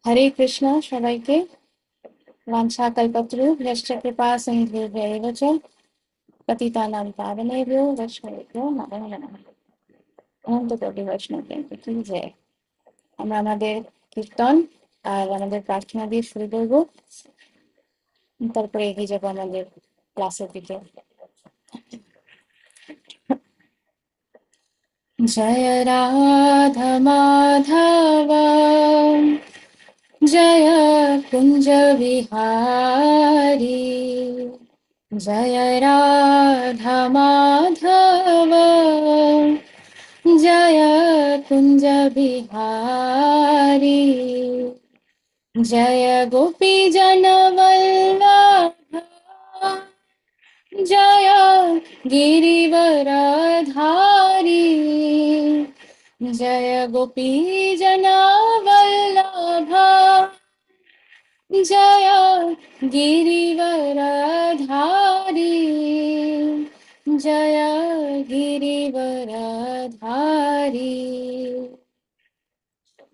हरे कृष्णा সবাইকে। वाञ्छाकल्पतरुभ्यश्च कृपा सिन्धुभ्यैव च पतितानां पावनेभ्यो वैष्णवेभ्यो नमो नमः। অনন্ত কোটি বৈষ্ণববৃন্দ কি জয়। আমরা আমাদের কীর্তন আর আমাদের প্রার্থনা দিয়ে শুরু করব, তারপরে এগিয়ে যাবো আমাদের ক্লাসের দিকে। জয় রাধা মাধব, জয় কুঞ্জ বিহারী, जय राधा माधव, जय कुंज बिहारी, जय गोपी जन वल्लभ, जय गिरिवरधारी, जय गोपी जन वल्लभ, जय गिरिवरधारी, जय गिरिवरधारी।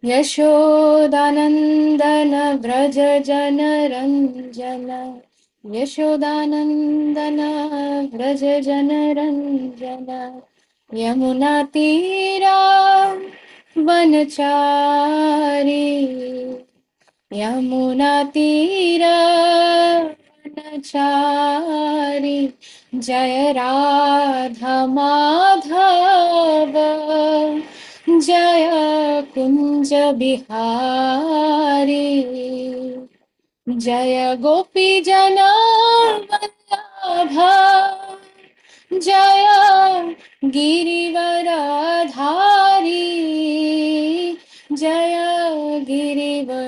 यशोदानन्दन व्रज जन रञ्जन, यशोदानन्दन व्रज जन रञ्जन, यमुना तीरा वनचारी, यमुना तीरवनचारि, जय राधा माधव, जय कुञ्ज बिहारी, जय गोपी जना वल्लभ, जय गिरिवरधारी, जय गिरिवरधारी।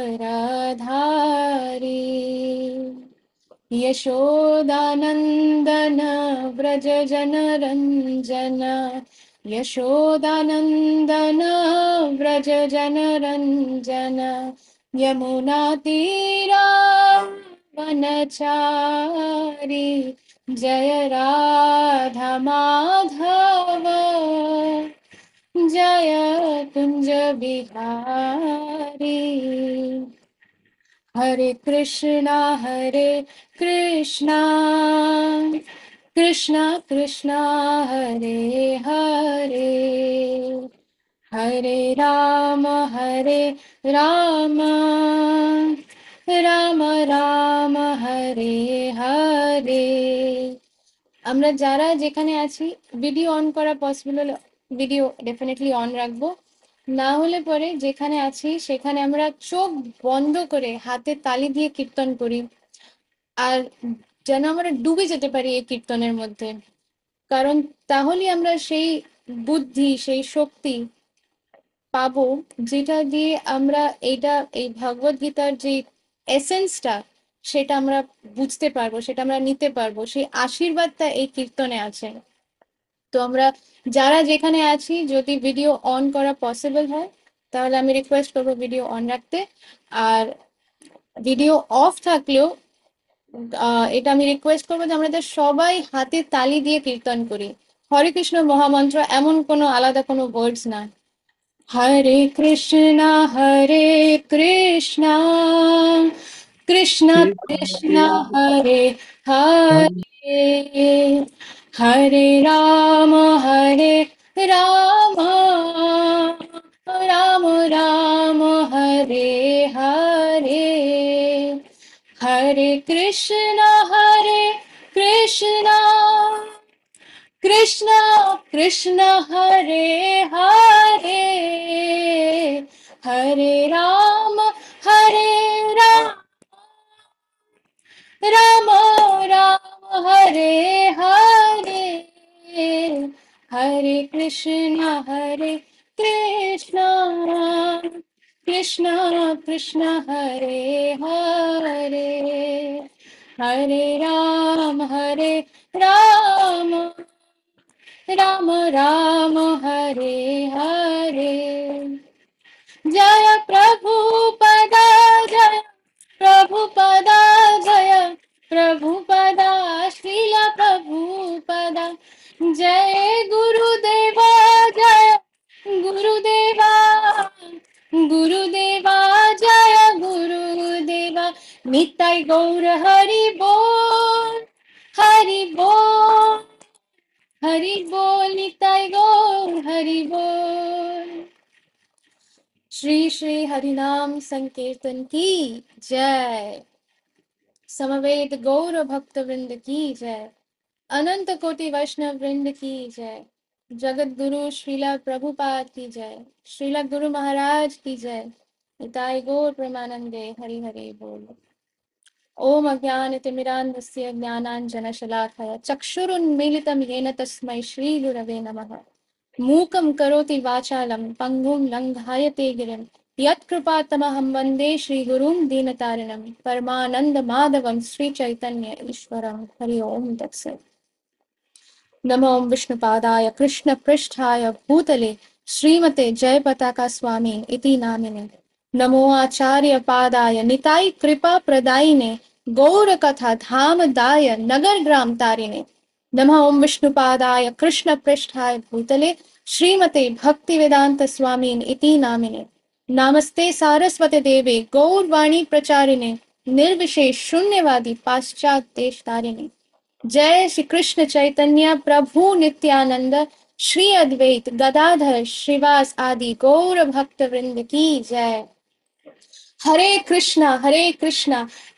यशोदानन्दन व्रज जन रञ्जन, यशोदानन्दन व्रज जन रञ्जन, यमुना तीरा वनचारी, जय राधा माधव, जय कुंज बिहारी। हरे कृष्णा कृष्णा कृष्णा हरे हरे, हरे राम राम, राम राम हरे हरे। আমরা যারা যেখানে আছি, ভিডিও অন করা পসিবল হলে ভিডিও ডেফিনেটলি অন রাখবো, না হলে পরে যেখানে আছি সেখানে আমরা চোখ বন্ধ করে হাতে তালি দিয়ে কীর্তন করি, আর যেন আমরা ডুবে যেতে পারি এই কীর্তনের মধ্যে। কারণ তাহলে আমরা সেই বুদ্ধি, সেই শক্তি পাবো, যেটা দিয়ে আমরা এই ভগবত গীতার যে এসেন্সটা, সেটা আমরা বুঝতে পারবো, সেটা আমরা নিতে পারবো। সেই আশীর্বাদটা এই কীর্তনে আছে। তো আমরা যারা যেখানে আছি, যদি ভিডিও অন করা পসিবল হয় তাহলে আমি রিকোয়েস্ট করবো ভিডিও অন রাখতে। আর ভিডিও অফ থাকলেও এটা আমি রিকোয়েস্ট করবো যে আমাদের সবাই হাতে তালি দিয়ে কীর্তন করি। হরে কৃষ্ণ মহামন্ত্র, এমন কোনো আলাদা কোনো ওয়ার্ডস না। হরে কৃষ্ণ কৃষ্ণ কৃষ্ণ হরে হরে, হরে রাম রাম, রাম রাম হরে হরে, হরে কৃষ্ণ কৃষ্ণ কৃষ্ণ কৃষ্ণ হরে হরে, হরে রাম রাম, রাম রাম হরে হরে, হরে কৃষ্ণ কৃষ্ণ কৃষ্ণ কৃষ্ণ হরে হরে, হরে রাম রাম, राम राम हरे हरे। जय प्रभुपदा, जय प्रभुपदा, जय प्रभुपदा, श्रील प्रभुपदा। जय गुरुदेवा, जय নিতাই গৌর হরি বল, হরি বল, হরি বল, নিতাই গৌর হরি বল। श्री श्री हरिनाम संकीर्तन की जय। समवेत गौर भक्त वृंद की जय। अनंत कोटि वैष्णव वृंद की जय। जगत गुरु श्रीला प्रभुपाद की जय। श्रीला गुरु महाराज की जय। निताय गौर प्रेमानंदे हरि हरि बोल। ओम अज्ञानतिमिरान्धस्य ज्ञानाञ्जनशलाकया चक्षुरुन्मीलितं येन तस्मै श्रीगुरवे नमः। मूकं करोति वाचालं पङ्गुं लङ्घयते गिरिं यत्कृपातमहं वन्दे श्रीगुरुं दीनतारिणं परमानन्दमाधवं श्रीचैतन्य ईश्वरं। हरि ओम तत्सत्। नमो विष्णुपादाय कृष्णपृष्ठाय भूतले श्रीमते जयपताका स्वामी इति नामिने। नमो आचार्य पादाय निताय कृपा प्रदायिने गौर कथा धाम दाय नगर ग्राम तारिणे। नमः ओम विष्णुपादाय कृष्णपृष्ठाय भूतले श्रीमते भक्ति वेदांत स्वामी इति नामिने। नमस्ते सारस्वते देवे गौरवाणी प्रचारिणे निर्विशेष शून्यवादी पाश्चात्य देश तारिणे। जय श्री कृष्ण चैतन्य प्रभु नित्यानंद श्री अद्वैत गदाधर श्रीवास आदि गौर भक्त वृंद की जय। हरे कृष्णा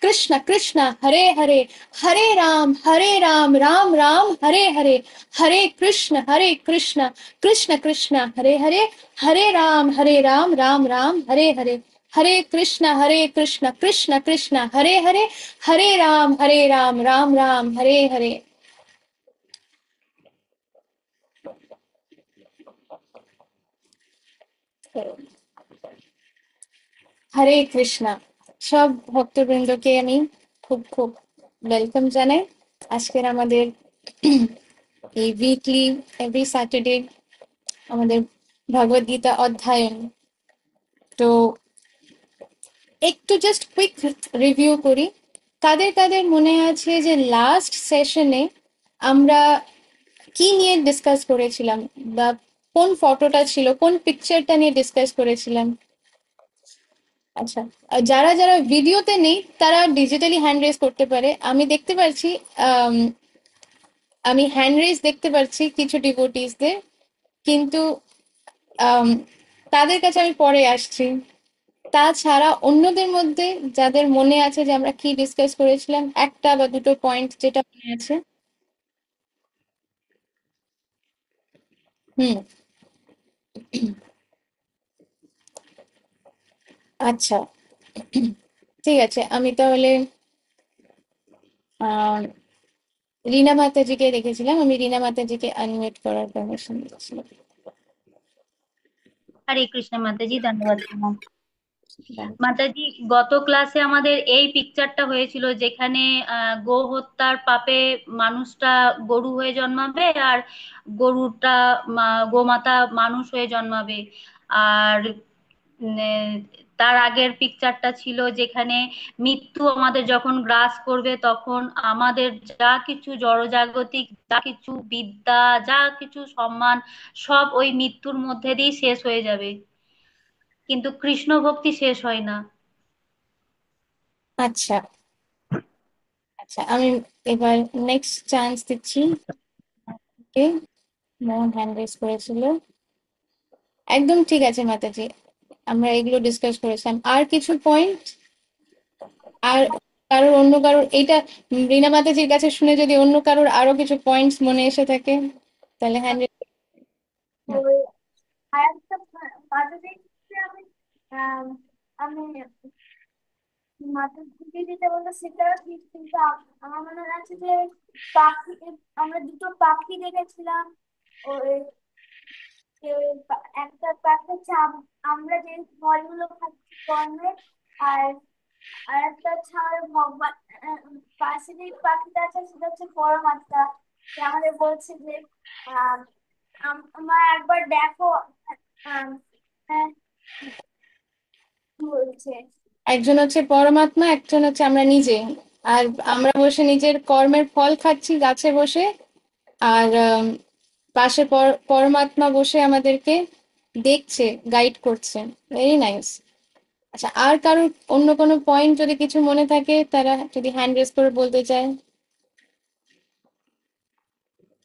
कृष्ण कृष्ण हरे हरे, हरे राम राम हरे हरे, हरे कृष्ण कृष्ण कृष्ण हरे हरे, हरे राम राम हरे हरे, हरे कृष्ण कृष्ण कृष्ण हरे हरे, हरे राम राम हरे हरे। হরে কৃষ্ণা। সব ভক্তবৃন্দকে আমি খুব খুব ওয়েলকাম জানাই আজকের আমাদের এই উইকলি এভরি স্যাটারডে আমাদের ভগবদ গীতা অধ্যয়ন। তো একটু জাস্ট কুইক রিভিউ করি। কাদের কাদের মনে আছে যে লাস্ট সেশনে আমরা কি নিয়ে ডিসকাস করেছিলাম, বা কোন ফটোটা ছিল, কোন পিকচারটা নিয়ে ডিসকাস করেছিলাম? আচ্ছা, যারা যারা ভিডিওতে নেই তারা ডিজিটালি হ্যান্ড রেজ করতে পারে। আমি দেখতে পাচ্ছি, আমি হ্যান্ড রেজ দেখতে পাচ্ছি কিছু ডিভোটিসদের, কিন্তু তাদের কাছে আমি পরে আসছি। তাছাড়া অন্যদের মধ্যে যাদের মনে আছে যে আমরা কি ডিসকাস করেছিলাম, একটা বা দুটো পয়েন্ট যেটা মনে আছে। হুম। আচ্ছা, ঠিক আছে, আমি তাহলে আহ রিনা মাতাজিকে রেখেছিলাম। আমি রিনা মাতাজিকে আনমিউট করার পারমিশন দিচ্ছিলাম। হরে কৃষ্ণ মাতাজি, ধন্যবাদ প্রণাম। মাতাজি, গত ক্লাসে আমাদের এই পিকচারটা হয়েছিল যেখানে গো হত্যার পাপে মানুষটা গরু হয়ে জন্মাবে, আর গরুটা গোমাতা মানুষ হয়ে জন্মাবে। আর উম, তার আগের পিকচারটা ছিল যেখানে মৃত্যু আমাদের যখন গ্রাস করবে তখন আমাদের যা কিছু জড়জাগতিক, যা কিছু বিদ্যা, যা কিছু সম্মান, সব ওই মৃত্যুর মধ্যে দিয়েই শেষ হয়ে যাবে, কিন্তু কৃষ্ণ ভক্তি শেষ হয় না। আচ্ছা আচ্ছা, আমি এবার নেক্সট চান্স দিচ্ছি। ওকে, মোহন হ্যান্ড রেজ করেছিল। একদম ঠিক আছে মাতাজি, আমরা এগুলো ডিসকাস করেছিলাম। আর কিছু পয়েন্ট, আর কারোর, অন্য কারোর এইটা রিনা মাতাজির কাছে শুনে যদি অন্য কারোর আরো কিছু পয়েন্টস মনে এসে থাকে তাহলে হ্যান্ড রেজ। ওই আরেকটা মাঝে দেখছি আমি, আম, আমি মাঠের দিকে যেটা বললো সেটা ঠিক, কিন্তু আমার মনে আছে যে পাখি, আমরা দুটো পাখি দেখেছিলাম। ওই যে একটা পাখি হচ্ছে আমরা যে ফলগুলো খাচ্ছি কর্মে, আর আর একটা হচ্ছে আমাদের ভগবান, পাশে যে পাখিটা আছে সেটা হচ্ছে পরমাত্মা, যে আমাদের বলছে যে আহ আমার একবার দেখো। আম, হ্যাঁ, কি বলছে? একজন হচ্ছে পরমাত্মা, একজন হচ্ছে আমরা নিজে। আর আমরা বসে নিজের কর্মের ফল খাচ্ছি গাছে বসে, আর পাশে পরমাত্মা বসে আমাদেরকে দেখছে, গাইড করছে। Very nice. আচ্ছা, আর কারোর অন্য কোনো পয়েন্ট যদি কিছু মনে থাকে তারা যদি হ্যান্ড রেজ করে বলতে চায়।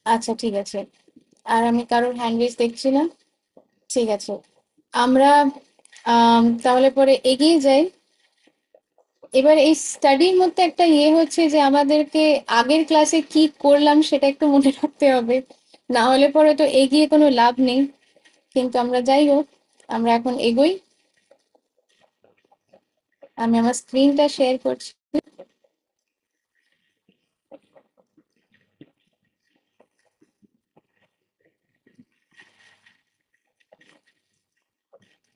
আচ্ছা, ঠিক আছে। আর আমি কারোর হ্যান্ড রেজ দেখছি না। ঠিক আছে, আমরা তাহলে পরে এগিয়ে যাই। এবার এই স্টাডির মধ্যে একটা হচ্ছে যে আমাদেরকে আগের ক্লাসে কি করলাম সেটা একটু মনে রাখতে হবে, না হলে পরে তো এগিয়ে কোনো লাভ নেই। কিন্তু আমরা যাই হোক, আমরা এখন এগোই। আমি আমার স্ক্রিনটা শেয়ার করছি।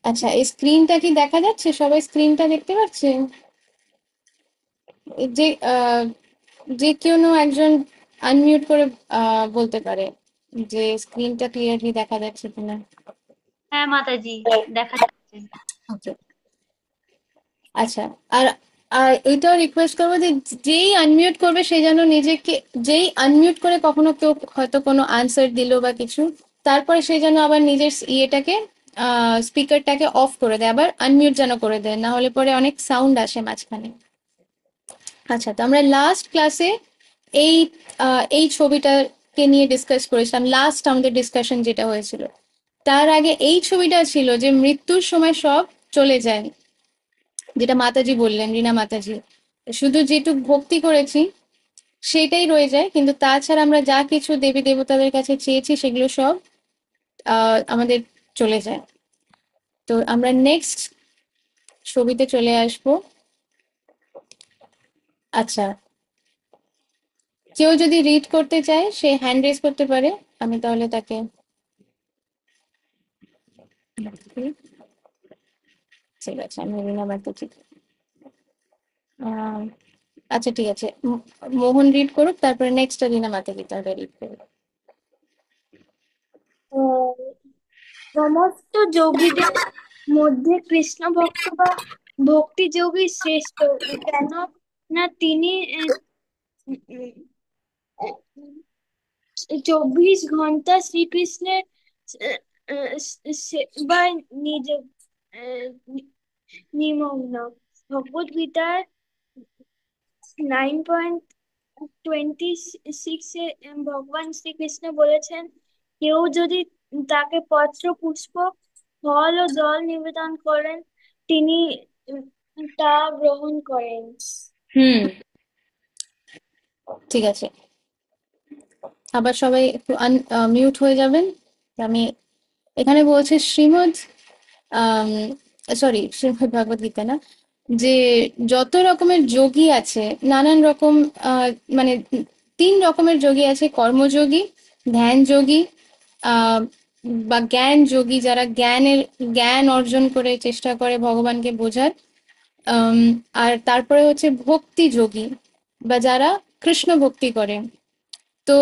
আচ্ছা, এই স্ক্রিনটা কি দেখা যাচ্ছে? সবাই স্ক্রিনটা দেখতে পাচ্ছে? যে যে কোনো একজন আনমিউট করে বলতে পারে যে স্ক্রিনটা ক্লিয়ারলি দেখা যাচ্ছে কিনা। হ্যাঁ মাতাজি, দেখা যাচ্ছে। ওকে। আচ্ছা, আর আর এটাও রিকোয়েস্ট করবো যে যেই আনমিউট করবে সে যেন নিজেকে, যেই আনমিউট করে কখনো কেউ হয়তো কোনো আনসার দিল বা কিছু, তারপরে সে যেন আবার নিজের ইয়েটাকে, স্পিকারটাকে অফ করে দেয়, আবার আনমিউট যেন করে দেয়, না হলে পরে অনেক সাউন্ড আসে মাঝখানে। আচ্ছা, তো আমরা লাস্ট ক্লাসে এই এই ছবিটাকে নিয়ে ডিসকাস করেছিলাম, লাস্ট আমাদের ডিসকাশন যেটা হয়েছিল। তার আগে এই ছবিটা ছিল যে মৃত্যুর সময় সব চলে যায়, যেটা মাতাজি বললেন, রীনা মাতাজি। শুধু যেটুক ভক্তি করেছি সেটাই রয়ে যায়, কিন্তু তাছাড়া আমরা যা কিছু দেবী দেবতাদের কাছে চেয়েছি সেগুলো সব আমাদের চলে যায়। তো আমরা নেক্সট ছবিতে চলে আসবো। আচ্ছা, কেউ যদি রিড করতে চায় সে হ্যান্ড রেজ করতে পারে, আমি তাহলে তাকে। ঠিক আছে, আমি রীনা মাতাজি। আহ, আচ্ছা, ঠিক আছে, মোহন রিড করুক, তারপরে নেক্সট রীনা মাতাজি তাহলে রিড করুক। আহ, সমস্ত যোগীদের মধ্যে কৃষ্ণ ভক্ত বা ভক্তি যোগী শ্রেষ্ঠ, কেন না তিনি 24 ঘন্টা শ্রীকৃষ্ণের আহ, আহ, সেবায় নিজ নিমগ্ন। ভগবত গীতার 9.26 ভগবান শ্রীকৃষ্ণ বলেছেন, কেউ যদি তাকে পত্র পুষ্প ফল ও জল নিবেদন করেন, তিনি তা গ্রহণ করেন। হুম, ঠিক আছে, আবার সবাই একটু মিউট হয়ে যাবেন। আমি এখানে বলছে শ্রীমদ, সরি, শ্রীমদ ভগবত গীতা না, যে যত রকমের যোগী আছে, নানান রকম, আহ, মানে 3 রকমের যোগী আছে: কর্মযোগী, ধ্যান যোগী, আহ বা জ্ঞান যোগী, যারা জ্ঞান অর্জন করে চেষ্টা করে ভগবানকে বোঝার। আম, আর তারপরে হচ্ছে ভক্তি যোগী, বা যারা কৃষ্ণ ভক্তি করে। তো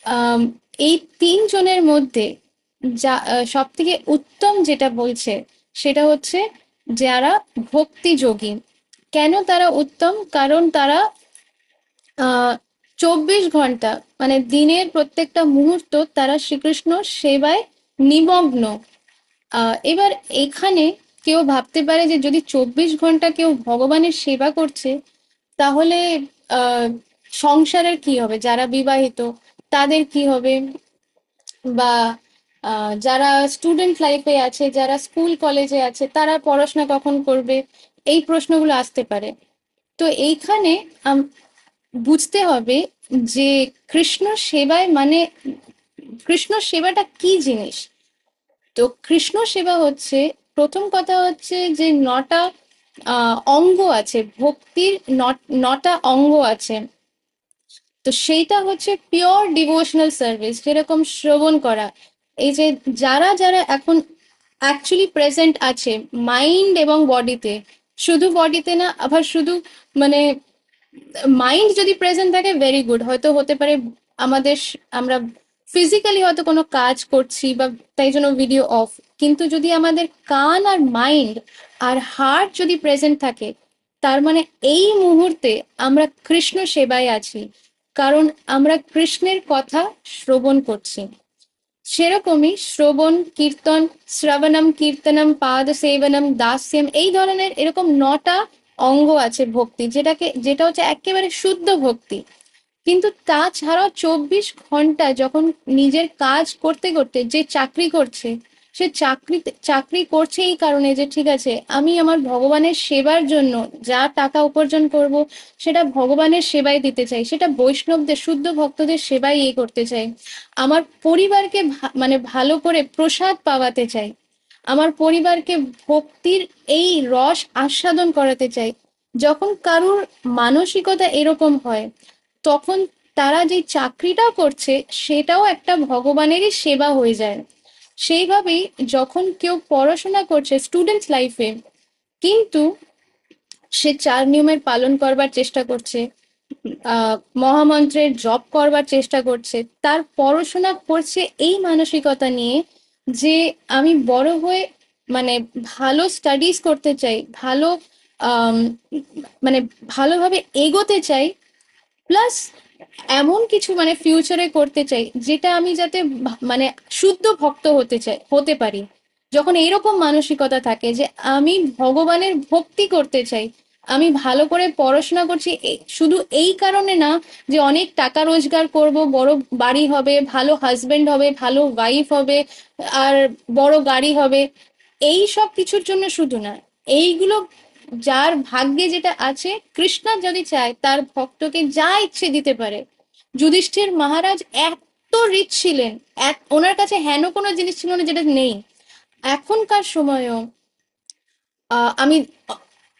আম, এই 3 জনের মধ্যে যা সব থেকে উত্তম যেটা বলছে সেটা হচ্ছে যারা ভক্তি যোগী। কেন তারা উত্তম? কারণ তারা 24 ঘন্টা, মানে দিনের প্রত্যেকটা মুহূর্ত তারা শ্রীকৃষ্ণ সেবায় নিমগ্ন। এবার এখানে কেউ ভাবতে পারে যে যদি 24 ঘন্টা কেউ ভগবানের সেবা করছে, তাহলে আহ সংসারের কি হবে, যারা বিবাহিত তাদের কি হবে, বা যারা স্টুডেন্ট লাইফে আছে, যারা স্কুল কলেজে আছে, তারা পড়াশোনা কখন করবে, এই প্রশ্নগুলো আসতে পারে। তো এইখানে বুঝতে হবে যে কৃষ্ণ সেবায় মানে কৃষ্ণ সেবাটা কি জিনিস। তো কৃষ্ণ সেবা হচ্ছে, প্রথম কথা হচ্ছে যে 9টা অঙ্গ আছে, ভক্তির 9টা অঙ্গ আছে। তো সেইটা হচ্ছে পিওর ডিভোশনাল সার্ভিস, যেরকম শ্রবণ করা। এই যে যারা যারা এখন অ্যাকচুয়ালি প্রেজেন্ট আছে মাইন্ড এবং বডিতে, শুধু বডিতে না, আবার শুধু মানে মাইন্ড যদি প্রেজেন্ট থাকে ভেরি গুড, হয়তো হতে পারে আমাদের আমরা ফিজিক্যালি হয়তো কোনো কাজ করছি বা তাই জন্য ভিডিও অফ, কিন্তু যদি আমাদের কান আর মাইন্ড আর হার্ট যদি প্রেজেন্ট থাকে, তার মানে এই মুহূর্তে আমরা কৃষ্ণ সেবায় আছি, কারণ আমরা কৃষ্ণের কথা শ্রবণ করছি। সেরকমই শ্রবণ কীর্তন, শ্রবণম কীর্তনম পাদ সেবনম দাস্যম, এই ধরনের এরকম 9টা অঙ্গ আছে ভক্তি, যেটা হচ্ছে একেবারে শুদ্ধ ভক্তি। কিন্তু তাছাড়াও 24 ঘন্টা যখন নিজের কাজ করতে করতে যে চাকরি করছে, সে চাকরি করছে এই কারণে যে ঠিক আছে আমি আমার ভগবানের সেবার জন্য যা টাকা উপার্জন করব সেটা ভগবানের সেবায় দিতে চাই, সেটা বৈষ্ণবদের শুদ্ধ ভক্তদের সেবাই করতে চাই, আমার পরিবারকে মানে ভালো করে প্রসাদ পাওয়াতে চাই, আমার পরিবারকে ভক্তির এই রস আস্বাদন করাতে চাই। যখন কারুর মানসিকতা এরকম হয়, তখন তারা যে চাকরিটা করছে সেটাও একটা ভগবানেরই সেবা হয়ে যায়। সেইভাবেই যখন কেউ পড়াশোনা করছে স্টুডেন্টস লাইফে, কিন্তু সে 4 নিয়মের পালন করবার চেষ্টা করছে, মহামন্ত্রের জপ করবার চেষ্টা করছে, তার পড়াশোনা করছে এই মানসিকতা নিয়ে যে আমি বড় হয়ে মানে ভালো স্টাডিজ করতে চাই, ভালো আম, মানে ভালোভাবে এগোতে চাই, প্লাস এমন কিছু মানে ফিউচারে করতে চাই যেটা আমি যাতে মানে শুদ্ধ ভক্ত হতে পারি। যখন এরকম মানসিকতা থাকে যে আমি ভগবানের ভক্তি করতে চাই, আমি ভালো করে পড়াশোনা করছি শুধু এই কারণে না যে অনেক টাকা রোজগার করব, বড় বাড়ি হবে, ভালো হাজবেন্ড হবে, ভালো ওয়াইফ হবে, আর বড় গাড়ি হবে, এই সব কিছুর জন্য শুধু না। এইগুলো যার ভাগ্যে যেটা আছে, কৃষ্ণ যদি চায় তার ভক্তকে যা ইচ্ছে দিতে পারে। যুধিষ্ঠির মহারাজ এত রিচ ছিলেন, ওনার কাছে হেন কোনো জিনিস ছিল না যেটা নেই। এখনকার সময়ও আমি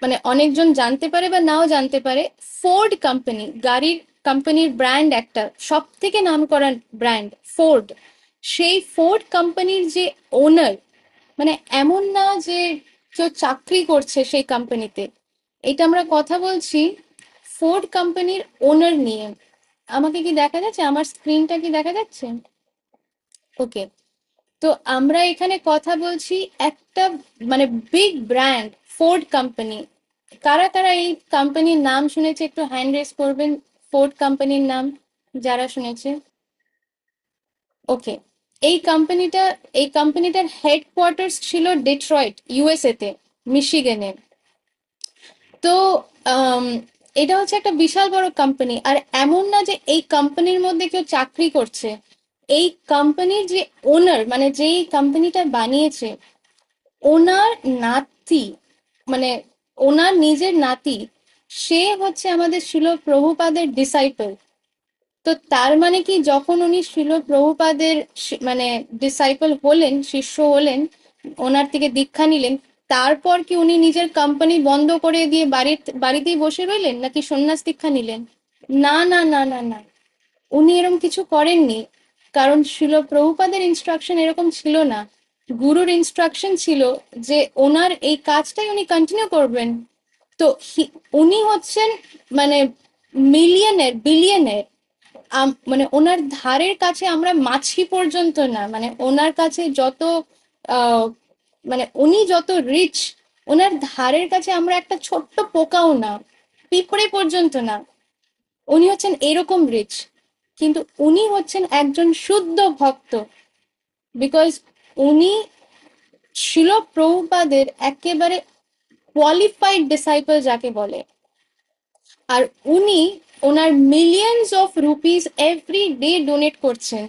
মানে অনেকজন জানতে পারে বা নাও জানতে পারে, ফোর্ড কোম্পানি, গাড়ির কোম্পানির ব্র্যান্ড, একটা সব থেকে নামকরা ব্র্যান্ড ফোর্ড, সেই ফোর্ড কোম্পানির যে ওনার, মানে এমন না যে কেউ চাকরি করছে সেই কোম্পানিতে, এটা আমরা কথা বলছি ফোর্ড কোম্পানির ওনার নিয়ে। আমাকে কি দেখা যাচ্ছে? আমার স্ক্রিনটা কি দেখা যাচ্ছে? ওকে। তো আমরা এখানে কথা বলছি একটা মানে বিগ ব্র্যান্ড ফোর্ড কোম্পানি। কারা কারা এই কোম্পানির নাম শুনেছে একটু হ্যান্ড রেজ করবেন, ফোর্ড কোম্পানির নাম যারা শুনেছে। ওকে। এই কোম্পানিটা এই কোম্পানিটার হেডকোয়ার্টার্স ছিল ডেট্রয়েট, ইউএসএ তে, মিশিগানে। তো আম, এটা হচ্ছে একটা বিশাল বড় কোম্পানি, আর এমন না যে এই কোম্পানির মধ্যে কেউ চাকরি করছে। এই কোম্পানির যে ওনার, মানে যেই কোম্পানিটা বানিয়েছে, ওনার নাতি, মানে ওনার নিজের নাতি, সে হচ্ছে আমাদের শিল প্রভুপাদের ডিসাইপল। তো তার মানে কি, যখন উনি শিল প্রভুপাদের মানে ডিসাইপল হলেন, শিষ্য হলেন, ওনার থেকে দীক্ষা নিলেন, তারপর কি উনি নিজের কোম্পানি বন্ধ করে দিয়ে বাড়িতেই বসে রইলেন, নাকি সন্ন্যাস দীক্ষা নিলেন? না না না না না, উনি এরকম কিছু করেননি। কারণ শিল প্রভুপাদের ইনস্ট্রাকশন এরকম ছিল না। গুরুর ইনস্ট্রাকশন ছিল যে ওনার এই কাজটাই উনি কন্টিনিউ করবেন। তো উনি হচ্ছেন মানে মিলিয়নের বিলিয়নের, মানে ওনার ধারের কাছে আমরা মাছি পর্যন্ত না, মানে ওনার কাছে যত আহ মানে উনি যত রিচ, ওনার ধারের কাছে আমরা একটা ছোট্ট পোকাও না, পিঁপড়ে পর্যন্ত না। উনি হচ্ছেন এরকম রিচ, কিন্তু উনি হচ্ছেন একজন শুদ্ধ ভক্ত, বিকজ উনি শিল প্রভুপাদের একেবারে কোয়ালিফাইড ডিসাইপল যাকে বলে। আর উনি ওনার millions of rupees every day donate করছেন,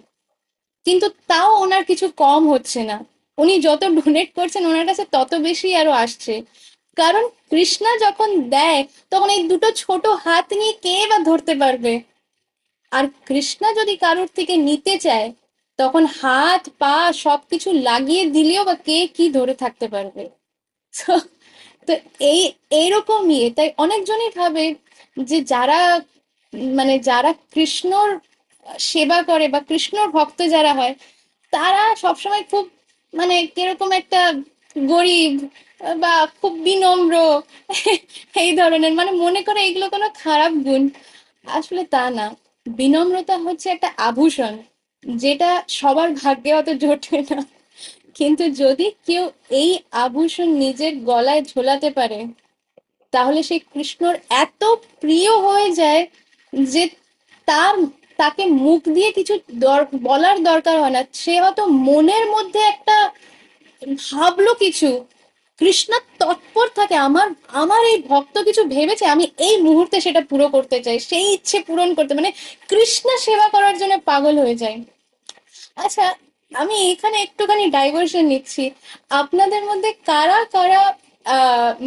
কিন্তু তাও ওনার কিছু কম হচ্ছে না। উনি যত ডোনেট করছেন ওনার কাছে তত বেশি আরো আসছে। কারণ কৃষ্ণা যখন দেয়, তখন এই দুটো ছোট হাত নিয়ে কে বা ধরতে পারবে? আর কৃষ্ণা যদি কারোর থেকে নিতে চায়, তখন হাত পা সবকিছু লাগিয়ে দিলেও বা কে কি ধরে থাকতে পারবে? তো তো এই এইরকম তাই অনেকজনই ভাবে যে যারা মানে যারা কৃষ্ণর সেবা করে বা কৃষ্ণর ভক্ত যারা হয়, তারা সবসময় খুব মানে কিরকম একটা গরিব বা খুব বিনম্র, এই ধরনের, মানে মনে করে এগুলো কোনো খারাপ গুণ। আসলে তা না। বিনম্রতা হচ্ছে একটা আভূষণ, যেটা সবার ভাগ্যে অত জোটে না। কিন্তু যদি কেউ এই আভূষণ নিজের গলায় ঝোলাতে পারে, তাহলে সে কৃষ্ণর এত প্রিয় হয়ে যায় যে তার তাকে মুখ দিয়ে কিছু বলার দরকার হয় না, সে হয়তো মনের মধ্যে একটা ভাবলো কিছু, কৃষ্ণ তৎপর থাকে, আমার আমার এই ভক্ত কিছু ভেবেছে, আমি এই মুহূর্তে সেটা পুরো করতে চাই, সেই ইচ্ছে পূরণ করতে, মানে কৃষ্ণ সেবা করার জন্য পাগল হয়ে যায়। আচ্ছা, আমি এখানে একটুখানি ডাইভার্সন নিচ্ছি, আপনাদের মধ্যে কারা কারা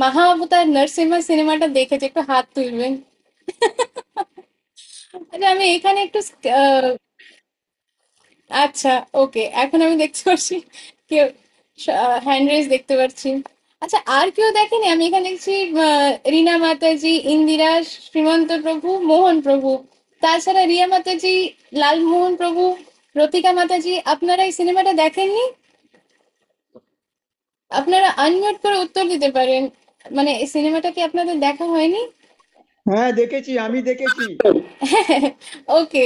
মহা অবতার নরসিংহা সিনেমাটা দেখেছে, একটু হাত তুলবেন। আচ্ছা, আমি এখানে একটু আচ্ছা, ওকে, এখন আমি দেখতে পাচ্ছি কেউ হ্যান্ড রেজ দেখতে পাচ্ছি। আচ্ছা, আর কেউ দেখেনি? আমি এখানে দেখছি রীনা মাতাজি, ইন্দিরা, শ্রীমন্ত প্রভু, মোহন প্রভু, তাছাড়া রিয়া মাতাজি, লালমোহন প্রভু, রতিকা মাতাজি, আপনারা এই সিনেমাটা দেখেননি? আপনারা আনমিউট করে উত্তর দিতে পারেন, মানে এই সিনেমাটা কি আপনাদের দেখা হয়নি? হ্যাঁ দেখেছি, আমি দেখেছি। ওকে,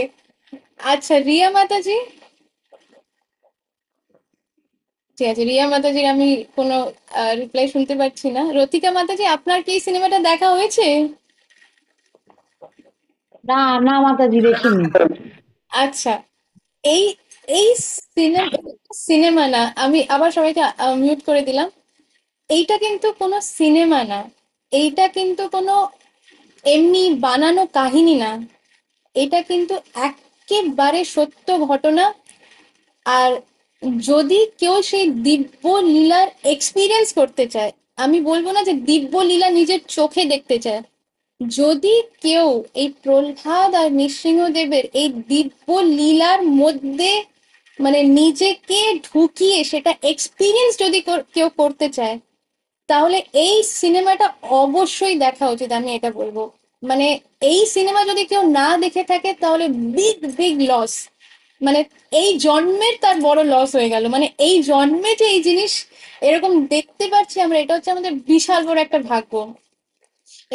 আচ্ছা, রিয়া মাতাজি, ঠিক আছে, রিয়া মাতাজির আমি কোনো রিপ্লাই শুনতে পাচ্ছি না। রতিকা মাতাজি, আপনার কি এই সিনেমাটা দেখা হয়েছে? না না মাতাজি দেখিনি। আচ্ছা, এই এই সিনেমা সিনেমা না, আমি আবার সবাইকে মিউট করে দিলাম। এইটা কিন্তু কোনো সিনেমা না, এইটা কিন্তু কোনো এমনি বানানো কাহিনী না, এটা কিন্তু একেবারে সত্য ঘটনা। আর যদি কেউ সেই দিব্য লীলার এক্সপিরিয়েন্স করতে চায়, আমি বলবো না যে দিব্য লীলা নিজের চোখে দেখতে চায়, যদি কেউ এই প্রহ্লাদ আর নৃসিংহদেবের এই দিব্য লীলার মধ্যে মানে নিজেকে ঢুকিয়ে সেটা এক্সপিরিয়েন্স যদি কেউ করতে চায়, তাহলে এই সিনেমাটা অবশ্যই দেখা উচিত, আমি এটা বলবো। মানে এই সিনেমা যদি কেউ না দেখে থাকে তাহলে বিগ বিগ লস, মানে এই জন্মের তার বড় লস হয়ে গেল, মানে এই জন্মে যে এই জিনিস এরকম দেখতে পাচ্ছি আমরা, এটা হচ্ছে আমাদের বিশাল বড় একটা ভাগ্য।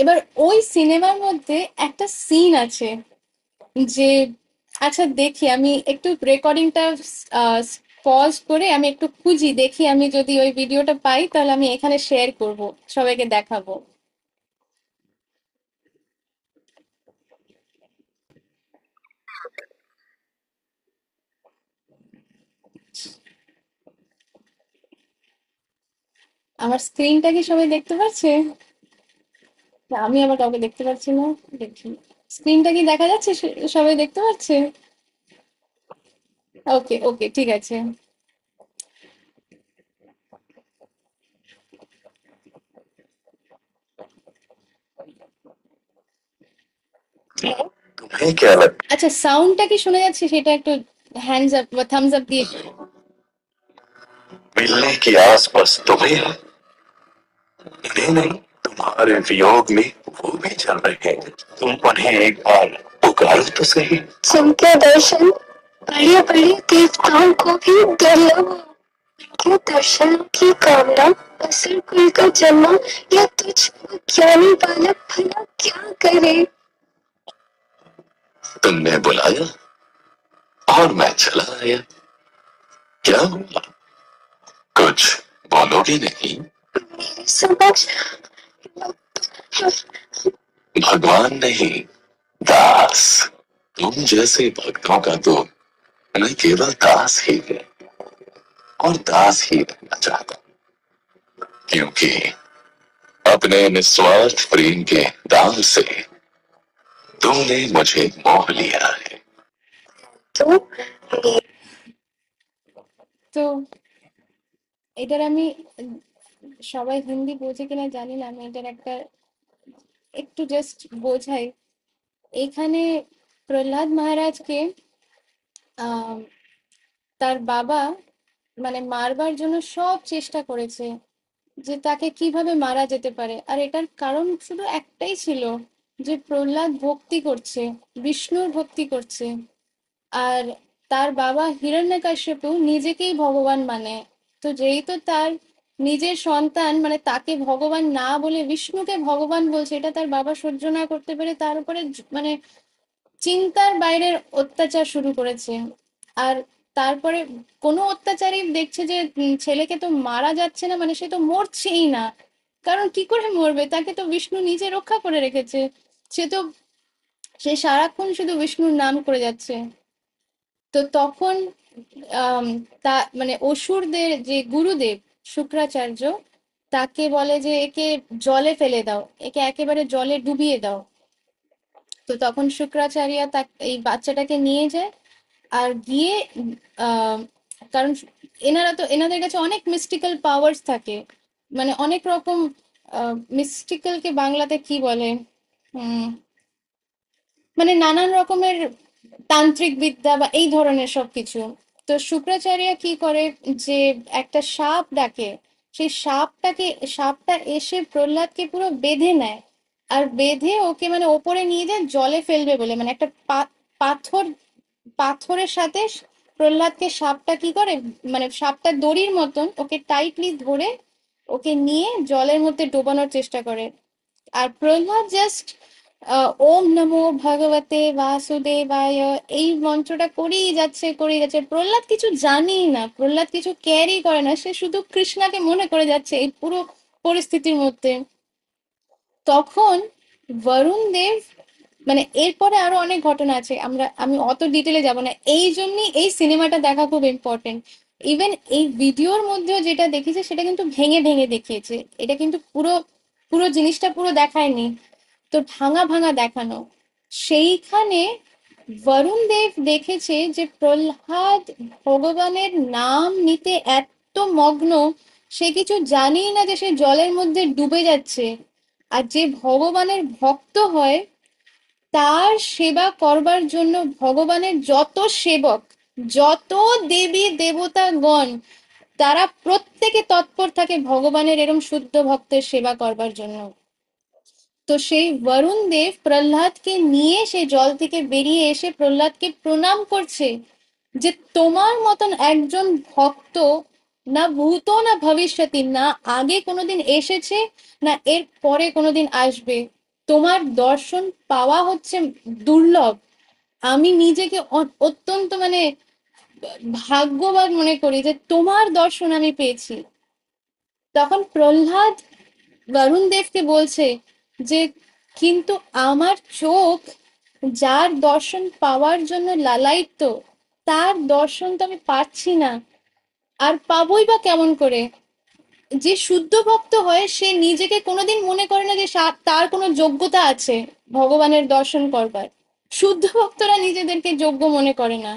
এবার ওই সিনেমার মধ্যে একটা সিন আছে যে, আচ্ছা দেখি আমি একটু রেকর্ডিংটা পজ করে আমি একটু খুঁজি, দেখি আমি যদি ওই ভিডিওটা পাই তাহলে আমি এখানে শেয়ার করব, সবাইকে দেখাবো। আমার স্ক্রিনটা কি সবাই দেখতে পাচ্ছে? না, আমি আবার কাউকে দেখতে পাচ্ছি না, দেখি স্ক্রিনটা কি দেখা যাচ্ছে, সবাই দেখতে পাচ্ছে? ওকে ওকে, ঠিক আছে। तुम्हें क्या लगता আচ্ছা, সাউন্ডটা কি শোনা যাচ্ছে সেটা একটু হ্যান্ডস আপ বা থামস আপ দিয়ে। मिलने की आस बस तुम्हें है, उन्हें नहीं, तुम्हारे वियोग में वो भी चल रहे हैं, तुम उन्हें एक बार पुकारो तो सही। जिनके दर्शन बड़े बड़े देवताओं को भी दुर्लभ हो, के दर्शन की कामना असुर कुल का जन्मा, या तुझ ज्ञानी बालक भला क्या करे। तुमने बुलाया और मैं चला आया, क्या हुआ, कुछ बोलोगे नहीं? मेरे समक्ष भगवान नहीं, दास, तुम जैसे भक्तों का तो मैं केवल दास ही है, और दास ही रहना चाहता हूँ, क्योंकि अपने निस्वार्थ प्रेम के दाम से तुमने मुझे मोह लिया है। তো এটার আমি সবাই হিন্দি বোঝে কিনা জানি না, আমি এটার একটা একটু জাস্ট বোঝাই। এখানে প্রহ্লাদ মহারাজকে আহ তার বাবা মানে মারবার জন্য সব চেষ্টা করেছে, যে তাকে কিভাবে মারা যেতে পারে, আর এটার কারণ শুধু একটাই ছিল, যে প্রহ্লাদ ভক্তি করছে, বিষ্ণুর ভক্তি করছে। আর তার বাবা হিরণ্যকশ্যপু নিজেকেই ভগবান মানে, তো যেহেতু তার নিজের সন্তান মানে তাকে ভগবান না বলে বিষ্ণুকে ভগবান বলছে, এটা তার বাবা সহ্য না করতে পেরে তার উপরে মানে চিন্তার বাইরের অত্যাচার শুরু করেছে। আর তারপরে কোনো অত্যাচারী দেখছে যে ছেলেকে তো মারা যাচ্ছে না, মানে সে তো মরছেই না, কারণ কি করে মরবে, তাকে তো বিষ্ণু নিজে রক্ষা করে রেখেছে, সে তো সে সারাক্ষণ শুধু বিষ্ণুর নাম করে যাচ্ছে। তো তখন আম, তা মানে অসুরদের যে গুরুদেব শুক্রাচার্য তাকে বলে যে একে জলে ফেলে দাও, একে একেবারে জলে ডুবিয়ে দাও। তো তখন শুক্রাচার্য এই বাচ্চাটাকে নিয়ে যায় আর গিয়ে আহ কারণ এনাদের কাছে অনেক মিস্টিক্যাল পাওয়ার্স থাকে, মানে অনেক রকম মিস্টিক্যালকে বাংলাতে কি বলে, উম মানে নানান রকমের তান্ত্রিক বিদ্যা বা এই ধরনের সবকিছু। তো শুক্রাচার্য কি করে যে একটা সাপ ডাকে, সেই সাপটা এসে প্রহ্লাদকে পুরো বেঁধে নেয়, আর বেঁধে ওকে মানে ওপরে নিয়ে যায় জলে ফেলবে বলে, মানে একটা পাথর পাথরের সাথে প্রহ্লাদকে সাপটা কি করে, মানে সাপটা দড়ির মতন ওকে টাইটলি ধরে ওকে নিয়ে জলের মধ্যে ডোবানোর চেষ্টা করে। আর প্রহ্লাদ জাস্ট ওম নমো ভগবতে বাসুদেবায় এই মন্ত্রটা করেই যাচ্ছে। প্রহ্লাদ কিছু জানেই না, প্রহ্লাদ কিছু কেয়ারই করে না, সে শুধু কৃষ্ণাকে মনে করে যাচ্ছে এই পুরো পরিস্থিতির মধ্যে। তখন বরুণ দেব, মানে এরপরে আরো অনেক ঘটনা আছে, আমি অত ডিটেলে যাব না, এই জন্যই এই সিনেমাটা দেখা খুব ইম্পর্টেন্ট। ইভেন এই ভিডিওর মধ্যেও যেটা দেখিয়েছে সেটা কিন্তু ভেঙে ভেঙে দেখিয়েছে, এটা কিন্তু পুরো পুরো জিনিসটা পুরো দেখায়নি, তো ভাঙা ভাঙা দেখানো। সেইখানে বরুণ দেব দেখেছে যে প্রহ্লাদ ভগবানের নাম নিতে এত মগ্ন, সে কিছু জানেই না যে সে জলের মধ্যে ডুবে যাচ্ছে। আর যে ভগবানের ভক্ত হয় তার সেবা করবার জন্য ভগবানের যত সেবক, যত দেবী দেবতাগণ, তারা প্রত্যেকে তৎপর থাকে ভগবানের এরম শুদ্ধ ভক্তের সেবা করবার জন্য। তো সেই বরুণ দেব প্রহ্লাদকে নিয়ে সেই জল থেকে বেরিয়ে এসে প্রহ্লাদকে প্রণাম করছে যে তোমার মতন একজন ভক্ত না ভূত না ভবিষ্যতি, না আগে কোনোদিন এসেছে না এর পরে কোনোদিন আসবে, তোমার দর্শন পাওয়া হচ্ছে দুর্লভ। আমি নিজেকে অত্যন্ত মানে ভাগ্যবান মনে করি যে তোমার দর্শন আমি পেয়েছি। তখন প্রহ্লাদ বরুণ দেবকে বলছে যে কিন্তু আমার চোখ যার দর্শন পাওয়ার জন্য লালায়িত, তার দর্শন তো আমি পাচ্ছি না, আর পাবোই বা কেমন করে? যে শুদ্ধ ভক্ত হয় সে নিজেকে কোনোদিন মনে করে না যে তার কোনো যোগ্যতা আছে ভগবানের দর্শন করবার। শুদ্ধ ভক্তরা নিজেদেরকে যোগ্য মনে করে না।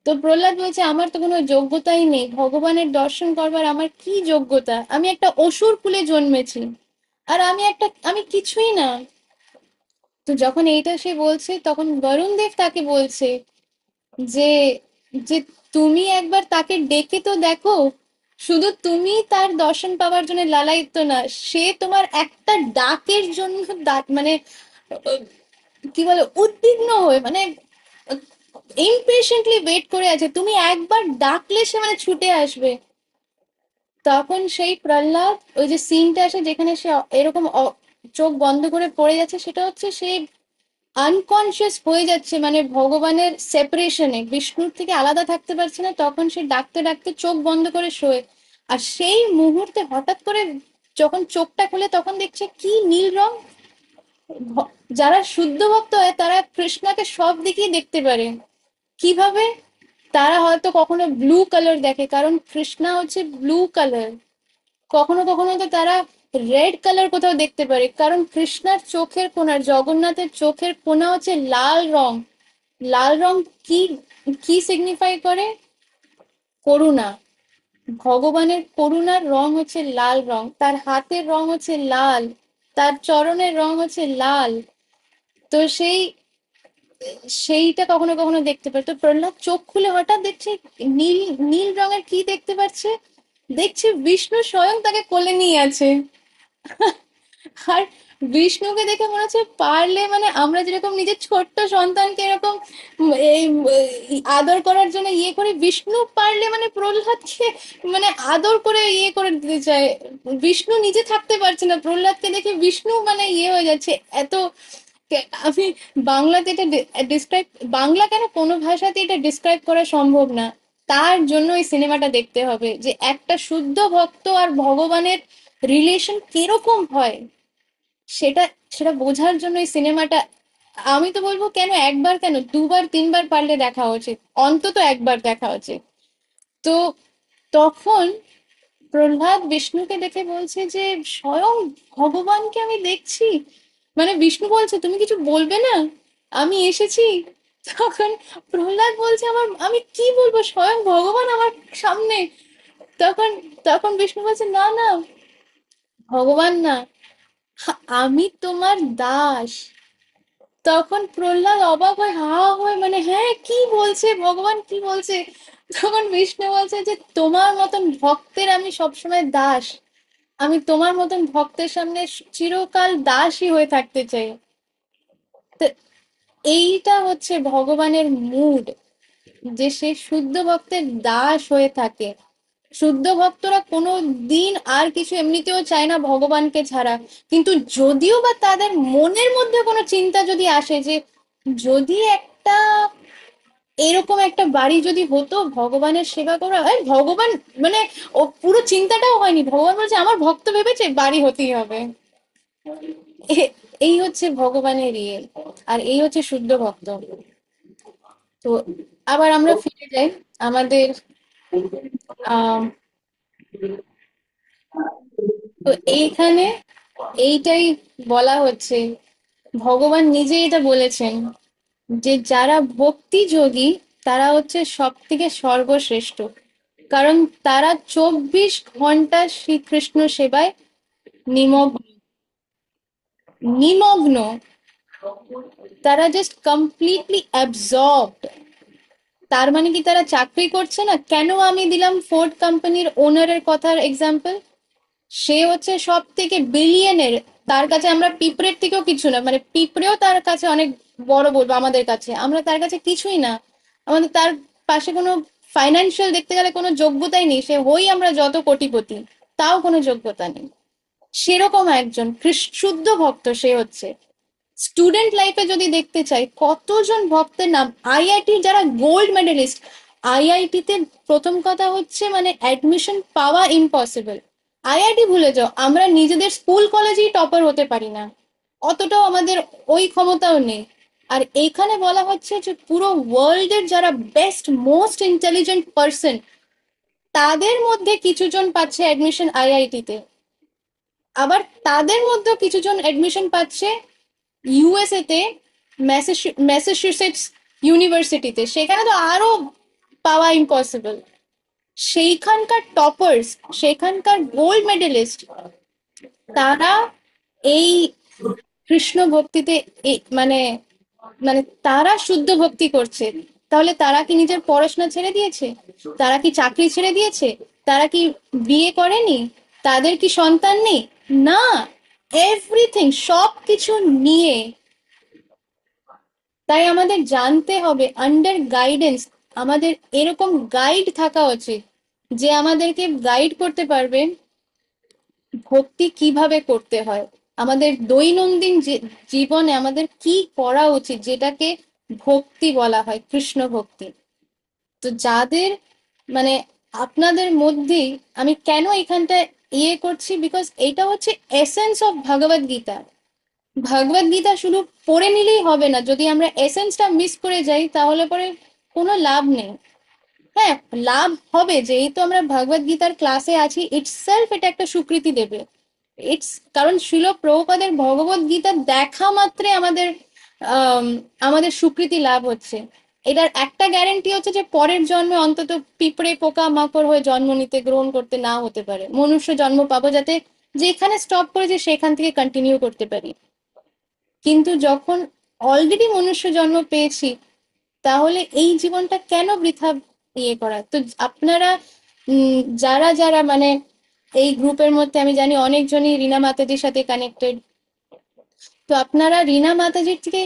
তো প্রহ্লাদ বলছে আমার তো কোনো যোগ্যতাই নেই ভগবানের দর্শন করবার, আমার কি যোগ্যতা, আমি একটা অসুর কুলে জন্মেছি, আর আমি কিছুই না। তো যখন এইটা সে বলছে তখন বরুণ দেব তাকে বলছে যে যে তুমি একবার তাকে ডেকে তো দেখো, শুধু তুমি তার দর্শন পাওয়ার জন্য লালায়িত না, সে তোমার একটা ডাকের জন্য মানে আহ, কি বলে উদ্বিগ্ন হয়ে, মানে ইমপেশেন্টলি ওয়েট করে আছে, তুমি একবার ডাকলে সে মানে ছুটে আসবে। তখন সেই প্রহ্লাদ ওই যে সিনটা আসে যেখানে সে এরকম চোখ বন্ধ করে পড়ে যাচ্ছে, সেটা হচ্ছে সে আনকনসিয়াস হয়ে যাচ্ছে, মানে ভগবানের সেপারেশনে বিষ্ণুর থেকে আলাদা থাকতে পারছে না, তখন সে ডাকতে ডাকতে চোখ বন্ধ করে শোয়। আর সেই মুহূর্তে হঠাৎ করে যখন চোখটা খুলে তখন দেখছে কি নীল রং। যারা শুদ্ধ ভক্ত হয় তারা কৃষ্ণাকে সব দিকেই দেখতে পারে। কিভাবে? তারা হয়তো কখনো ব্লু কালার দেখে কারণ কৃষ্ণা হচ্ছে ব্লু কালার, কখনো কখনো তো তারা রেড কালার কোথাও দেখতে পারে কারণ কৃষ্ণার চোখের কোণার, জগন্নাথের চোখের কোণা হচ্ছে লাল রং। লাল রং কি কি সিগনিফাই করে? করুণা। ভগবানের করুণার রং হচ্ছে লাল রং, তার হাতের রং হচ্ছে লাল, তার চরণের রং হচ্ছে লাল। তো সেইটা কখনো কখনো দেখতে পারে। তো প্রহ্লাদ চোখ খুলে হঠাৎ দেখছে নীল, নীল রঙের কি দেখতে পাচ্ছে, দেখছে বিষ্ণু স্বয়ং তাকে কোলে নিয়ে আছে। আর বিষ্ণুকে দেখে মনে হচ্ছে পারলে মানে আমরা যেরকম নিজের ছোট্ট সন্তানকে এরকম এই আদর করার জন্য ইয়ে করি, বিষ্ণু পারলে মানে প্রহ্লাদকে মানে আদর করে ইয়ে করে দিতে চায়। বিষ্ণু নিজে থাকতে পারছে না, প্রহ্লাদকে দেখে বিষ্ণু মানে ইয়ে হয়ে যাচ্ছে এত। আমি বাংলাতে এটা ডিসক্রাইব, বাংলা কেন কোনো ভাষাতে এটা ডিসক্রাইব করা সম্ভব না। তার জন্য এই সিনেমাটা দেখতে হবে যে একটা শুদ্ধ ভক্ত আর ভগবানের রিলেশন কিরকম হয়, সেটা সেটা বোঝার জন্য এই সিনেমাটা আমি তো বলবো কেন একবার, কেন দুবার তিনবার পারলে দেখা উচিত, অন্তত একবার দেখা উচিত। তো তখন প্রহ্লাদ বিষ্ণুকে দেখে বলছে যে স্বয়ং ভগবানকে আমি দেখছি, মানে বিষ্ণু বলছে তুমি কিছু বলবে না, আমি এসেছি। তখন প্রহ্লাদ বলছে আমার, আমি কি বলবো, স্বয়ং ভগবান আমার সামনে। তখন তখন বিষ্ণু বলছে না না, ভগবান না, আমি তোমার দাস। তখন প্রহ্লাদ অবাক হয়ে হা হয়ে, মানে হ্যাঁ কি বলছে, ভগবান কি বলছে। তখন বিষ্ণু বলছে যে তোমার মতন ভক্তের আমি সবসময় দাস, আমি তোমার মতন ভক্তের সামনে চিরকাল দাসী হয়ে থাকতে চাই। তো এইটা হচ্ছে ভগবানের মুড, যে সে শুদ্ধ ভক্তের দাস হয়ে থাকে। শুদ্ধ ভক্তরা কোনো দিন আর কিছু এমনিতেও চায় না ভগবানকে ছাড়া। কিন্তু যদিও বা তাদের মনের মধ্যে কোনো চিন্তা যদি আসে যে যদি একটা এরকম একটা বাড়ি যদি হতো ভগবানের সেবা করা, ভগবান মানে ও পুরো চিন্তাটাও হয়নি, ভগবান বলছে আমার ভক্ত ভেবেছে বাড়ি হতেই হবে। এই হচ্ছে ভগবানের ইয়ে, আর এই হচ্ছে শুদ্ধ ভক্ত। তো আবার আমরা ফিরে যাই আমাদের আহ তো এইখানে এইটাই বলা হচ্ছে, ভগবান নিজে এটা বলেছেন যে যারা ভক্তি যোগী তারা হচ্ছে সব থেকে সর্বশ্রেষ্ঠ, কারণ তারা 24 ঘন্টা শ্রীকৃষ্ণ সেবায় নিমগ্ন নিমগ্ন তারা জাস্ট কমপ্লিটলি অ্যাবজর্বড। তার মানে কি তারা চাকরি করছে না? কেন আমি দিলাম ফোর্ড কোম্পানির ওনারের কথার এক্সাম্পল, সে হচ্ছে সব থেকে বিলিয়নের, তার কাছে আমরা পিঁপড়ের থেকেও কিছু না, মানে পিঁপড়েও তার কাছে অনেক বড় বলবো, আমাদের কাছে আমরা তার কাছে কিছুই না। আমাদের তার পাশে কোনো ফাইন্যান্সিয়াল দেখতে গেলে কোনো যোগ্যতাই নেই, সে হই আমরা যত কোটিপতি, তাও কোনো যোগ্যতা নেই। সেরকম একজন শুদ্ধ ভক্ত সে হচ্ছে। স্টুডেন্ট লাইফে যদি দেখতে চাই কতজন ভক্তের নাম, আইআইটির যারা গোল্ড মেডেলিস্ট, আইআইটিতে প্রথম কথা হচ্ছে মানে অ্যাডমিশন পাওয়া ইম্পসিবল। আইআইটি ভুলে যাও, আমরা নিজেদের স্কুল কলেজেই টপার হতে পারি না, অতটাও আমাদের ওই ক্ষমতাও নেই। আর এখানে বলা হচ্ছে যে পুরো ওয়ার্ল্ডের যারা বেস্ট মোস্ট ইন্টেলিজেন্ট পার্সন, তাদের মধ্যে কিছুজন পাচ্ছে অ্যাডমিশন আইআইটিতে, আবার তাদের মধ্যেও কিছুজন অ্যাডমিশন পাচ্ছে ইউএসএ তে, ম্যাসাচুসেটস ইউনিভার্সিটিতে, সেখানে তো আরো পাওয়া ইম্পসিবল। সেইখানকার টপার্স, সেখানকার গোল্ড মেডেলিস্ট, তারা এই কৃষ্ণ ভক্তিতে মানে মানে তারা শুদ্ধ ভক্তি করছে। তাহলে তারা কি নিজের পড়াশোনা ছেড়ে দিয়েছে? তারা কি চাকরি ছেড়ে দিয়েছে? তারা কি বিয়ে করেনি? তাদের কি সন্তান নেই? না, এভরিথিং, সবকিছু নিয়ে। তাই আমাদের জানতে হবে আন্ডার গাইডেন্স, আমাদের এরকম গাইড থাকা উচিত যে আমাদেরকে গাইড করতে পারবে ভক্তি কিভাবে করতে হয়, আমাদের দৈনন্দিন জীবনে আমাদের কি করা উচিত, যেটাকে ভক্তি বলা হয়, কৃষ্ণ ভক্তি। তো যাদের মানে আপনাদের মধ্যেই, আমি কেন এখানটা ইয়ে করছি, বিকজ এটা হচ্ছে এসেন্স অফ ভগবদ গীতা। ভগবদ গীতা শুধু পড়ে নিলেই হবে না, যদি আমরা এসেন্সটা মিস করে যাই তাহলে পরে কোনো লাভ নেই। হ্যাঁ, লাভ হবে, যেহেতু আমরা ভগবদ গীতার ক্লাসে আছি ইটসেলফ এটা একটা স্বীকৃতি দেবে। ইটস কারণ শিল প্রভুপাদের ভগবদ গীতা দেখা মাত্রে আমাদের আম, আমাদের স্বীকৃতি লাভ হচ্ছে। এটার একটা গ্যারেন্টি হচ্ছে যে পরের জন্মে অন্তত পিঁপড়ে পোকা মাকড় হয়ে জন্ম নিতে গ্রহণ করতে না হতে পারে, মনুষ্য জন্ম পাবো, যাতে যেখানে স্টপ করেছে সেখান থেকে কন্টিনিউ করতে পারি। কিন্তু যখন অলরেডি মনুষ্য জন্ম পেয়েছি, তাহলে এই জীবনটা কেন বৃথা ইয়ে করা। তো আপনারা যারা যারা মানে এই গ্রুপের মধ্যে আমি জানি অনেকজনই রীনা মাতাজির সাথে কানেক্টেড, তো আপনারা রীনা মাতাজির থেকে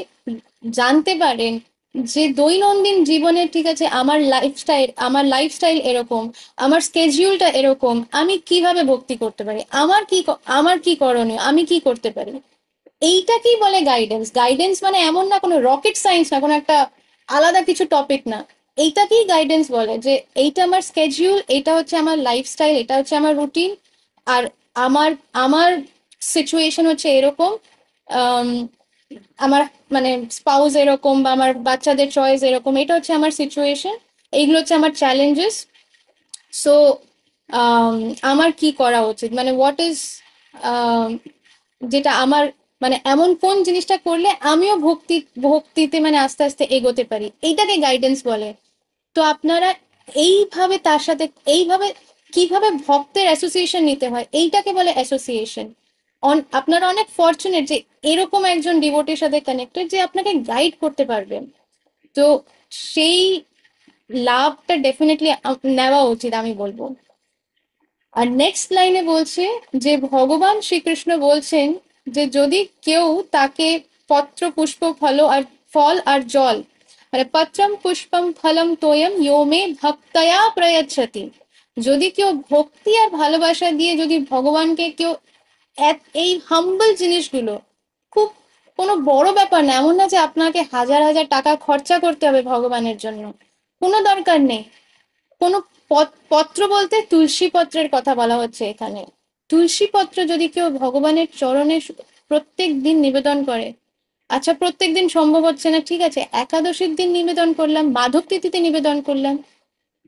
জানতে পারেন যে দৈনন্দিন জীবনে, ঠিক আছে, আমার লাইফস্টাইল এরকম, আমার স্কেডিউলটা এরকম, আমি কিভাবে ভক্তি করতে পারি, আমার কি করণীয়, আমি কি করতে পারি। এইটাকেই বলে গাইডেন্স। গাইডেন্স মানে এমন না কোনো রকেট সায়েন্স, না কোনো একটা আলাদা কিছু টপিক না, এইটাকেই গাইডেন্স বলে যে এইটা আমার স্কেডিউল, এটা হচ্ছে আমার লাইফস্টাইল, এটা হচ্ছে আমার রুটিন, আর আমার আমার সিচুয়েশন হচ্ছে এরকম। আম, আমার মানে স্পাউস এরকম বা আমার বাচ্চাদের চয়েস এরকম, এটা হচ্ছে আমার সিচুয়েশন, এইগুলো হচ্ছে আমার চ্যালেঞ্জেস। সো আমার কি করা উচিত, মানে হোয়াট ইজ যেটা আমার, মানে এমন কোন জিনিসটা করলে আমিও ভক্তিতে মানে আস্তে আস্তে এগোতে পারি, এইটাকে গাইডেন্স বলে। তো আপনারা এইভাবে তার সাথে এইভাবে কিভাবে ভক্তের অ্যাসোসিয়েশন নিতে হয় এইটাকে বলে অ্যাসোসিয়েশন। আপনারা অনেক ফরচুনেট যে এরকম একজন ডিভোটির সাথে কানেক্টেড যে আপনাকে গাইড করতে পারবেন। তো সেই লাভটা ডেফিনেটলি নেওয়া উচিত আমি বলবো। আর নেক্সট লাইনে বলছে যে ভগবান শ্রীকৃষ্ণ বলছেন যে যদি কেউ তাকে পত্র পুষ্প ফল আর জল, মানে পত্রম পুষ্পম ফলম তোয়ম ইয়ো মে ভক্তয়া প্রয়চ্ছতি, যদি কেউ ভক্তি আর ভালোবাসা দিয়ে যদি ভগবানকে কেউ এই হাম্বল জিনিসগুলো, খুব কোনো বড় ব্যাপার না, এমন না যে আপনাকে হাজার হাজার টাকা খরচা করতে হবে ভগবানের জন্য, কোনো দরকার নেই। কোনো পত্র বলতে তুলসী পত্রের কথা বলা হচ্ছে এখানে। তুলসী পত্র যদি কেউ ভগবানের চরণে প্রত্যেক দিন নিবেদন করে, আচ্ছা প্রত্যেক দিন সম্ভব হচ্ছে না, ঠিক আছে একাদশীর দিন নিবেদন করলাম, মাধব তিথিতে নিবেদন করলাম,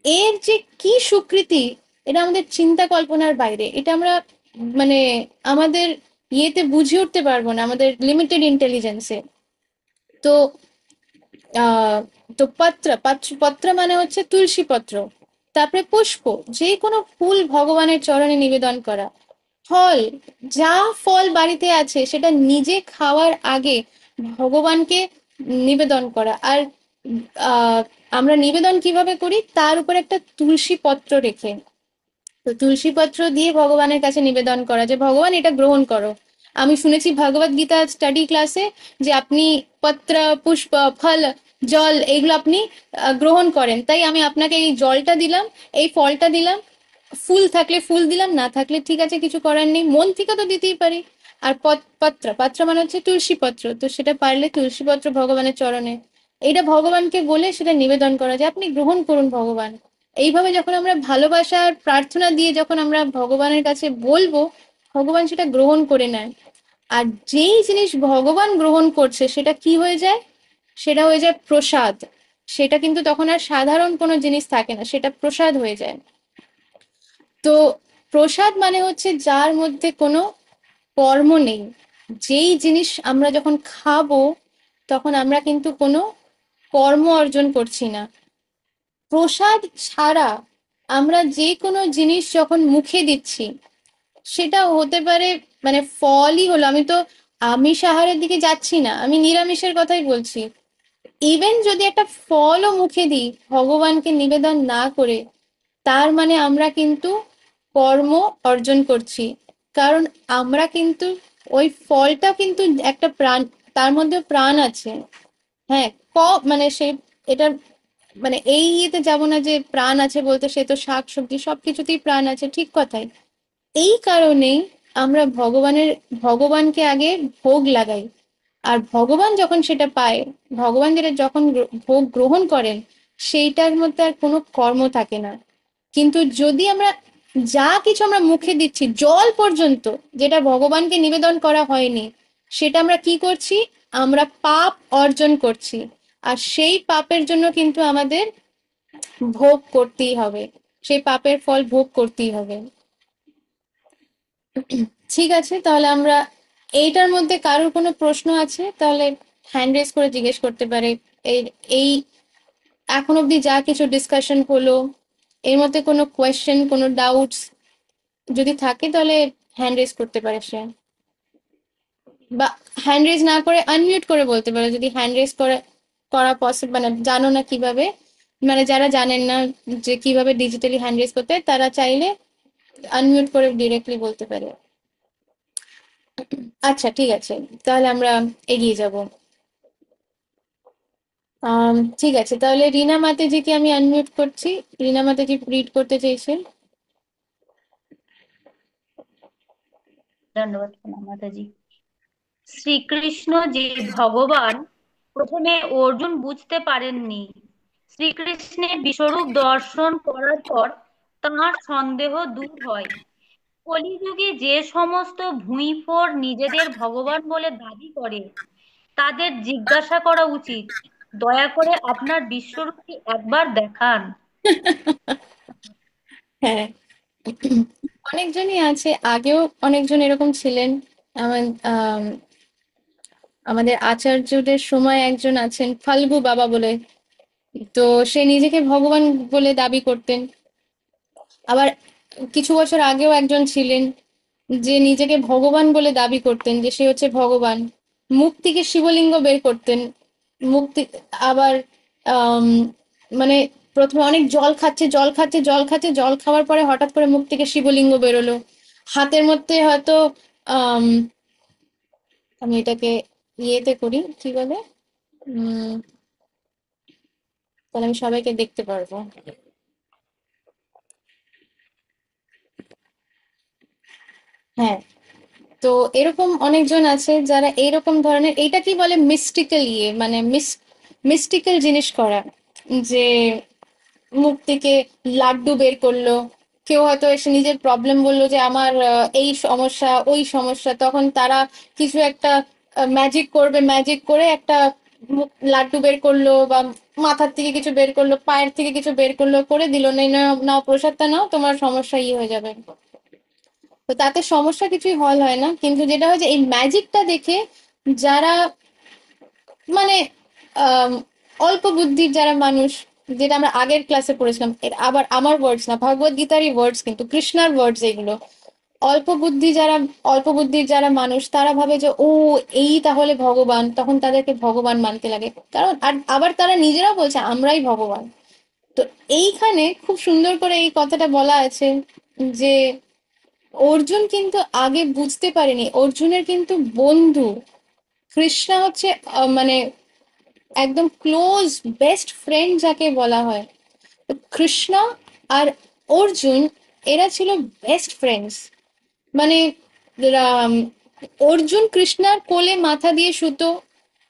এর যে কি স্বীকৃতি, এটা আমাদের চিন্তা কল্পনার বাইরে। এটা আমরা মানে আমাদের ইয়েতে বুঝে উঠতে পারবো না, আমাদের লিমিটেড ইন্টেলিজেন্সে। তো আহ তো পত্র মানে হচ্ছে তুলসী পত্র, তারপরে পুষ্প, যে কোনো ফুল ভগবানের চরণে নিবেদন করা, ফল, যা ফল বাড়িতে আছে সেটা নিজে খাওয়ার আগে ভগবানকে নিবেদন করা। আর আহ আমরা নিবেদন কিভাবে করি, তার উপর একটা তুলসী পত্র রেখে, তো তুলসী পত্র দিয়ে ভগবানের কাছে নিবেদন করা যে ভগবান এটা গ্রহণ করো। আমি শুনেছি ভগবত গীতা স্টাডি ক্লাসে যে আপনি পত্র, পুষ্প, ফল, জল এইগুলো আপনি গ্রহণ করেন, তাই আমি আপনাকে এই জলটা দিলাম, এই ফলটা দিলাম, ফুল থাকলে ফুল দিলাম, না থাকলে ঠিক আছে কিছু করার নেই, মন থেকে তো দিতেই পারি। আর পাত্র মানে হচ্ছে তুলসী পত্র, তো সেটা পারলে তুলসী পত্র ভগবানের চরণে, এইটা ভগবানকে বলে সেটা নিবেদন করা যে আপনি গ্রহণ করুন ভগবান। এইভাবে যখন আমরা ভালোবাসার প্রার্থনা দিয়ে যখন আমরা ভগবানের কাছে বলবো, ভগবান সেটা গ্রহণ করে নেয়। আর যেই জিনিস ভগবান গ্রহণ করছে সেটা কি হয়ে যায়, সেটা হয়ে যায় প্রসাদ। সেটা কিন্তু তখন আর সাধারণ কোনো জিনিস থাকে না, সেটা প্রসাদ হয়ে যায়। তো প্রসাদ মানে হচ্ছে যার মধ্যে কোনো কর্ম নেই, যেই জিনিস আমরা যখন খাবো তখন আমরা কিন্তু কোনো কর্ম অর্জন করছি না। প্রসাদ ছাড়া আমরা যে কোনো জিনিস যখন মুখে দিচ্ছি, সেটা হতে পারে মানে ফলই হলো, আমি তো আমিষ আহারের দিকে যাচ্ছি না, আমি নিরামিষের কথাই বলছি। ইভেন যদি একটা ফলও মুখে দিই ভগবানকে নিবেদন না করে, তার মানে আমরা কিন্তু কর্ম অর্জন করছি। কারণ আমরা কিন্তু ওই ফলটা কিন্তু একটা প্রাণ, তার মধ্যে প্রাণ আছে। হ্যাঁ, মানে সে এটা মানে এই ইয়েতে যাবো না যে প্রাণ আছে বলতে সে তো শাক সবজি সবকিছুতেই প্রাণ আছে, ঠিক কথাই। এই কারণেই আমরা ভগবানকে আগে ভোগ লাগাই। আর ভগবান যখন সেটা পায়, ভগবান যেটা যখন ভোগ গ্রহণ করেন, সেইটার মধ্যে আর কোনো কর্ম থাকে না। কিন্তু যদি আমরা যা কিছু আমরা মুখে দিচ্ছি, জল পর্যন্ত যেটা ভগবানকে নিবেদন করা হয়নি, সেটা আমরা কি করছি, আমরা পাপ অর্জন করছি। আর সেই পাপের জন্য কিন্তু আমাদের ভোগ করতেই হবে, সেই পাপের ফল ভোগ করতেই হবে। ঠিক আছে, তাহলে আমরা এইটার মধ্যে কারোর কোনো প্রশ্ন আছে তাহলে হ্যান্ড রেজ করে জিজ্ঞেস করতে পারে। এই এই এখন অবধি যা কিছু ডিসকাশন হলো এর মধ্যে কোনো কোয়েশ্চেন, কোনো ডাউটস যদি থাকে তাহলে হ্যান্ড রেজ করতে পারে সে, বা হ্যান্ড রেজ না করে আনমিউট করে বলতে পারে যদি হ্যান্ড রেজ করা পসিবল, মানে জানো না কিভাবে, মানে যারা জানেন না যে কিভাবে ডিজিটালি হ্যান্ড রেজ করতে হয়, তারা চাইলে আনমিউট করে ডিরেক্টলি বলতে পারে। আচ্ছা ঠিক আছে, তাহলে আমরা এগিয়ে যাব। ঠিক আছে, তাহলে রিনা মাতাজিকে আমি আনমিউট করছি। রিনা মাতাজি রিড করতে চাইছেন। ধন্যবাদ মাতাজি। শ্রীকৃষ্ণ যে ভগবান, প্রথমে অর্জুন বুঝতে পারেননি। শ্রীকৃষ্ণের বিশ্বরূপ দর্শন করার পর তাঁর সন্দেহ দূর হয়। কলিযুগে যে সমস্ত ভুঁইফোড় নিজেদের ভগবান বলে দাবি করে, তাদের জিজ্ঞাসা করা উচিত, দয়া করে আপনার বিশ্বরূপটি একবার দেখান। হ্যাঁ, অনেকজনই আছে, আগেও অনেকজন এরকম ছিলেন। আমার আমাদের আচার্যদের সময় একজন আছেন ফাল্গু বাবা বলে, তো সে নিজেকে ভগবান বলে দাবি করতেন। আবার কিছু বছর আগেও একজন ছিলেন যে নিজেকে ভগবান বলে দাবি করতেন, যে সে হচ্ছে ভগবান। মুখ থেকে শিবলিঙ্গ বের করতেন। মুক্তি আবার আম, মানে প্রথমে অনেক জল খাচ্ছে জল খাচ্ছে জল খাচ্ছে, জল খাওয়ার পরে হঠাৎ করে মুখ থেকে শিবলিঙ্গ বেরোলো। হাতের মধ্যে হয়তো আম, আমি এটাকে ইয়েতে করি, কি বলে, উম তাহলে আমি সবাইকে দেখতে পারবো। হ্যাঁ, তো এরকম অনেকজন আছে যারা এইরকম ধরনের, এইটা কি বলে, মিস্টিক্যাল ইয়ে, মানে মিস্টিক্যাল জিনিস করা, যে মুখ থেকে লাড্ডু বের করলো। কেউ হয়তো এসে নিজের প্রবলেম বললো যে আমার এই সমস্যা ওই সমস্যা, তখন তারা কিছু একটা ম্যাজিক করবে, ম্যাজিক করে একটা লাড্ডু বের করলো, বা মাথার থেকে কিছু বের করলো, পায়ের থেকে কিছু বের করলো, করে দিল, নেই নাও নাও প্রসাদটা নাও, তোমার সমস্যা ইয়ে হয়ে যাবে। তো তাতে সমস্যা কিছুই হল হয় না, কিন্তু যেটা হয় যে এই ম্যাজিকটা দেখে যারা মানে আম, অল্প বুদ্ধির যারা মানুষ, যেটা আমরা আগের ক্লাসে পড়েছিলাম, এর আবার আমার ওয়ার্ডস না, ভগবত গীতারই ওয়ার্ডস, কিন্তু কৃষ্ণার ওয়ার্ডস এগুলো। অল্প বুদ্ধি যারা, অল্প বুদ্ধির যারা মানুষ, তারা ভাবে যে ও এই তাহলে ভগবান, তখন তাদেরকে ভগবান মানতে লাগে, কারণ আর আবার তারা নিজেরাও বলছে আমরাই ভগবান। তো এইখানে খুব সুন্দর করে এই কথাটা বলা আছে যে অর্জুন কিন্তু আগে বুঝতে পারেনি, অর্জুনের কিন্তু বন্ধু কৃষ্ণা হচ্ছে মানে একদম ক্লোজ বেস্ট ফ্রেন্ড যাকে বলা হয়। তো কৃষ্ণা আর অর্জুন এরা ছিল বেস্ট ফ্রেন্ডস। মানে রাম, অর্জুন কৃষ্ণার কোলে মাথা দিয়ে শুতো,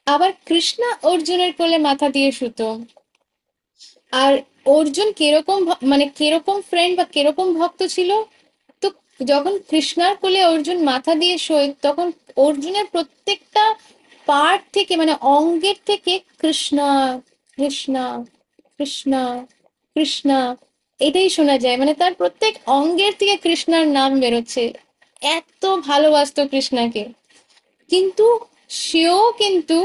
আবার কৃষ্ণা অর্জুনের কোলে মাথা দিয়ে শুতো। আর অর্জুন কিরকম মানে কিরকম ফ্রেন্ড বা কিরকম ভক্ত ছিল, তো যখন কৃষ্ণার কোলে অর্জুন মাথা দিয়ে শোয়, তখন অর্জুনের প্রত্যেকটা পার্ট থেকে, মানে অঙ্গের থেকে কৃষ্ণা কৃষ্ণা কৃষ্ণা কৃষ্ণা এটাই শোনা যায়, মানে তার প্রত্যেক অঙ্গের থেকে কৃষ্ণার নাম বেরোচ্ছে। এত ভালোবাসতো কৃষ্ণাকে। কিন্তু সেও কিন্তু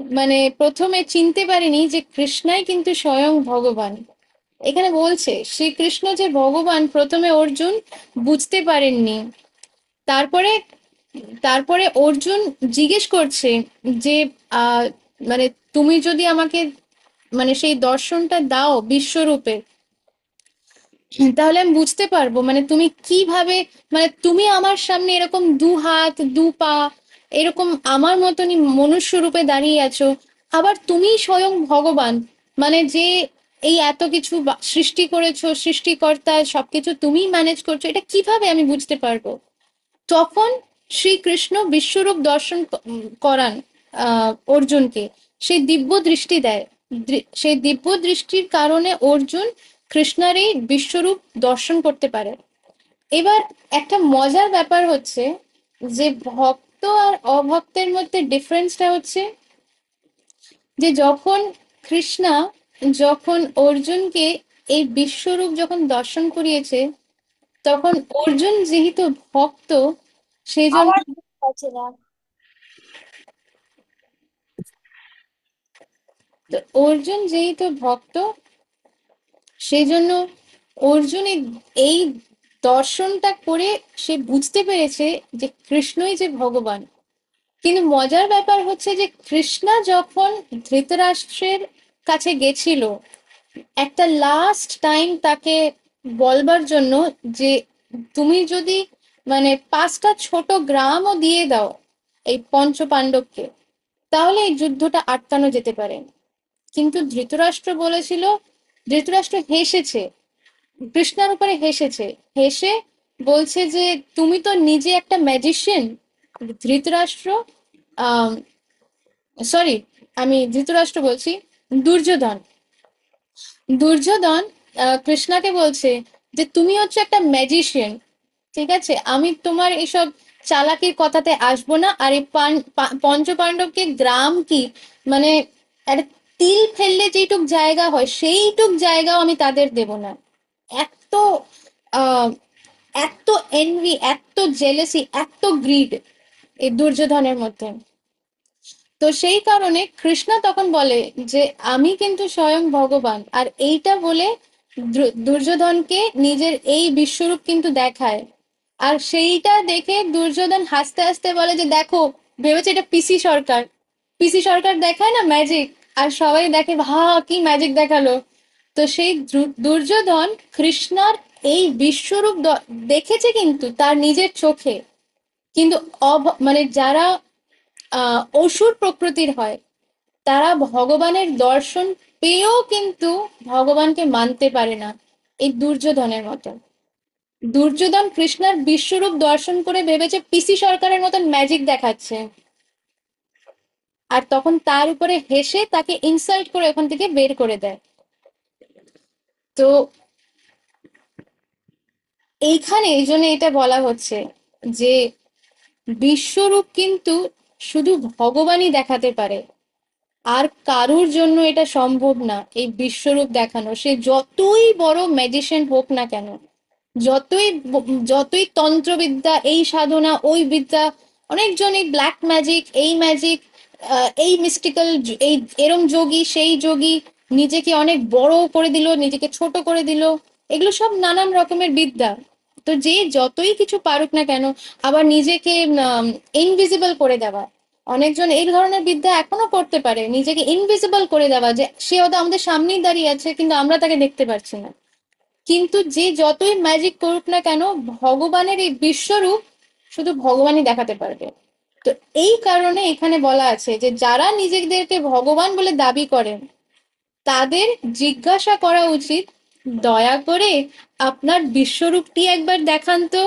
মানে প্রথমে চিনতে পারেনি যে কৃষ্ণাই কিন্তু স্বয়ং ভগবান। এখানে বলছে শ্রীকৃষ্ণ যে ভগবান, প্রথমে অর্জুন বুঝতে পারেননি। তারপরে তারপরে অর্জুন জিজ্ঞেস করছে যে আহ মানে তুমি যদি আমাকে মানে সেই দর্শনটা দাও বিশ্বরূপে, তাহলে আমি বুঝতে পারবো মানে তুমি কিভাবে, মানে তুমি আমার সামনে এরকম দু হাত দু পা এরকম আমার মতনই মনুষ্য রূপে দাঁড়িয়ে আছো, আবার তুমি স্বয়ং ভগবান, মানে যে এই এত কিছু সৃষ্টি করেছো, সৃষ্টিকর্তা, সবকিছু তুমি ম্যানেজ করছো, এটা কিভাবে আমি বুঝতে পারবো? তখন শ্রীকৃষ্ণ বিশ্বরূপ দর্শন করান অর্জুনকে, সেই দিব্য দৃষ্টি দেয়। সেই দিব্য দৃষ্টির কারণে অর্জুন কৃষ্ণের এই বিশ্বরূপ দর্শন করতে পারে। এবার একটা মজার ব্যাপার হচ্ছে যে ভক্ত আর অভক্তের মধ্যে ডিফারেন্সটা হচ্ছে যে যখন কৃষ্ণা যখন অর্জুনকে এই বিশ্বরূপ যখন দর্শন করিয়েছে, তখন অর্জুন যেহেতু ভক্ত, সেই জন্য আবার আছে না। তো অর্জুন যেহেতু ভক্ত, সেই জন্য অর্জুন এই দর্শনটা করে সে বুঝতে পেরেছে যে কৃষ্ণই যে ভগবান। কিন্তু মজার ব্যাপার হচ্ছে যে কৃষ্ণা যখন ধৃতরাষ্ট্রের কাছে গেছিল একটা লাস্ট টাইম তাকে বলবার জন্য যে তুমি যদি মানে 5টা ছোট গ্রামও দিয়ে দাও এই পঞ্চ পাণ্ডবকে, তাহলে এই যুদ্ধটা আটকানো যেতে পারে। কিন্তু ধৃতরাষ্ট্র বলেছিল, ধৃতরাষ্ট্র হেসেছে, কৃষ্ণার উপরে হেসেছে, হেসে বলছে যে তুমি তো নিজে একটা ম্যাজিশিয়ান। ধৃতরাষ্ট্র আহ সরি, আমি ধৃতরাষ্ট্র বলছি, দুর্যোধন, দুর্যোধন কৃষ্ণাকে বলছে যে তুমি হচ্ছে একটা ম্যাজিশিয়ান, ঠিক আছে, আমি তোমার এসব চালাকির কথাতে আসবো না। আর এই পঞ্চপাণ্ডবকে গ্রাম কি মানে একটা তিল ফেললে যেটুক জায়গা হয় সেইটুক জায়গাও আমি তাদের দেব না। এত আহ এত এনভি, এত জেলেসি, এত গ্রিড এই দুর্যোধনের মধ্যে। তো সেই কারণে কৃষ্ণ তখন বলে যে আমি কিন্তু স্বয়ং ভগবান, আর এইটা বলে দুর্যোধনকে নিজের এই বিশ্বরূপ কিন্তু দেখায়। আর সেইটা দেখে দুর্যোধন হাসতে হাসতে বলে যে দেখো, ভেবেছে এটা পিসি সরকার। পিসি সরকার দেখায় না ম্যাজিক, আর সবাই দেখে ভা কি ম্যাজিক দেখালো। তো সেই দুর্যোধন কৃষ্ণার এই বিশ্বরূপ দেখেছে কিন্তু তার নিজের চোখে। কিন্তু মানে যারা অসুর প্রকৃতির হয় তারা ভগবানের দর্শন পেয়েও কিন্তু ভগবানকে মানতে পারে না, এই দুর্যোধনের মতো। দুর্যোধন কৃষ্ণার বিশ্বরূপ দর্শন করে ভেবেছে পিসি সরকারের মতন ম্যাজিক দেখাচ্ছে, আর তখন তার উপরে হেসে তাকে ইনসাল্ট করে ওখান থেকে বের করে দেয়। তো এইখানে এই জন্য এটা বলা হচ্ছে যে বিশ্বরূপ কিন্তু শুধু ভগবানই দেখাতে পারে, আর কারুর জন্য এটা সম্ভব না এই বিশ্বরূপ দেখানো। সে যতই বড় ম্যাজিশিয়ান হোক না কেন, যতই তন্ত্রবিদ্যা, এই সাধনা, ওই বিদ্যা, অনেকজনই ব্ল্যাক ম্যাজিক, এই ম্যাজিক, এই মিস্টিক্যাল, এই এরম যোগী সেই যোগী, নিজেকে অনেক বড় করে দিল, নিজেকে ছোট করে দিল, এগুলো সব নানান রকমের বিদ্যা। তো যে যতই কিছু পারুক না কেন, আবার নিজেকে ইনভিজিবল করে দেওয়া, অনেকজন এই ধরনের বিদ্যা এখনো করতে পারে, নিজেকে ইনভিজিবল করে দেওয়া, যে সে হয়তো আমাদের সামনেই দাঁড়িয়ে আছে কিন্তু আমরা তাকে দেখতে পাচ্ছি না। কিন্তু যে যতই ম্যাজিক করুক না কেন, ভগবানের এই বিশ্বরূপ শুধু ভগবানই দেখাতে পারবে। তো এই কারণে এখানে বলা আছে যে যারা নিজেদেরকে ভগবান বলে দাবি করেন তাদের জিজ্ঞাসা করা উচিত, দয়া করে আপনার বিশ্বরূপটি একবার দেখান তো।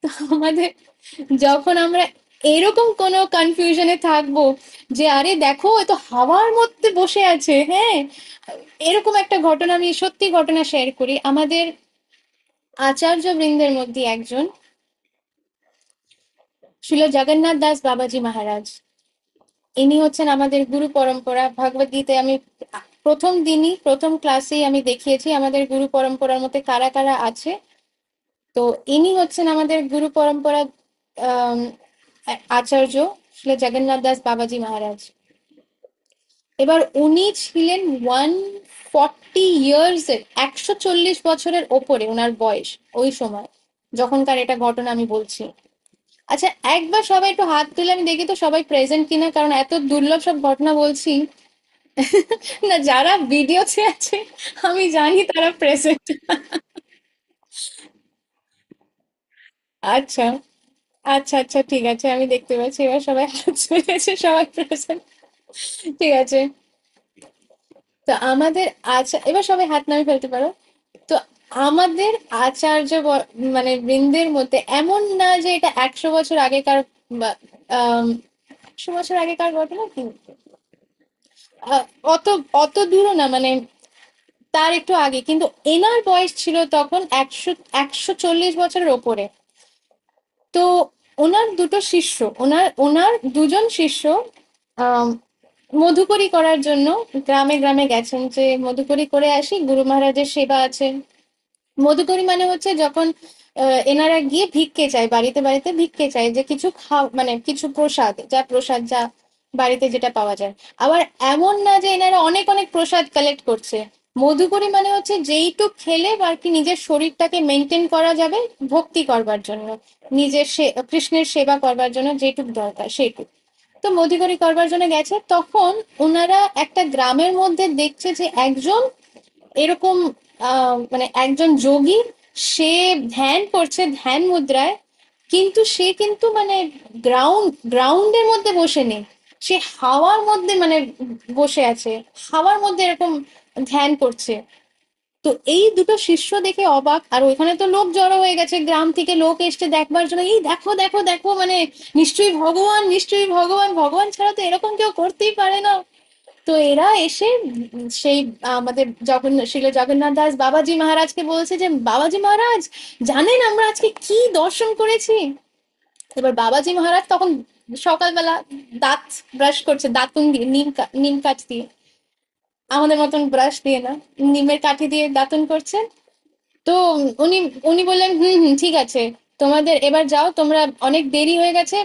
তো আমাদের যখন আমরা এরকম কোনো কনফিউশনে থাকবো যে আরে দেখো এ তো হাওয়ার মধ্যে বসে আছে, হ্যাঁ, এরকম একটা ঘটনা, আমি সত্যি ঘটনা শেয়ার করি। আমাদের আচার্য বৃন্দের মধ্যে একজন ছিল জগন্নাথ দাস বাবাজি মহারাজ। ইনি হচ্ছেন আমাদের গুরু পরম্পরা। ভগবদ গীতায় আমি প্রথম দিনই প্রথম ক্লাসেই আমি দেখিয়েছি আমাদের গুরু পরম্পরার মধ্যে কারা কারা আছে। তো ইনি হচ্ছেন আমাদের গুরু পরম্পরা আহ আচার্য ছিল জগন্নাথ দাস বাবাজি মহারাজ। এবার উনি ছিলেন 140 এর, 140 বছরের ওপরে ওনার বয়স ওই সময়, যখনকার এটা ঘটনা আমি বলছি। আচ্ছা একবার সবাই একটু হাত তুলে আমি দেখি তো সবাই প্রেজেন্ট কিনা, কারণ এত দুর্লভ সব ঘটনা বলছি না, যারা ভিডিওতে আছে আমি জানি তারা প্রেজেন্ট। আচ্ছা আচ্ছা আচ্ছা, ঠিক আছে, আমি দেখতে পাচ্ছি এবার সবাই হাত তুলেছে, সবাই প্রেজেন্ট, ঠিক আছে। তো আমাদের এবার সবাই হাত নামিয়ে ফেলতে পারো। তো আমাদের আচার্য মানে বৃন্দের মধ্যে এমন না যে এটা 100 বছর আগেকার, বা 100 বছর আগেকার ঘটনা কি, আহ, অত অত দূরও না, মানে তার একটু আগে, কিন্তু এনার বয়স ছিল তখন 140 বছরের ওপরে। তো ওনার দুটো শিষ্য, ওনার ওনার দুজন শিষ্য আহ মধুকরী করার জন্য গ্রামে গ্রামে গেছেন, যে মধুকরী করে আসি, গুরু মহারাজের সেবা আছে। মধুকরী মানে হচ্ছে যখন এনারা গিয়ে ভিক্ষে চায়, বাড়িতে বাড়িতে ভিক্ষে চায়, যে কিছু মানে কিছু প্রসাদ, যা বাড়িতে যেটা পাওয়া যায়। আবার এমন না যে এনারা অনেক অনেক প্রসাদ কালেক্ট করছে। মধুকরী মানে হচ্ছে যেইটুক খেলে আর কি নিজের শরীরটাকে মেনটেন করা যাবে, ভক্তি করবার জন্য, নিজের কৃষ্ণের সেবা করবার জন্য যেটুক দরকার সেইটুক। তো মধুকরী করবার জন্য গেছে, তখন ওনারা একটা গ্রামের মধ্যে দেখছে যে একজন এরকম মানে একজন যোগী, সে ধ্যান করছে ধ্যান মুদ্রায়, কিন্তু সে কিন্তু মানে গ্রাউন্ডের মধ্যে বসে নেই, সে হাওয়ার মধ্যে মানে বসে আছে, হাওয়ার মধ্যে এরকম ধ্যান করছে। তো এই দুটো শিষ্য দেখে অবাক, আর ওইখানে তো লোক জড়ো হয়ে গেছে, গ্রাম থেকে লোক এসছে দেখবার জন্য, এই দেখো দেখো দেখো, মানে নিশ্চয়ই ভগবান, নিশ্চয়ই ভগবান, ভগবান ছাড়া তো এরকম কেউ করতেই পারে না। তো এরা এসে সেই আমাদের শিল জগন্নাথ দাস বাবাজি মহারাজকে বলছে যে বাবাজি মহারাজ জানেন আমরা আজকে কি দর্শন করেছি। এবার বাবাজি মহারাজ তখন সকালবেলা দাঁত ব্রাশ করছে দাঁতুন দিয়ে নিম কাঠ দিয়ে, আমাদের মতন ব্রাশ দিয়ে না, নিমের কাঠি দিয়ে দাঁতন করছেন। তো উনি উনি বললেন হুম হুম ঠিক আছে, তোমাদের এবার যাও, তোমরা অনেক দেরি হয়ে গেছে,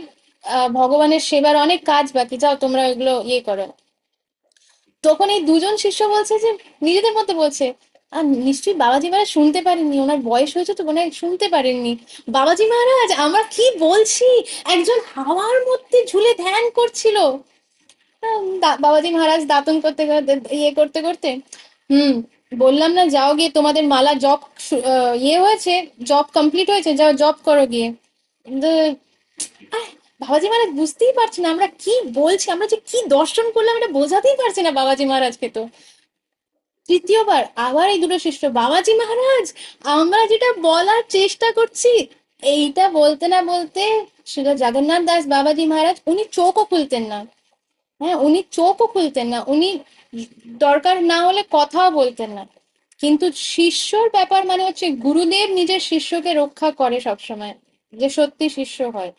ভগবানের সেবার অনেক কাজ বাকি, যাও তোমরা ওইগুলো ইয়ে করো। তখন এই দুজন শিষ্য বলছে যে নিজেদের মধ্যে বলছে, আর নিশ্চয়ই বাবাজি মহারাজ শুনতে পারেননি, ওনার বয়স হয়েছে তো মনে হয় শুনতে পারেননি। বাবাজি মহারাজ আমরা কি বলছি, একজন হাওয়ার মধ্যে ঝুলে ধ্যান করছিল। বাবাজি মহারাজ দাতন করতে করতে ইয়ে করতে করতে হুম বললাম না যাও গিয়ে তোমাদের মালা জপ ইয়ে হয়েছে, জব কমপ্লিট হয়েছে, যাও জব করো গিয়ে। কিন্তু, আহ, বাবাজি মহারাজ বুঝতেই পারছি না আমরা কি বলছি, আমরা যে কি দর্শন করলাম এটা বোঝাতেই পারছি না বাবাজি মহারাজকে। তো তৃতীয়বার আবার এই দুটো শিষ্য, বাবাজি মহারাজ আমরা যেটা বলার চেষ্টা করছি, এইটা বলতে না বলতে শ্রী জগন্নাথ দাস বাবাজি মহারাজ উনি চোখও খুলতেন না। হ্যাঁ উনি চোখও খুলতেন না, উনি দরকার না হলে কথাও বলতেন না। কিন্তু শিষ্যর ব্যাপার মানে হচ্ছে গুরুদেব নিজের শিষ্যকে রক্ষা করে সবসময়, যে সত্যি শিষ্য হয়।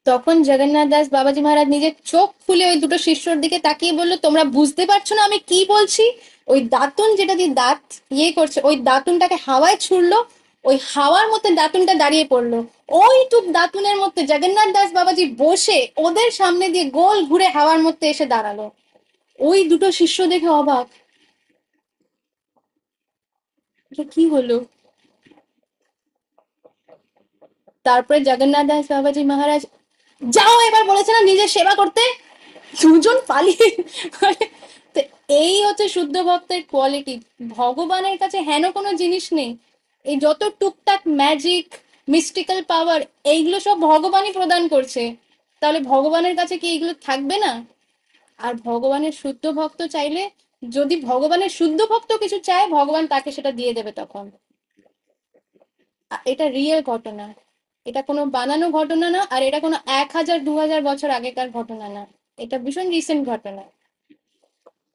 তখন জগন্নাথ দাস বাবাজি মহারাজ নিজের চোখ খুলে ওই দুটো শিষ্যর দিকে তাকিয়ে বললো তোমরা বুঝতে পারছো না আমি কি বলছি। ওই দাঁতুন যেটা দিয়ে দাঁত ইয়ে করছে ওই দাঁতুনটাকে হাওয়ায় ছুড়লো, ওই হাওয়ার মধ্যে দাঁতুনটা দাঁড়িয়ে পড়লো। ওইটুক দাঁতুনের মধ্যে জগন্নাথ দাস বাবাজি বসে ওদের সামনে দিয়ে গোল ঘুরে হাওয়ার মধ্যে এসে দাঁড়ালো। ওই দুটো শিষ্য দেখে অবাক, এটা কি হলো। তারপরে জগন্নাথ দাস বাবাজি মহারাজ, যাও এবার বলেছে না নিজের সেবা করতে, দুজন পালিয়ে তো এই হচ্ছে শুদ্ধ ভক্তের কোয়ালিটি। ভগবানের কাছে হেন কোনো জিনিস নেই, এই যত টুকটাক ম্যাজিক মিস্টিক্যাল পাওয়ার এইগুলো সব ভগবানই প্রদান করছে, তাহলে ভগবানের কাছে কি এইগুলো থাকবে না। আর ভগবানের শুদ্ধ ভক্ত চাইলে, যদি ভগবানের শুদ্ধ ভক্ত কিছু চায় ভগবান তাকে সেটা দিয়ে দেবে তখন। এটা রিয়েল ঘটনা, এটা কোনো বানানো ঘটনা না, আর এটা কোনো 1000 2000 বছর আগেকার ঘটনা না, এটা ভীষণ রিসেন্ট ঘটনা।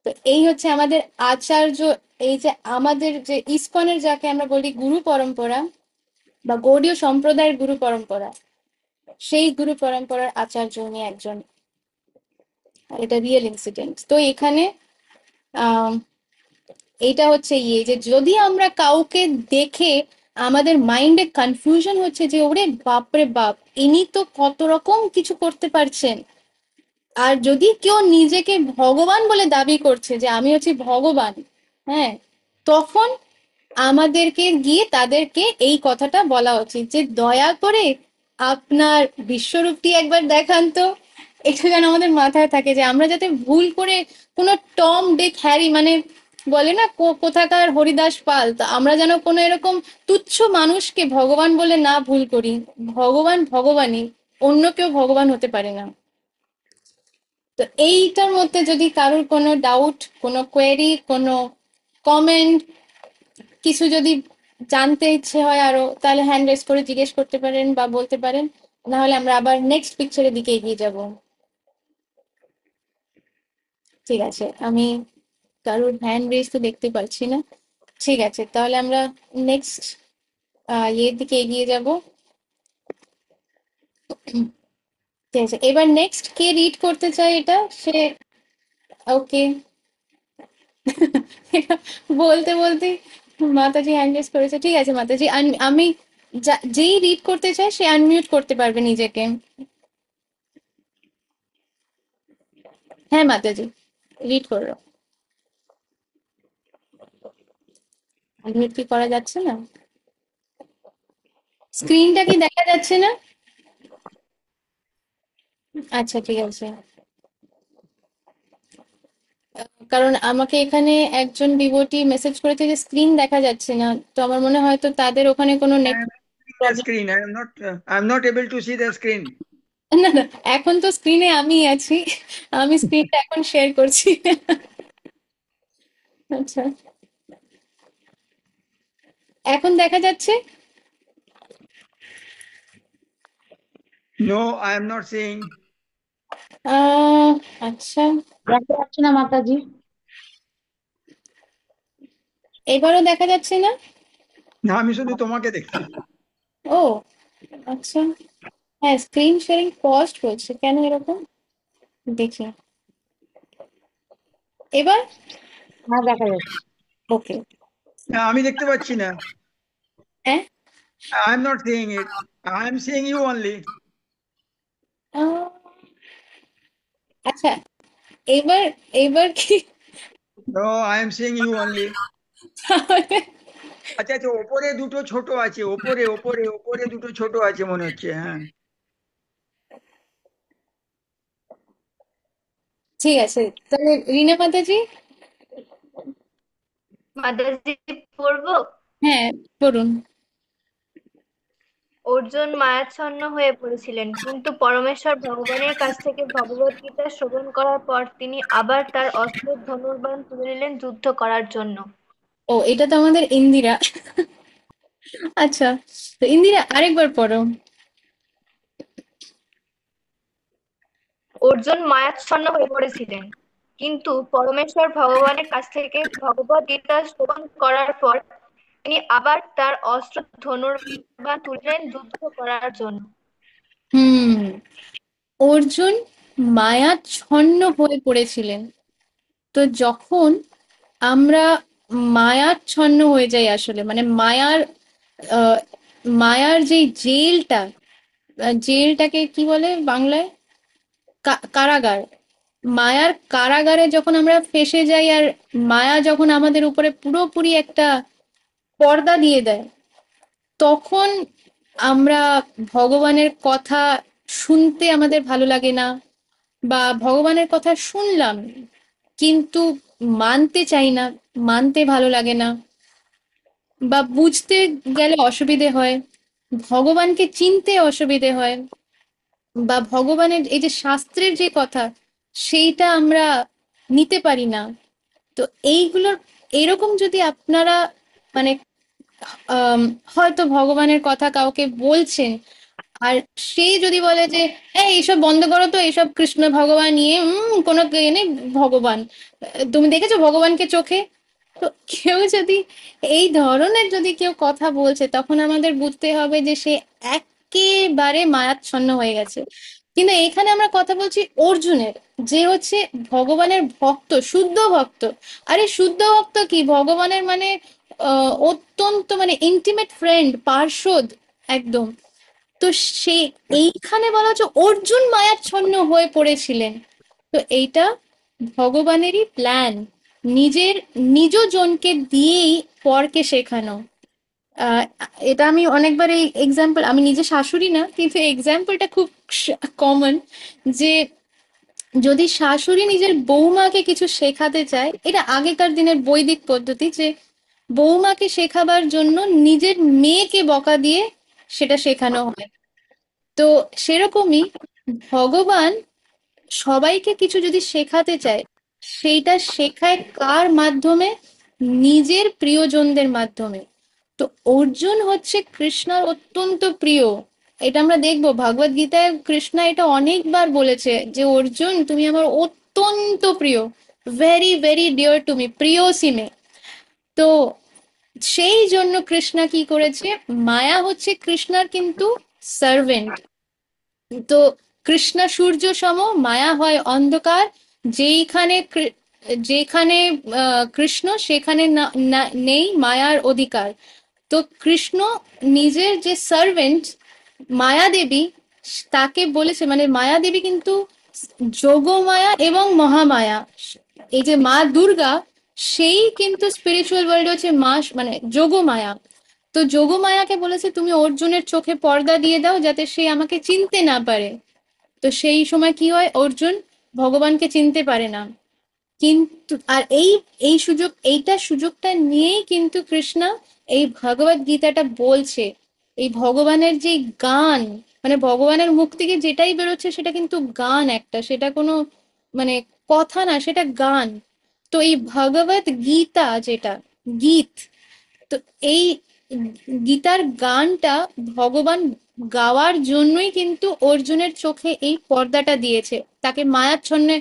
তো এই হচ্ছে আমাদের আচার্য, এই যে আমাদের যে ইসকনের যাকে আমরা বলি গুরু পরম্পরা বা গৌড়ীয় সম্প্রদায়ের গুরু পরম্পরা, সেই গুরু পরম্পরার আচার্য উনি একজন। আর এটা রিয়েল ইনসিডেন্ট। তো এখানে আহ এইটা হচ্ছে ইয়ে যে যদি আমরা কাউকে দেখে আমাদের মাইন্ডে কনফিউশন হচ্ছে যে ওরে বাপরে বাপ ইনি তো কত রকম কিছু করতে পারছেন, আর যদি কেউ নিজেকে ভগবান বলে দাবি করছে যে আমি হচ্ছি ভগবান, হ্যাঁ, তখন আমাদেরকে গিয়ে তাদেরকে এই কথাটা বলা উচিত যে দয়া করে আপনার বিশ্বরূপটি একবার দেখান তো। এটা যেন আমাদের মাথায় থাকে যে আমরা যাতে ভুল করে কোনো টম ডিক হ্যারি মানে বলে না কোথাকার হরিদাস পাল, তা আমরা যেন কোনো এরকম তুচ্ছ মানুষকে ভগবান বলে না ভুল করি। ভগবান ভগবানই, অন্য কেউ ভগবান হতে পারে না। তো এইটার মধ্যে যদি কারোর কোনো ডাউট, কোনো কোয়েরি, কোনো কমেন্ট, কিছু যদি জানতে ইচ্ছে হয় আরো, তাহলে হ্যান্ড রেজ করে জিজ্ঞেস করতে পারেন বা বলতে পারেন, না হলে আমরা আবার নেক্সট পিকচারের দিকে এগিয়ে যাব। ঠিক আছে, আমি কারোর হ্যান্ড রেজ তো দেখতে পাচ্ছি না। ঠিক আছে, তাহলে আমরা নেক্সট ইয়ের দিকে এগিয়ে যাব। ঠিক আছে, এবার নেক্সট কে রিড করতে চায় এটা সে, ওকে। বলতে বলতে মাতাজি হ্যান্ড রেজ করেছে। ঠিক আছে মাতাজি, আমি যেই রিড করতে চায় সে আনমিউট করতে পারবে নিজেকে। হ্যাঁ মাতাজি, রিড করো। আনমিউট কি করা যাচ্ছে না? স্ক্রিনটা কি দেখা যাচ্ছে না? আচ্ছা ঠিক আছে, কারণ আমাকে এখানে একজন ডিভোটি মেসেজ করেছে যে স্ক্রিন দেখা যাচ্ছে না, তো আমার মনে হয় তো তাদের ওখানে কোনো I net am seeing the problem. screen. I am not able to see the screen. না না, এখন তো স্ক্রিনে আমি আছি, আমি স্ক্রিনটা এখন শেয়ার করছি। আচ্ছা, এখন দেখা যাচ্ছে? No, I am not seeing. আহ আচ্ছা, দেখা যাচ্ছে না মাতাজি। এবারও দেখা যাচ্ছে না? না, আমি শুধু তোমাকে দেখছি। ও আচ্ছা, হ্যাঁ স্ক্রিন শেয়ারিং কস্ট হয়েছে, কেন এরকম দেখি। এবার হ্যাঁ দেখা যাচ্ছে। ওকে। না, আমি দেখতে পাচ্ছি না। হ্যাঁ I am not seeing it. I am seeing you only. Ah, আচ্ছা, এবার এবার কি no, I am seeing you only. তাহলে আচ্ছা আচ্ছা, ওপরে দুটো ছোট আছে, ওপরে ওপরে ওপরে দুটো ছোট আছে মনে হচ্ছে, হ্যাঁ। ঠিক আছে, তাহলে রিনা মাতাজি। মাতাজি পড়বো। হ্যাঁ বলুন। অর্জুন মায়াচ্ছন্ন হয়ে পড়েছিলেন, কিন্তু পরমেশ্বর ভগবানের কাছ থেকে ভগবত গীতা শ্রবণ করার পর তিনি আবার তার অস্ত্র ধনুর্বাণ তুলে নিলেন যুদ্ধ করার জন্য। ও এটা তো আমাদের ইন্দিরা। আচ্ছা, তো ইন্দিরা আরেকবার পড়ো। অর্জুন মায়াচ্ছন্ন হয়ে পড়েছিলেন, কিন্তু পরমেশ্বর ভগবানের কাছ থেকে ভগবত গীতা শ্রবণ করার পর তিনি আবার তার অস্ত্র ধনুর্বাণ তুললেন যুদ্ধ করার জন্য। হুম, অর্জুন মায়াচ্ছন্ন হয়ে পড়েছিলেন। তো যখন আমরা মায়াচ্ছন্ন হয়ে যাই, আসলে মানে আহ, মায়ার যে জেলটা, জেলটাকে কি বলে বাংলায়? কারাগার। মায়ার কারাগারে যখন আমরা ফেঁসে যাই, আর মায়া যখন আমাদের উপরে পুরোপুরি একটা পর্দা দিয়ে দেয়, তখন আমরা ভগবানের কথা শুনতে আমাদের ভালো লাগে না, বা ভগবানের কথা শুনলাম কিন্তু মানতে চাই না, মানতে ভালো লাগে না, বা বুঝতে গেলে অসুবিধে হয়, ভগবানকে চিনতে অসুবিধে হয়, বা ভগবানের এই যে শাস্ত্রের যে কথা সেইটা আমরা নিতে পারি না। তো এইগুলোর এরকম যদি আপনারা মানে আম, হয়তো ভগবানের কথা কাউকে বলছেন, আর সে যদি বলে যে এইসব বন্ধ করো তো, এইসব কৃষ্ণ ভগবান নিয়ে কোনো কে নেই ভগবান, তুমি দেখেছো ভগবানকে চোখে? তো কেউ যদি এই ধরনের যদি কেউ কথা বলছে, তখন আমাদের বুঝতে হবে যে সে একেবারে মায়াচ্ছন্ন হয়ে গেছে। কিন্তু এখানে আমরা কথা বলছি অর্জুনের, যে হচ্ছে ভগবানের ভক্ত, শুদ্ধ ভক্ত। আরে শুদ্ধ ভক্ত কি ভগবানের মানে অত্যন্ত মানে ইন্টিমেট ফ্রেন্ড, পার্ষদ একদম। তো সে এইখানে বলা হচ্ছে অর্জুন মায়াচ্ছন্ন হয়ে পড়েছিলেন। তো এইটা ভগবানেরই প্ল্যান, নিজের নিজ জনকে দিয়েই পরকে শেখানো। আহ, এটা আমি অনেকবার এই এক্সাম্পল, আমি নিজে শাশুড়ি না কিন্তু এক্সাম্পলটা খুব কমন, যে যদি শাশুড়ি নিজের বৌমাকে কিছু শেখাতে চায়, এটা আগেকার দিনের বৈদিক পদ্ধতি, যে বৌমাকে শেখাবার জন্য নিজের মেয়েকে বকা দিয়ে সেটা শেখানো হয়। তো সেরকমই ভগবান সবাইকে কিছু যদি শেখাতে চায়, সেইটা শেখায় কার মাধ্যমে? নিজের প্রিয়জনদের মাধ্যমে। তো অর্জুন হচ্ছে কৃষ্ণর অত্যন্ত প্রিয়। এটা আমরা দেখবো ভগবদ গীতায় কৃষ্ণ এটা অনেকবার বলেছে যে অর্জুন তুমি আমার অত্যন্ত প্রিয়, very very dear to me, প্রিয় সিমে। তো সেই জন্য কৃষ্ণ কি করেছে, মায়া হচ্ছে কৃষ্ণার কিন্তু সার্ভেন্ট। তো কৃষ্ণ সূর্য সম, মায়া হয় অন্ধকার। যেইখানে যেখানে কৃষ্ণ সেখানে নেই মায়ার অধিকার। তো কৃষ্ণ নিজের যে সার্ভেন্ট মায়া দেবী, তাকে বলেছে, মানে মায়া দেবী কিন্তু যোগমায়া এবং মহামায়া, এই যে মা দুর্গা, সেই কিন্তু স্পিরিচুয়াল ওয়ার্ল্ড হচ্ছে মা, মানে যোগমায়া। তো যোগমায়াকে বলেছে তুমি অর্জুনের চোখে পর্দা দিয়ে দাও যাতে সে আমাকে চিনতে না পারে। তো সেই সময় কি হয়, অর্জুন ভগবানকে চিনতে পারে না। কিন্তু আর এই এই সুযোগটা নিয়েই কিন্তু কৃষ্ণা এই ভগবত গীতাটা বলছে। এই ভগবানের যে গান, মানে ভগবানের মুখ থেকে যেটাই বেরোচ্ছে সেটা কিন্তু গান একটা, সেটা কোনো মানে কথা না, সেটা গান। তো এই ভগবত গীতা যেটা গীত, তো এই গীতার গানটা ভগবান গাওয়ার জন্যই কিন্তু অর্জুনের চোখে এই পর্দাটা দিয়েছে, তাকে মায়াচ্ছন্নে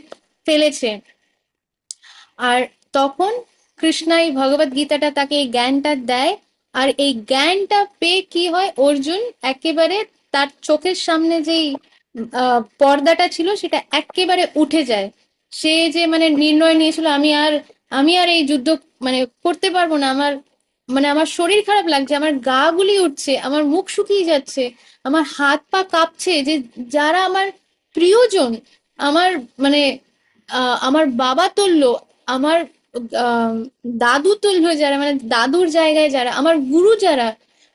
ফেলেছে। আর তখন কৃষ্ণা এই ভগবত গীতাটা তাকে এই জ্ঞানটা দেয়, আর এই জ্ঞানটা পেয়ে কি হয়, অর্জুন একেবারে তার চোখের সামনে যেই পর্দাটা ছিল সেটা একেবারে উঠে যায়। সে যে মানে নির্ণয় নিয়েছিল, আমি আর এই যুদ্ধ মানে করতে পারবো না, আমার শরীর খারাপ লাগছে, আমার গা গুলি উঠছে, আমার মুখ শুকিয়ে যাচ্ছে, আমার হাত পা কাঁপছে, যে যারা আমার প্রিয়জন, আমার মানে আমার বাবা তুল্য, আমার আহ, দাদু তুল্য যারা, মানে দাদুর জায়গায় যারা, আমার গুরু যারা,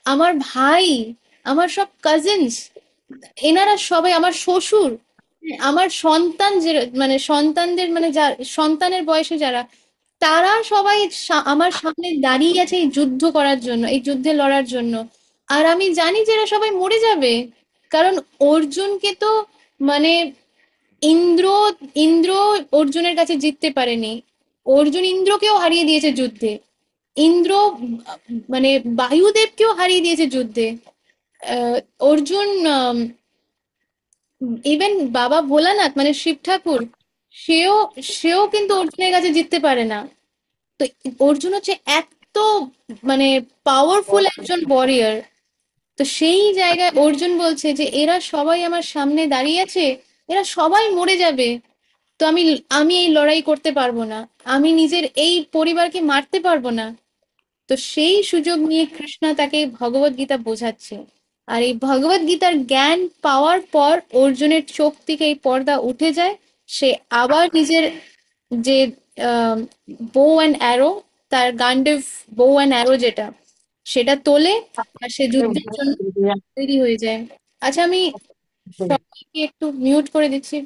আমার ভাই, আমার সব কাজিনস, এনারা সবাই, আমার শ্বশুর, আমার সন্তান, যে মানে সন্তানদের মানে যা সন্তানের বয়সে যারা, তারা সবাই আমার সামনে দাঁড়িয়ে আছে এই যুদ্ধ করার জন্য, এই যুদ্ধে লড়ার জন্য। আর আমি জানি যে এরা সবাই মরে যাবে, কারণ অর্জুনকে তো মানে ইন্দ্র ইন্দ্র অর্জুনের কাছে জিততে পারেনি, অর্জুন ইন্দ্রকেও হারিয়ে দিয়েছে যুদ্ধে, ইন্দ্র মানে বায়ুদেবকেও হারিয়ে দিয়েছে যুদ্ধে। আহ, অর্জুন ইভেন বাবা ভোলানাথ মানে শিব ঠাকুর, সেও সেও কিন্তু অর্জুনের কাছে জিততে পারে না। তো অর্জুন হচ্ছে এত মানে পাওয়ারফুল একজন ওয়ারিয়র। তো সেই জায়গায় অর্জুন বলছে যে এরা সবাই আমার সামনে দাঁড়িয়ে আছে, এরা সবাই মরে যাবে, তো আমি আমি এই লড়াই করতে পারবো না, আমি নিজের এই পরিবারকে মারতে পারবো না। তো সেই সুযোগ নিয়ে কৃষ্ণা তাকে ভগবত গীতা বোঝাচ্ছে। আর এই ভগবত গীতার জ্ঞান পাওয়ার পর অর্জুনের চোখ থেকে এই পর্দা উঠে যায়, সে আবার নিজের যে বো অ্যান্ড অ্যারো, তার গান্ডীব বো অ্যান্ড অ্যারো যেটা, সেটা তোলে, আর সে যুদ্ধের জন্য তৈরি হয়ে যায়। আচ্ছা, আমি সবাইকে একটু মিউট করে দিচ্ছি,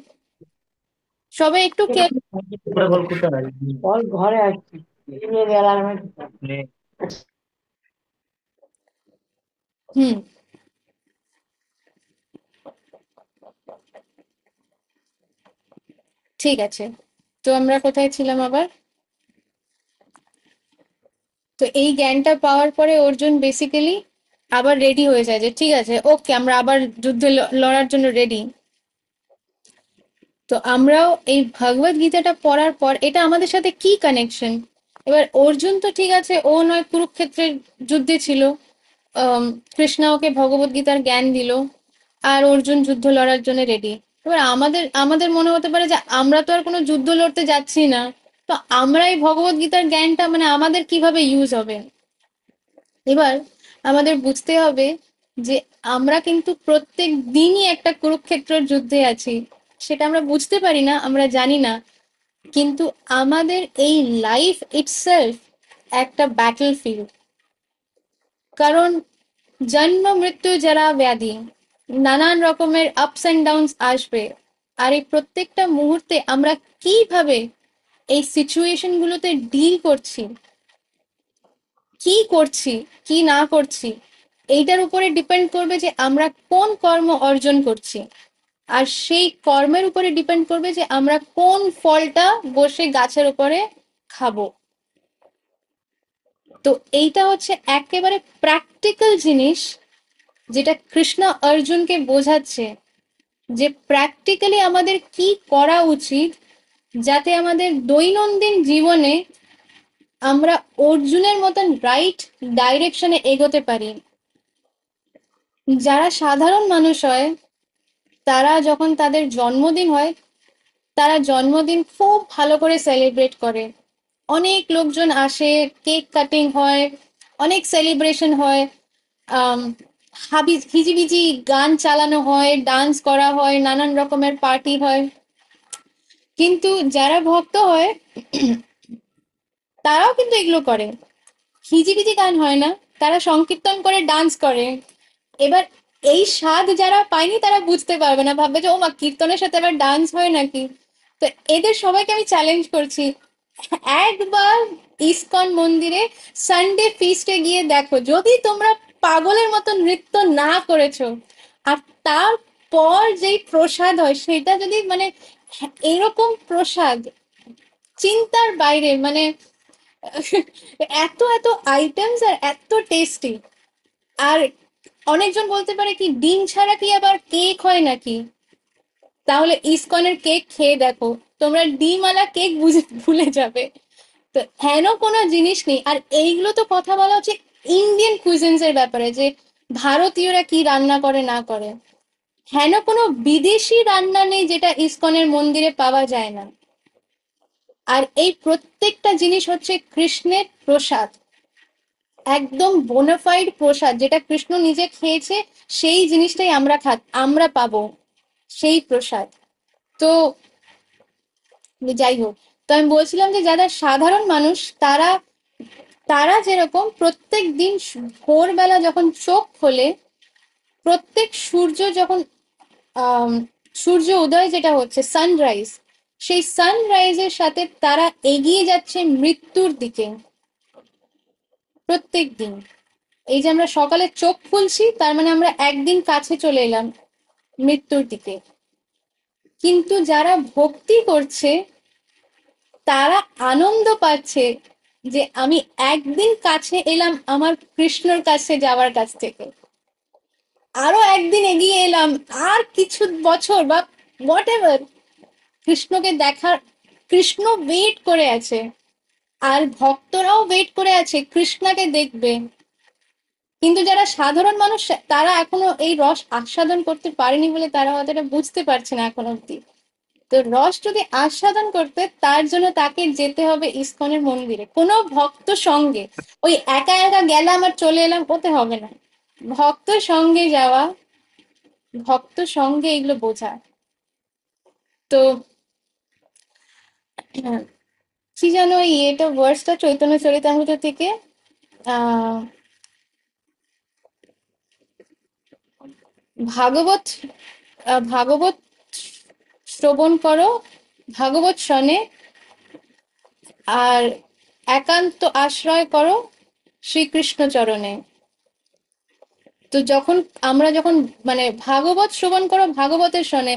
সবাই একটু ওর ঘরে আসছি অ্যালার্মে। হুম, ঠিক আছে। তো আমরা কোথায় ছিলাম আবার? তো এই জ্ঞানটা পাওয়ার পরে অর্জুন বেসিক্যালি আবার রেডি হয়ে যায়, যে ঠিক আছে, ওকে, আমরা আবার যুদ্ধে লড়ার জন্য রেডি। তো আমরাও এই ভগবত গীতাটা পড়ার পর এটা আমাদের সাথে কি কানেকশন? এবার অর্জুন তো ঠিক আছে, ও নয় কুরুক্ষেত্রের যুদ্ধে ছিল, আম, কৃষ্ণা ওকে ভগবত গীতার জ্ঞান দিল, আর অর্জুন যুদ্ধ লড়ার জন্য রেডি। এবার আমাদের আমাদের মনে হতে পারে যে আমরা তো আর কোনো যুদ্ধ লড়তে যাচ্ছি না, তো আমরা এই ভগবত গীতার জ্ঞানটা মানে আমাদের কিভাবে ইউজ হবে? এবার আমাদের বুঝতে হবে যে আমরা কিন্তু প্রত্যেক দিনই একটা কুরুক্ষেত্রের যুদ্ধে আছি, সেটা আমরা বুঝতে পারি না, আমরা জানি না, কিন্তু আমাদের এই লাইফ ইটসেলফ একটা ব্যাটল ফিল্ড। কারণ জন্ম মৃত্যু জরা ব্যাধি, নানান রকমের আপস এন্ড ডাউনস আসবে, আর এই প্রত্যেকটা মুহূর্তে আমরা কিভাবে এই সিচুয়েশন গুলোতে ডিল করছি, কি করছি, কি না করছি, এইটার উপরে ডিপেন্ড করবে যে আমরা কোন কর্ম অর্জন করছি। আর সেই কর্মের উপরে ডিপেন্ড করবে যে আমরা কোন ফলটা বসে গাছের উপরে খাবো। তো এইটা হচ্ছে একেবারে প্র্যাকটিক্যাল জিনিস, যেটা কৃষ্ণ অর্জুনকে বোঝাচ্ছে, যে প্র্যাকটিক্যালি আমাদের কি করা উচিত, যাতে আমাদের দৈনন্দিন জীবনে আমরা অর্জুনের মতন রাইট ডাইরেকশনে এগোতে পারি। যারা সাধারণ মানুষ হয়, তারা যখন তাদের জন্মদিন হয়, তারা জন্মদিন খুব ভালো করে সেলিব্রেট করে, অনেক লোকজন আসে, কেক কাটিং হয়, অনেক সেলিব্রেশন হয়, আম, হাবি হিজিবিজি গান চালানো হয়, ডান্স করা হয়, নানান রকমের পার্টি হয়। কিন্তু যারা ভক্ত হয় তারাও কিন্তু এগুলো করে, হিজিবিজি গান হয় না, তারা সংকীর্তন করে, ডান্স করে। এবার এই স্বাদ যারা পায়নি তারা বুঝতে পারবে না, ভাববে যে ও মা, কীর্তনের সাথে আবার ডান্স হয় নাকি। তো এদের সবাইকে আমি চ্যালেঞ্জ করছি, একবার ইসকন মন্দিরে সানডে ফিস্টে গিয়ে দেখো, যদি তোমরা পাগলের মতো নৃত্য না করেছো, আর তারপর যেই প্রসাদ হয় সেটা যদি মানে এরকম প্রসাদ, চিন্তার বাইরে, মানে এত এত আইটেমস আর এত টেস্টি। আর অনেকজন বলতে পারে কি ডিম ছাড়া কি আবার কেক হয় নাকি? তাহলে ইসকনের কেক খেয়ে দেখো, তোমরা ডিমওয়ালা কেক ভুলে যাবে। তো হেন কোনো জিনিস নেই। আর এইগুলো তো কথা বলা হচ্ছে ইন্ডিয়ান কুইজিনস এর ব্যাপারে, যে ভারতীয়রা কি রান্না করে না করে। হেন কোনো বিদেশি রান্না নেই যেটা ইসকনের মন্দিরে পাওয়া যায় না। আর এই প্রত্যেকটা জিনিস হচ্ছে কৃষ্ণের প্রসাদ, একদম বোনাফাইড প্রসাদ, যেটা কৃষ্ণ নিজে খেয়েছে, সেই জিনিসটাই আমরা পাবো, সেই প্রসাদ। তো যাই হোক, তো আমি বলছিলাম যে যারা সাধারণ মানুষ, তারা তারা যেরকম প্রত্যেক দিন ভোরবেলা যখন চোখ খোলে, প্রত্যেক সূর্য যখন আহ সূর্য উদয় যেটা হচ্ছে সানরাইজ, সেই সানরাইজের সাথে তারা এগিয়ে যাচ্ছে মৃত্যুর দিকে প্রত্যেক দিন। এই যে আমরা সকালে চোখ খুলছি, তার মানে আমরা একদিন কাছে চলে এলাম মৃত্যুর দিকে। কিন্তু যারা ভক্তি করছে, তারা আনন্দ পাচ্ছে যে আমি একদিন কাছে এলাম আমার কৃষ্ণর কাছে যাওয়ার কাছ থেকে, আরো একদিন এগিয়ে এলাম, আর কিছু বছর বা হোয়াট এভার কৃষ্ণকে দেখার। কৃষ্ণ ওয়েট করে আছে, আর ভক্তরাও ওয়েট করে আছে কৃষ্ণকে দেখবে। কিন্তু যারা সাধারণ মানুষ, তারা এখনো এই রস আস্বাদন করতে পারেনি বলে তারা হয়তো এটা বুঝতে পারছে না এখন অব্দি। তো রস যদি আস্বাদন করতে, তার জন্য তাকে যেতে হবে ইসকনের মন্দিরে, কোনো ভক্ত সঙ্গে। ওই একা একা গেলাম আর চলে এলাম, ওতে হবে না। ভক্ত সঙ্গে যাওয়া, ভক্ত সঙ্গে এগুলো বোঝা। তো কি জানো, এটা ওয়ার্ডসটা চৈতন্য চরিতামৃত থেকে, আহ ভাগবত ভাগবত শ্রবণ করো, ভাগবত শোনে, আর একান্ত আশ্রয় করো শ্রীকৃষ্ণ চরণে। তো যখন মানে ভাগবত শ্রবণ করো, ভাগবতের শোনে।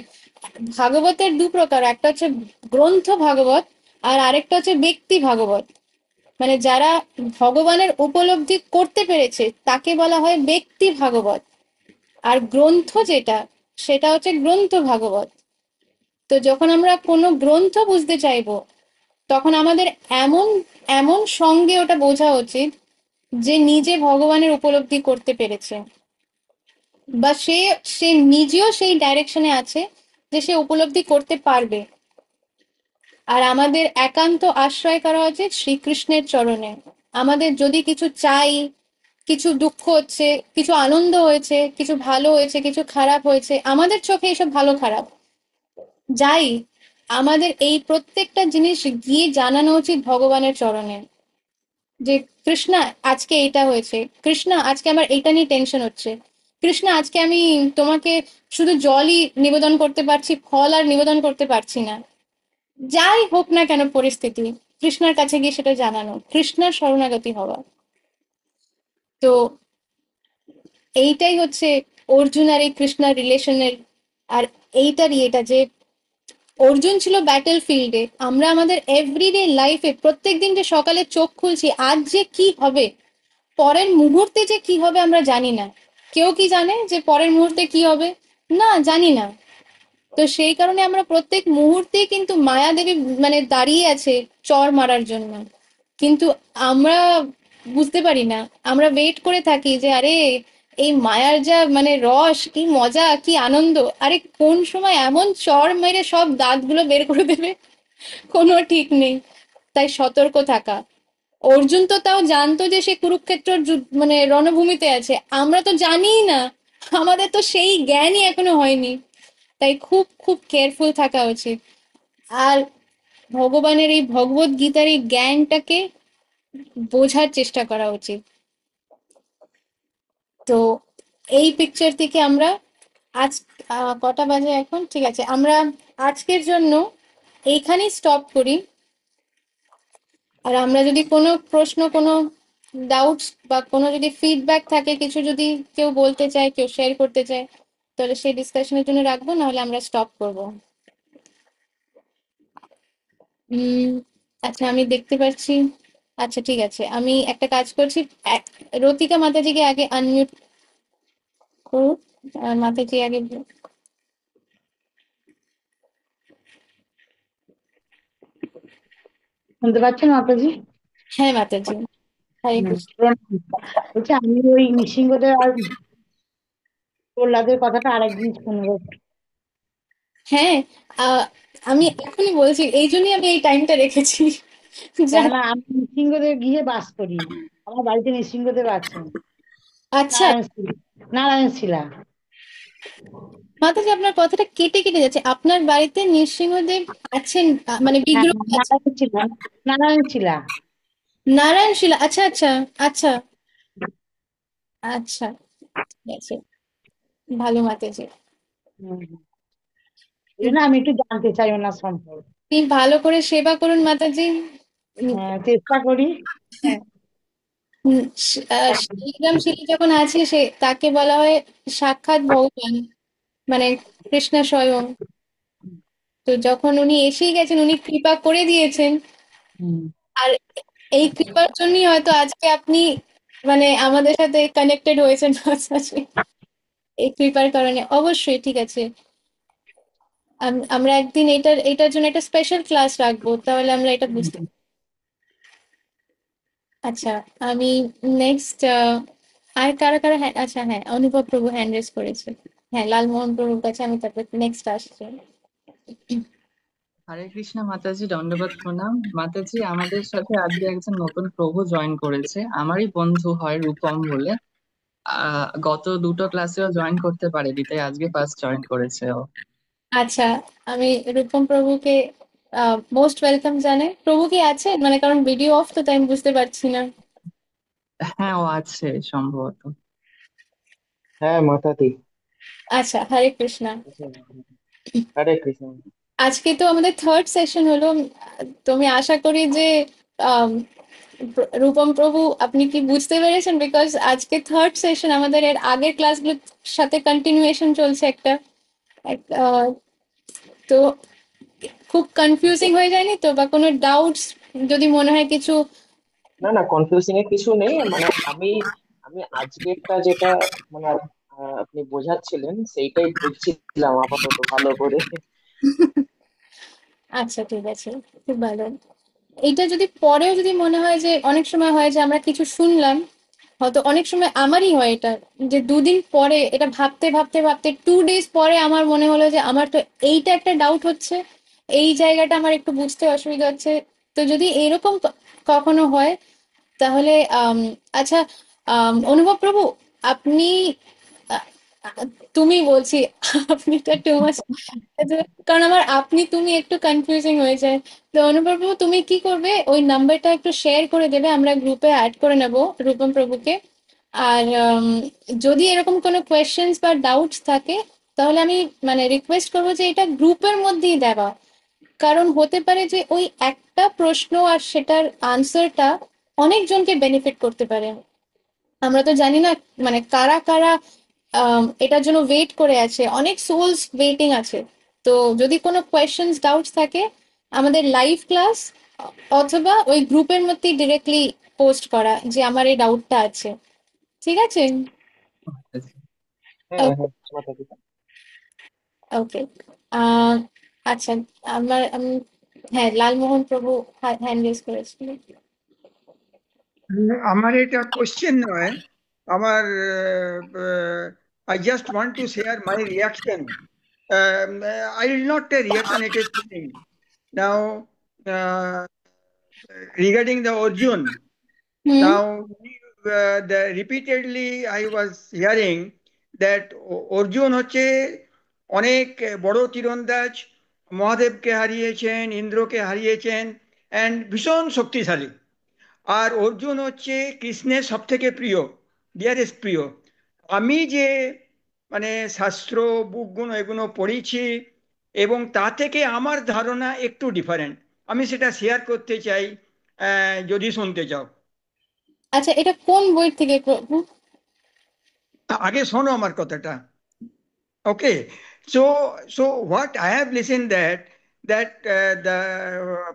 ভাগবতের দু প্রকার, একটা হচ্ছে গ্রন্থ ভাগবত, আর আরেকটা হচ্ছে ব্যক্তি ভাগবত। মানে যারা ভগবানের উপলব্ধি করতে পেরেছে তাকে বলা হয় ব্যক্তি ভাগবত, আর গ্রন্থ যেটা, সেটা হচ্ছে গ্রন্থ ভাগবত। তো যখন আমরা কোনো গ্রন্থ বুঝতে চাইবো, তখন আমাদের এমন এমন সঙ্গে ওটা বোঝা উচিত যে নিজে ভগবানের উপলব্ধি করতে পেরেছে, বা সে সে নিজেও সেই ডাইরেকশনে আছে যে সে উপলব্ধি করতে পারবে। আর আমাদের একান্ত আশ্রয় করা উচিত শ্রীকৃষ্ণের চরণে। আমাদের যদি কিছু চাই, কিছু দুঃখ হচ্ছে, কিছু আনন্দ হয়েছে, কিছু ভালো হয়েছে, কিছু খারাপ হয়েছে, আমাদের চোখে এসব ভালো খারাপ যাই, আমাদের এই প্রত্যেকটা জিনিস গিয়ে জানানো উচিত ভগবানের চরণে, যে কৃষ্ণা আজকে এইটা হয়েছে, কৃষ্ণা আজকে আমার এইটা নিয়ে টেনশন হচ্ছে, কৃষ্ণা আজকে আমি তোমাকে শুধু জলই নিবেদন করতে পারছি, ফল আর নিবেদন করতে পারছি না। যাই হোক না কেন পরিস্থিতি, কৃষ্ণার কাছে গিয়ে সেটা জানানো, কৃষ্ণার শরণাগতি হওয়া। তো এইটাই হচ্ছে অর্জুন আর এই কৃষ্ণার রিলেশনের। আর এইটারই এটা যে অর্জুন ছিল ব্যাটল ফিল্ডে, আমরা আমাদের এভরিডে লাইফে প্রত্যেকদিন যে সকালে চোখ খুলছি, আজ যে কি হবে, পরের মুহূর্তে যে কি হবে আমরা জানি না। কেউ কি জানে যে পরের মুহূর্তে কি হবে? না, জানি না। তো সেই কারণে আমরা প্রত্যেক মুহূর্তেই কিন্তু মায়া দেবী মানে দাঁড়িয়ে আছে চর মারার জন্য, কিন্তু আমরা বুঝতে পারি না। আমরা ওয়েট করে থাকি যে আরে এই মায়ার যা মানে রস, কি মজা, কি আনন্দ, আরে কোন সময় এমন চর মেরে সব দাঁতগুলো বের করে দেবে, কোনো ঠিক নেই। তাই সতর্ক থাকা। অর্জুন তো তাও জানতো যে সে কুরুক্ষেত্রের মানে রণভূমিতে আছে, আমরা তো জানিই না, আমাদের তো সেই জ্ঞানই এখনো হয়নি। তাই খুব খুব কেয়ারফুল থাকা উচিত। আর ভগবানের এই ভগবত গীতার এই জ্ঞানটাকে বোঝার চেষ্টা করা উচিত। তো এই পিকচার থেকে আমরা আজ কটা বাজে এখন, ঠিক আছে, আমরা আজকের জন্য এইখানেই স্টপ করি। আর আমরা যদি কোনো প্রশ্ন, কোনো ডাউটস বা কোনো যদি ফিডব্যাক থাকে, কিছু যদি কেউ বলতে চায়, কেউ শেয়ার করতে চায়, তাহলে সেই ডিসকাশনের জন্য রাখবো, নাহলে আমরা স্টপ করব। আচ্ছা, আমি দেখতে পাচ্ছি। আচ্ছা ঠিক আছে, আমি একটা কাজ করছি, রতিকা মাতাজিকে আগে আনমিউট করুন। মাতাজি আগে শুনতে পাচ্ছেন মাতাজি? হ্যাঁ মাতাজি, হরে কৃষ্ণ। প্রণাম। বলছি আমি ওই নৃসিংহদেব আর প্রহ্লাদের কথাটা আরেকদিন শুনবো। হ্যাঁ, আমি এখনই বলছি, এই জন্যই আমি এই টাইমটা রেখেছি। কেননা আমি নৃসিংহদেব গৃহে বাস করি, আমার বাড়িতে নৃসিংহদেব আছেন। আচ্ছা নারায়ণ শিলা, নারায়ণ শিলা। মাতাজি, আপনার কথাটা কেটে কেটে যাচ্ছে। আপনার বাড়িতে নৃসিংহদেব আছেন, মানে হ্যাঁ, বিগ্রহ আছে? নারায়ণ শিলা, নারায়ণ শিলা। নারায়ণ শিলা, আচ্ছা আচ্ছা আচ্ছা আচ্ছা, ঠিক আছে, ভালো মাতাজি। হম, এই জন্য আমি একটু জানতে চাই ওনার সম্পর্কে। আপনি ভালো করে সেবা করুন মাতাজি। হ্যাঁ, চেষ্টা করি। হ্যাঁ, শিবরাম শিলা যখন আছে, সে তাকে বলা হয় সাক্ষাৎ ভগবান, মানে কৃষ্ণ স্বয়ং। তো যখন উনি এসেই গেছেন, উনি কৃপা করে দিয়েছেন। হুম। আর এই কৃপার জন্যই হয়তো আজকে আপনি মানে আমাদের সাথে কানেক্টেড হয়েছেন মাঝে। এই কৃপার কারণে অবশ্যই ঠিক আছে। আমরা একদিন এটার জন্য একটা স্পেশাল ক্লাস রাখবো, তাহলে আমরা এটা বুঝতে। আচ্ছা, আমি নেক্সট আর কারা কারা আচ্ছা হ্যাঁ, অনুভব প্রভু হ্যান্ড রেজ করেছে। হ্যাঁ, লালমোহন প্রভুর কাছে আমি তারপর নেক্সট আসছি। হরে কৃষ্ণ মাতাজি, দণ্ডবত প্রণাম। মাতাজি, আমাদের সাথে আজকে একজন নতুন প্রভু জয়েন করেছে, আমারই বন্ধু হয় রূপম বলে। গত দুটো ক্লাসেও জয়েন করতে পারেনি, তাই আজকে ফার্স্ট জয়েন করেছে ও। আচ্ছা, আমি রূপম প্রভুকে মোস্ট ওয়েলকাম জানাই। প্রভু কি আছে, মানে কারণ ভিডিও অফ, তো তাই আমি বুঝতে পারছি না। হ্যাঁ, ও আছে সম্ভবত। হ্যাঁ মাতাদি। আচ্ছা, হরে কৃষ্ণা। হরে কৃষ্ণ। আজকে তো আমাদের থার্ড সেশন হলো। তো আমি আশা করি যে আম, রূপম প্রভু আপনি কি বুঝতে পেরেছেন, বিকজ আজকে থার্ড সেশন আমাদের, এর আগের ক্লাসগুলোর সাথে কন্টিনিউয়েশন চলছে একটা। তো খুব কনফিউজিং হয়ে যায়নি তো, বা কোনো ডাউটস যদি মনে হয় কিছু? না না, কনফিউজিং এর কিছু নেই। মানে আমি আমি আজকেরটা যেটা মানে আপনি বোঝাচ্ছিলেন সেইটাই বুঝছিলাম আপাতত ভালো করে। আচ্ছা ঠিক আছে, খুব ভালো। এইটা যদি পরেও যদি মনে হয় যে, অনেক সময় হয় যে আমরা কিছু শুনলাম, হয়তো অনেক সময় আমারই হয় এটা, যে দুদিন পরে এটা ভাবতে ভাবতে ভাবতে 2 days পরে আমার মনে হলো যে আমার তো এইটা একটা ডাউট হচ্ছে, এই জায়গাটা আমার একটু বুঝতে অসুবিধা হচ্ছে। তো যদি এরকম কখনো হয়, তাহলে আচ্ছা, অনুভব প্রভু, আপনি আহ, তুমি বলছি, আপনি তো টু মাচ, কারণ আমার আপনি তুমি একটু কনফিউজিং হয়ে যায়। তো অনুভব প্রভু, তুমি কি করবে, ওই নাম্বারটা একটু শেয়ার করে দেবে, আমরা গ্রুপে অ্যাড করে নেব রূপম প্রভুকে। আর যদি এরকম কোনো কোয়েশ্চেন্স বা ডাউটস থাকে, তাহলে আমি মানে রিকোয়েস্ট করবো যে এটা গ্রুপের মধ্যেই দেওয়া। কারণ হতে পারে যে ওই একটা প্রশ্ন আর সেটার আনসারটা অনেকজনকে বেনিফিট করতে পারে। আমরা তো জানি না মানে কারা কারা এটার জন্য ওয়েট করে আছে, অনেক সোলস ওয়েটিং আছে। তো যদি কোনো কোয়েশ্চেন্স ডাউটস থাকে, আমাদের লাইভ ক্লাস অথবা ওই গ্রুপের মধ্যেই ডিরেক্টলি পোস্ট করা যে আমার এই ডাউটটা আছে। ঠিক আছে? হ্যাঁ হ্যাঁ মাতাদি। ওকে। আচ্ছা, আমার হ্যাঁ, লালমোহন প্রভু হ্যান্ড রেজ করেছিল। আমার এটা কোশ্চেন নয়, আমার I just want to share my reaction. I will not say reaction, it is feeling. Now, regarding the Arjun, hmm now repeatedly I was hearing that Arjun হচ্ছে অনেক বড় তীরন্দাজ, মহাদেবকে হারিয়েছেন, ইন্দ্রকে হারিয়েছেন, অ্যান্ড ভীষণ শক্তিশালী। আর অর্জুন হচ্ছে কৃষ্ণের সব থেকে প্রিয়, ডিয়ারেস্ট প্রিয়। আমি যে মানে শাস্ত্র বুকগুলো এগুলো পড়েছি, এবং তা থেকে আমার ধারণা একটু ডিফারেন্ট। আমি সেটা শেয়ার করতে চাই, যদি শুনতে চাও। আচ্ছা, এটা কোন বই থেকে প্রভু? আগে শোনো আমার কথাটা। Okay, so what I have listened that the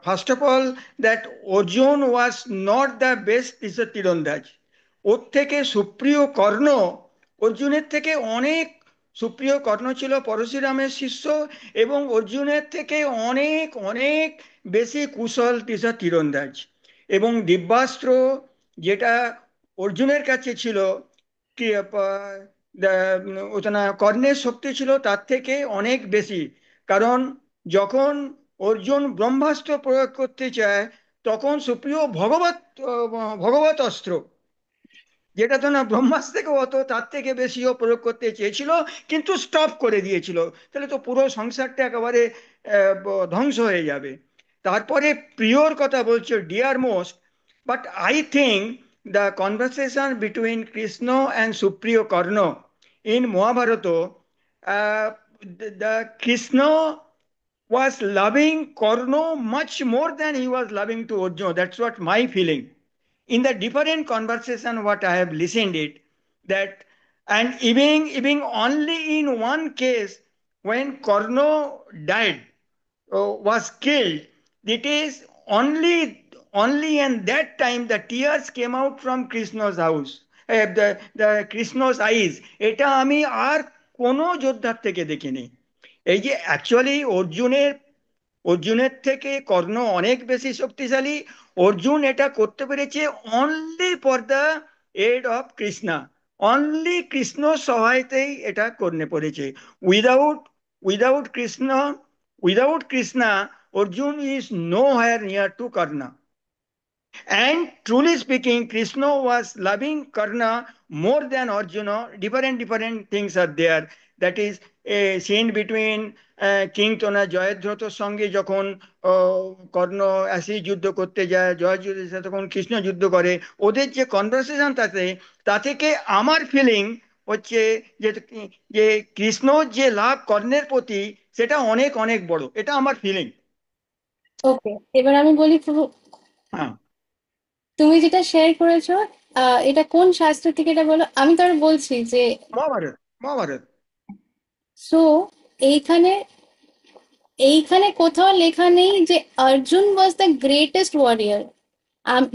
first of all, that Arjun was not the best is a tirandaj. ওর থেকে সুপ্রিয় কর্ণ অর্জুনের থেকে অনেক, সুপ্রিয় কর্ণ ছিল পরশুরামের শিষ্য এবং অর্জুনের থেকে অনেক অনেক বেশি কুশল তীরন্দাজ। এবং দিব্যাস্ত্র যেটা অর্জুনের কাছে ছিল, কি কর্ণের শক্তি ছিল তার থেকে অনেক বেশি। কারণ যখন অর্জুন ব্রহ্মাস্ত্র প্রয়োগ করতে চায় তখন সুপ্রিয় ভগবত অস্ত্র, যেটা তো না ব্রহ্মাস্ত্র থেকে হতো তার থেকে বেশিও প্রয়োগ করতে চেয়েছিল, কিন্তু স্টপ করে দিয়েছিল। তাহলে তো পুরো সংসারটা একেবারে ধ্বংস হয়ে যাবে। তারপরে প্রিয়র কথা বলছো, dear most, but I think the conversation between Krishna and সুপ্রিয় Karna in Mahabharata, the Krishna was loving Karno much more than he was loving to Arjuna. That's what my feeling. In the different conversation, what I have listened it, that and even only in one case when Karno died, was killed, it is only in that time the tears came out from Krishna's house, the Krishna's eyes. এটা আমি আর কোনো যোদ্ধার থেকে দেখিনি। এই যে actually অর্জুনের থেকে কর্ণ অনেক বেশি শক্তিশালী। অর্জুন এটা করতে পেরেছে only for the aid of Krishna, only Krishna সহায়তেই এটা করতে পেরেছে। Without without Krishna without Krishna Arjun is no higher near to Karna. And truly speaking, Krishna was loving Karna more than Arjuna. Different things are there. That is a scene between king তোনা জয়দ্রথর সঙ্গে যখন কর্ণ acid যুদ্ধ করতে যায়, জয়যুদ্ধের সাথে তখন কৃষ্ণ যুদ্ধ করে, ওদের যে কনভারসেশন তা থেকে আমার ফিলিং হচ্ছে যে যে কৃষ্ণর যে লাভ কর্ণের প্রতি সেটা অনেক অনেক বড়। এটা আমার ফিলিং। ওকে, এবার আমি বলি প্রভু, হ্যাঁ, তুমি যেটা শেয়ার করেছো এটা কোন শাস্ত্র থেকে এটা বলো, আমি তো আর বলছি যে মহাভারত মহাভারত। সো এইখানে এইখানে কোথাও লেখা নেই যে Arjun was the greatest warrior.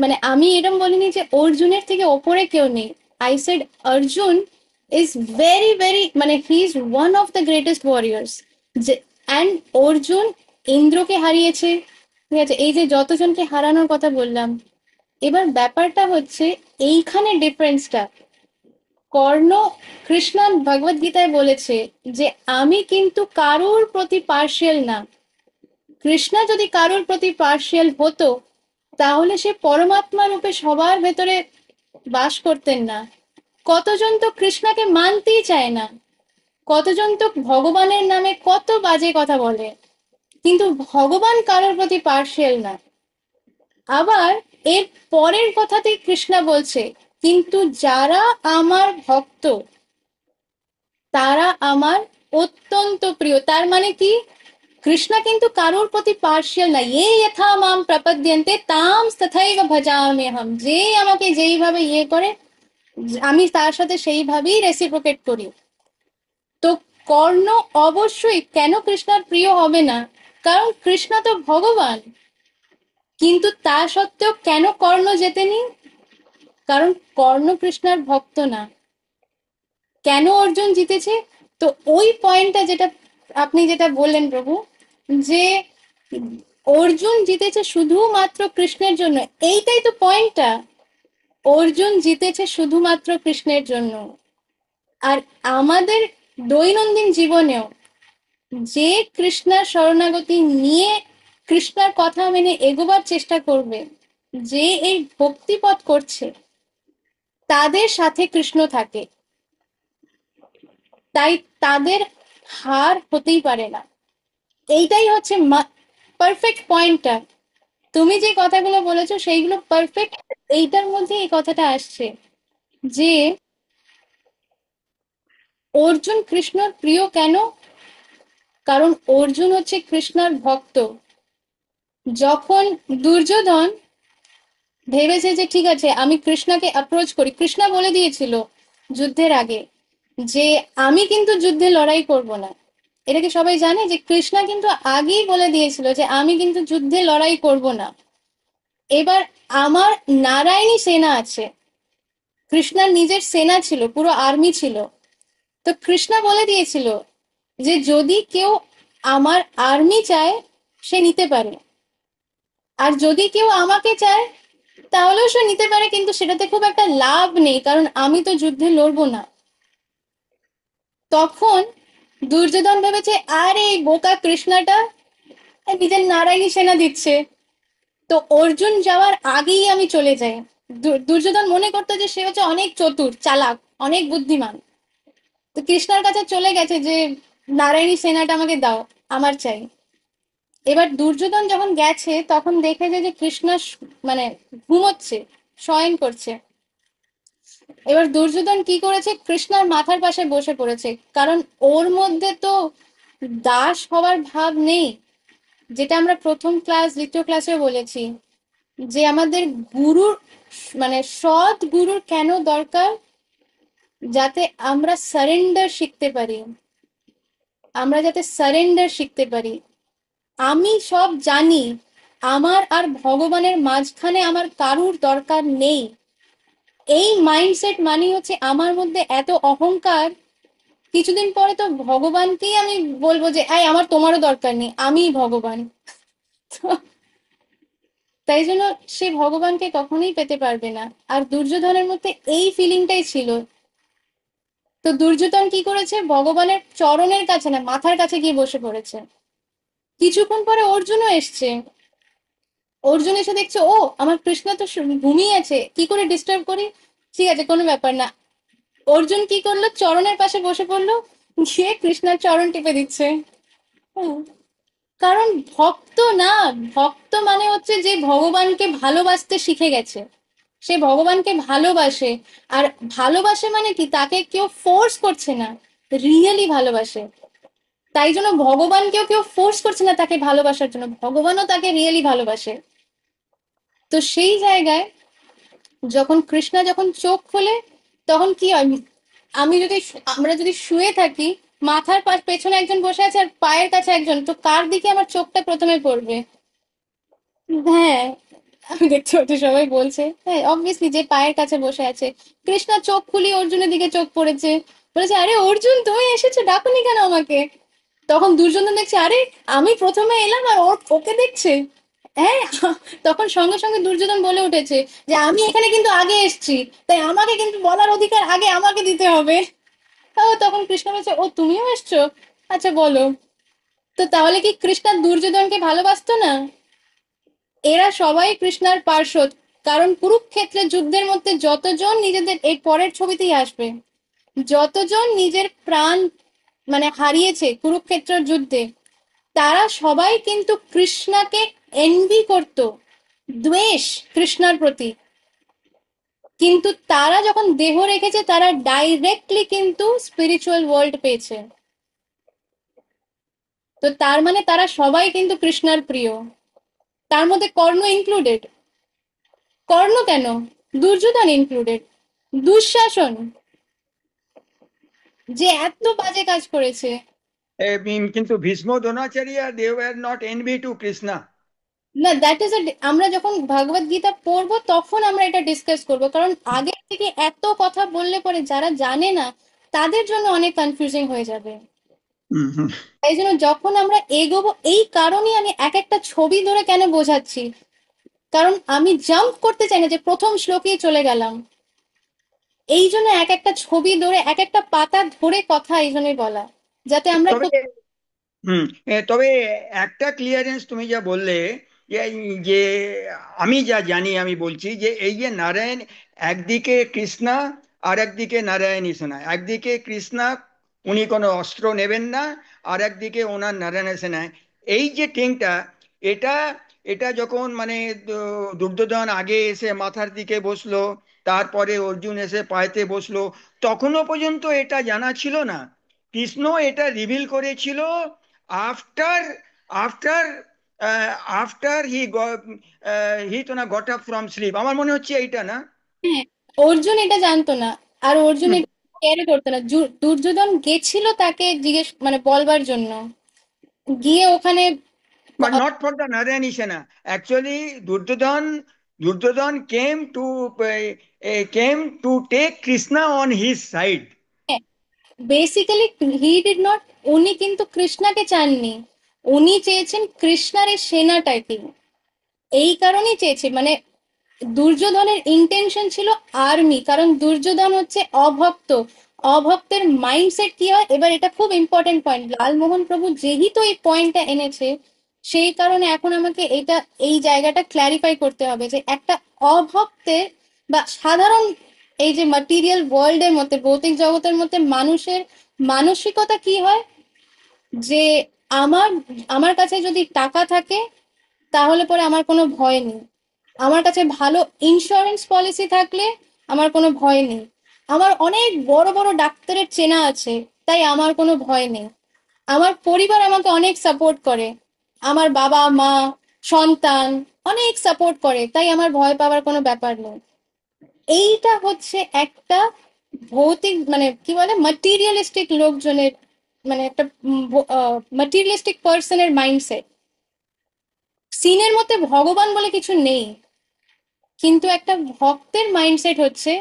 মানে আমি এরকম বলিনি যে অর্জুনের থেকে ওপরে কেউ নেই। I said Arjun is very মানে he is one of the greatest warriors. যে অ্যান্ড অর্জুন ইন্দ্রকে হারিয়েছে, ঠিক আছে, এই যে যতজনকে হারানোর কথা বললাম। এবার ব্যাপারটা হচ্ছে এইখানে ডিফারেন্সটা। কর্ণ, কৃষ্ণ ভগবদ গীতায় বলেছে যে আমি কিন্তু কারোর প্রতি পার্শিয়াল না। কৃষ্ণ যদি কারোর প্রতি পার্শিয়াল হতো তাহলে সে পরমাত্মা রূপে সবার ভেতরে বাস করতেন না। কতজন তো কৃষ্ণকে মানতেই চায় না, কতজন তো ভগবানের নামে কত বাজে কথা বলে, কিন্তু ভগবান কারোর প্রতি পার্শিয়াল না। আবার এর পরের কথাতেই কৃষ্ণ বলছে কিন্তু যারা আমার ভক্ত তারা আমার অত্যন্ত প্রিয়। তার মানে কি, কৃষ্ণ কিন্তু কারোর প্রতি পার্শিয়াল না। ये यथा माम प्रपद्यन्ते ताम तथैव भजाम्यहम। যে আমাকে যেইভাবে করে আমি তার সাথে সেইভাবেই রেসিপ্রোকেট করি। তো কর্ণ অবশ্যই কেন কৃষ্ণের প্রিয় হবে না, কারণ কৃষ্ণ তো ভগবান। কিন্তু তা সত্ত্বেও কেন কর্ণ জেতেনি, কারণ কর্ণ কৃষ্ণের ভক্ত না। কেন অর্জুন জিতেছে, তো ওই পয়েন্টটা যেটা আপনি যেটা বললেন প্রভু, যে অর্জুন জিতেছে শুধুমাত্র কৃষ্ণের জন্য। এইটাই তো পয়েন্টটা, অর্জুন জিতেছে শুধুমাত্র কৃষ্ণের জন্য। আর আমাদের দৈনন্দিন জীবনেও যে কৃষ্ণের শরণাগতি নিয়ে কৃষ্ণের কথা মেনে এগোবার চেষ্টা করবে, যে এই ভক্তিপথ করছে, তাদের সাথে কৃষ্ণ থাকে, তাই তাদের হার হতেই পারে না। এইটাই হচ্ছে পারফেক্ট পয়েন্টটা। তুমি যে কথাগুলো বলেছো সেইগুলো পারফেক্ট। এইটার মধ্যে এই কথাটা আসছে যে অর্জুন কৃষ্ণর প্রিয় কেন, কারণ অর্জুন হচ্ছে কৃষ্ণর ভক্ত। যখন দুর্যোধন ভেবেছে যে ঠিক আছে আমি কৃষ্ণকে অ্যাপ্রোচ করি, কৃষ্ণ বলে দিয়েছিল যুদ্ধের আগে যে আমি কিন্তু যুদ্ধে লড়াই করব না। এটা কি সবাই জানে যে কৃষ্ণ কিন্তু আগেই বলে দিয়েছিল যে আমি কিন্তু যুদ্ধে লড়াই করব না। এবার আমার নারায়ণী সেনা আছে, কৃষ্ণার নিজের সেনা ছিল, পুরো আর্মি ছিল। তো কৃষ্ণা বলে দিয়েছিল যে যদি কেউ আমার আর্মি চায় সে নিতে পারে, আর যদি কেউ আমাকে চায় তাহলেও সে নিতে পারে, কিন্তু সেটাতে খুব একটা লাভ নেই, কারণ আমি তো যুদ্ধে লড়বো না। তখন দুর্যোধন ভেবেছে আরে এই বোকা কৃষ্ণাটা নিজের নারায়ণী সেনা দিচ্ছে, তো অর্জুন যাওয়ার আগেই আমি চলে যাই। দুর্যোধন মনে করতো যে সে হচ্ছে অনেক চতুর, চালাক, অনেক বুদ্ধিমান। তো কৃষ্ণার কাছে চলে গেছে যে নারায়ণী সেনাটা আমাকে দাও, আমার চাই। এবার দুর্যোধন যখন গেছে তখন দেখেছে যে কৃষ্ণা মানে ঘুমোচ্ছে, শয়ন করছে। এবার দুর্যোধন কি করেছে, কৃষ্ণার মাথার পাশে বসে পড়েছে, কারণ ওর মধ্যে তো দাস হওয়ার ভাব নেই, যেটা আমরা প্রথম ক্লাস দ্বিতীয় ক্লাসে বলেছি যে আমাদের গুরুর মানে সৎ গুরুর কেন দরকার, যাতে আমরা সারেন্ডার শিখতে পারি, আমরা যাতে সারেন্ডার শিখতে পারি। আমি সব জানি, আমার আর ভগবানের মাঝখানে আমার কারুর দরকার নেই। এই মাইন্ডসেট মানে হচ্ছে আমার মধ্যে এত অহংকার, কিছুদিন পরে তো ভগবানকেই আমি বলবো যে এই আমার তোমারও দরকার নেই, আমিই ভগবান। তো তাই জন্য সে ভগবানকে কখনোই পেতে পারবে না। আর দুর্যোধনের মধ্যে এই ফিলিংটাই ছিল। তো দুর্যোধন কি করেছে, ভগবানের চরণের কাছে না মাথার কাছে গিয়ে বসে পড়েছে। কিছুক্ষণ পরে অর্জুনও এসছে। অর্জুন এসে দেখছে ও আমার কৃষ্ণ তো ঘুমিয়ে আছে, কি করে ডিস্টার্ব করি, ঠিক আছে কোনো ব্যাপার না। অর্জুন কি করলো, চরণের পাশে বসে পড়লো, গিয়ে কৃষ্ণার চরণ টিপে দিচ্ছে। হ্যাঁ, কারণ ভক্ত না, ভক্ত মানে হচ্ছে যে ভগবানকে ভালোবাসতে শিখে গেছে, সে ভগবানকে ভালোবাসে। আর ভালোবাসে মানে কি, তাকে কেউ ফোর্স করছে না, রিয়েলি ভালোবাসে। তাই জন্য ভগবানকেও কেউ ফোর্স করছে না তাকে ভালোবাসার জন্য, ভগবানও তাকে রিয়েলি ভালোবাসে। তো সেই জায়গায় যখন কৃষ্ণা যখন চোখ খোলে তখন কি হয়, আমরা যদি শুয়ে থাকি, মাথার পেছনে একজন বসে আছে আর পায়ের কাছে একজন, তো কার দিকে আমার চোখটা প্রথমে পড়বে? হ্যাঁ, আমি দেখতে পাচ্ছি সবাই বলছে হ্যাঁ অবভিয়াসলি যে পায়ের কাছে বসে আছে। কৃষ্ণা চোখ খুলি অর্জুনের দিকে চোখ পড়েছে, বলেছে আরে অর্জুন তুমি এসেছো, ডাকুনি কেন আমাকে? তখন দুর্যোধন দেখছে আরে আমি প্রথমে এলাম আর ওকে দেখছে। হ্যাঁ, তখন সঙ্গে সঙ্গে দুর্যোধন বলে উঠেছে যে আমি এখানে কিন্তু আগে এসেছি, তাই আমাকে কিন্তু বলার অধিকার আগে আমাকে দিতে হবে। তখন কৃষ্ণ বলছে ও তুমিও এসছো, আচ্ছা বলো। তো তাহলে কি কৃষ্ণা দুর্যোধনকে ভালোবাসতো না? এরা সবাই কৃষ্ণার পার্ষদ, কারণ কুরুক্ষেত্রের যুদ্ধের মধ্যে যতজন নিজেদের, এই পরের ছবিতেই আসবে, যতজন নিজের প্রাণ মানে হারিয়েছে কুরুক্ষেত্রের যুদ্ধে, তারা সবাই কিন্তু কৃষ্ণাকে এনভি করত, দ্বেষ কৃষ্ণার প্রতি। কিন্তু তারা যখন দেহ রেখেছে তারা ডাইরেক্টলি কিন্তু স্পিরিচুয়াল ওয়ার্ল্ড পেয়েছে। তো তার মানে তারা সবাই কিন্তু কৃষ্ণার প্রিয়, তার মধ্যে কর্ণ ইনক্লুডেড। কর্ণ কেন, দুর্যোধন ইনক্লুডেড, দুঃশাসন যে এত বাজে কাজ করেছে। কিন্তু Bhishma Dronacharya they were not envy to Krishna. না দ্যাট ইজ আমরা যখন ভগবত গীতা পড়বো তখন আমরা এটা ডিসকাস করব, কারণ আগে থেকে এত কথা বললে পরে যারা জানে না তাদের জন্য অনেক কনফিউজিং হয়ে যাবে। তাই জন্য যখন আমরা এগোবো, এই কারণেই আমি এক একটা ছবি ধরে কেন বোঝাচ্ছি, কারণ আমি জাম্প করতে চাই না যে প্রথম শ্লোকেই চলে গেলাম। এই জন্য এক একটা ছবি ধরে এক একটা পাতা ধরে কথা এই জন্যই বলা, যাতে আমরা তবে তবে একটা ক্লিয়ারেন্স তুমি যা বললে, যে আমি যা জানি আমি বলছি যে এই যে নারায়ণ, একদিকে কৃষ্ণা আর একদিকে নারায়ণী সেনা, একদিকে কৃষ্ণা উনি কোনো অস্ত্র নেবেন না, আর একদিকে ওনার নারায়ণ সেনায়, এই যে টিংটা, এটা এটা যখন মানে দুর্যোধন আগে এসে মাথার দিকে বসলো, তারপরে অর্জুন এসে পায়েতে বসলো, তখনও পর্যন্ত এটা জানা ছিল না। কৃষ্ণ এটা রিভিল করেছিল আফটার আফটার আফটার হি তো না গট আপ ফ্রম স্লিপ, আমার মনে হচ্ছে এইটা না। হ্যাঁ, অর্জুন এটা জানতো না, আর অর্জুন এটা কেয়ার করতো না। দুর্যোধন গেছিল তাকে জিজ্ঞেস মানে বলবার জন্য, গিয়ে ওখানে but not for the Narayani Sena. Actually Duryodhan Duryodhan came to take Krishna on his side. Basically he did not, উনি কিন্তু কৃষ্ণাকে চাননি, উনি চেয়েছেন কৃষ্ণার এই সেনাটাকে। এই কারণেই চেয়েছে, মানে দুর্যোধনের ইন্টেনশন ছিল আর্মি, কারণ দুর্যোধন হচ্ছে অভক্ত। অভক্তের মাইন্ডসেট কি হয়, এবার এটা খুব ইম্পর্টেন্ট পয়েন্ট, লালমোহন প্রভু যেহেতু এই পয়েন্টটা এনেছে, সেই কারণে এখন আমাকে এটা, এই জায়গাটা ক্ল্যারিফাই করতে হবে যে একটা অভক্তের বা সাধারণ এই যে ম্যাটেরিয়াল ওয়ার্ল্ডের মধ্যে, ভৌতিক জগতের মধ্যে মানুষের মানসিকতা কি হয়, যে আমার আমার কাছে যদি টাকা থাকে তাহলে পরে আমার কোনো ভয় নেই, আমার কাছে ভালো ইন্স্যুরেন্স পলিসি থাকলে আমার কোনো ভয় নেই, আমার অনেক বড় বড় ডাক্তারের চেনা আছে তাই আমার কোনো ভয় নেই, আমার পরিবার আমাকে অনেক সাপোর্ট করে, আমার বাবা মা সন্তান অনেক সাপোর্ট করে তাই আমার ভয় পাওয়ার কোনো ব্যাপার নেই। এইটা হচ্ছে একটা ভৌতিক, মানে কি বলে, ম্যাটেরিয়ালিস্টিক লোকজনের, মানে একটা ম্যাটেরিয়ালিস্টিক পার্সনের মাইন্ডসেট। সিনের মধ্যে ভগবান বলে কিছু নেই, কিন্তু একটা ভক্তের মাইন্ডসেট হচ্ছে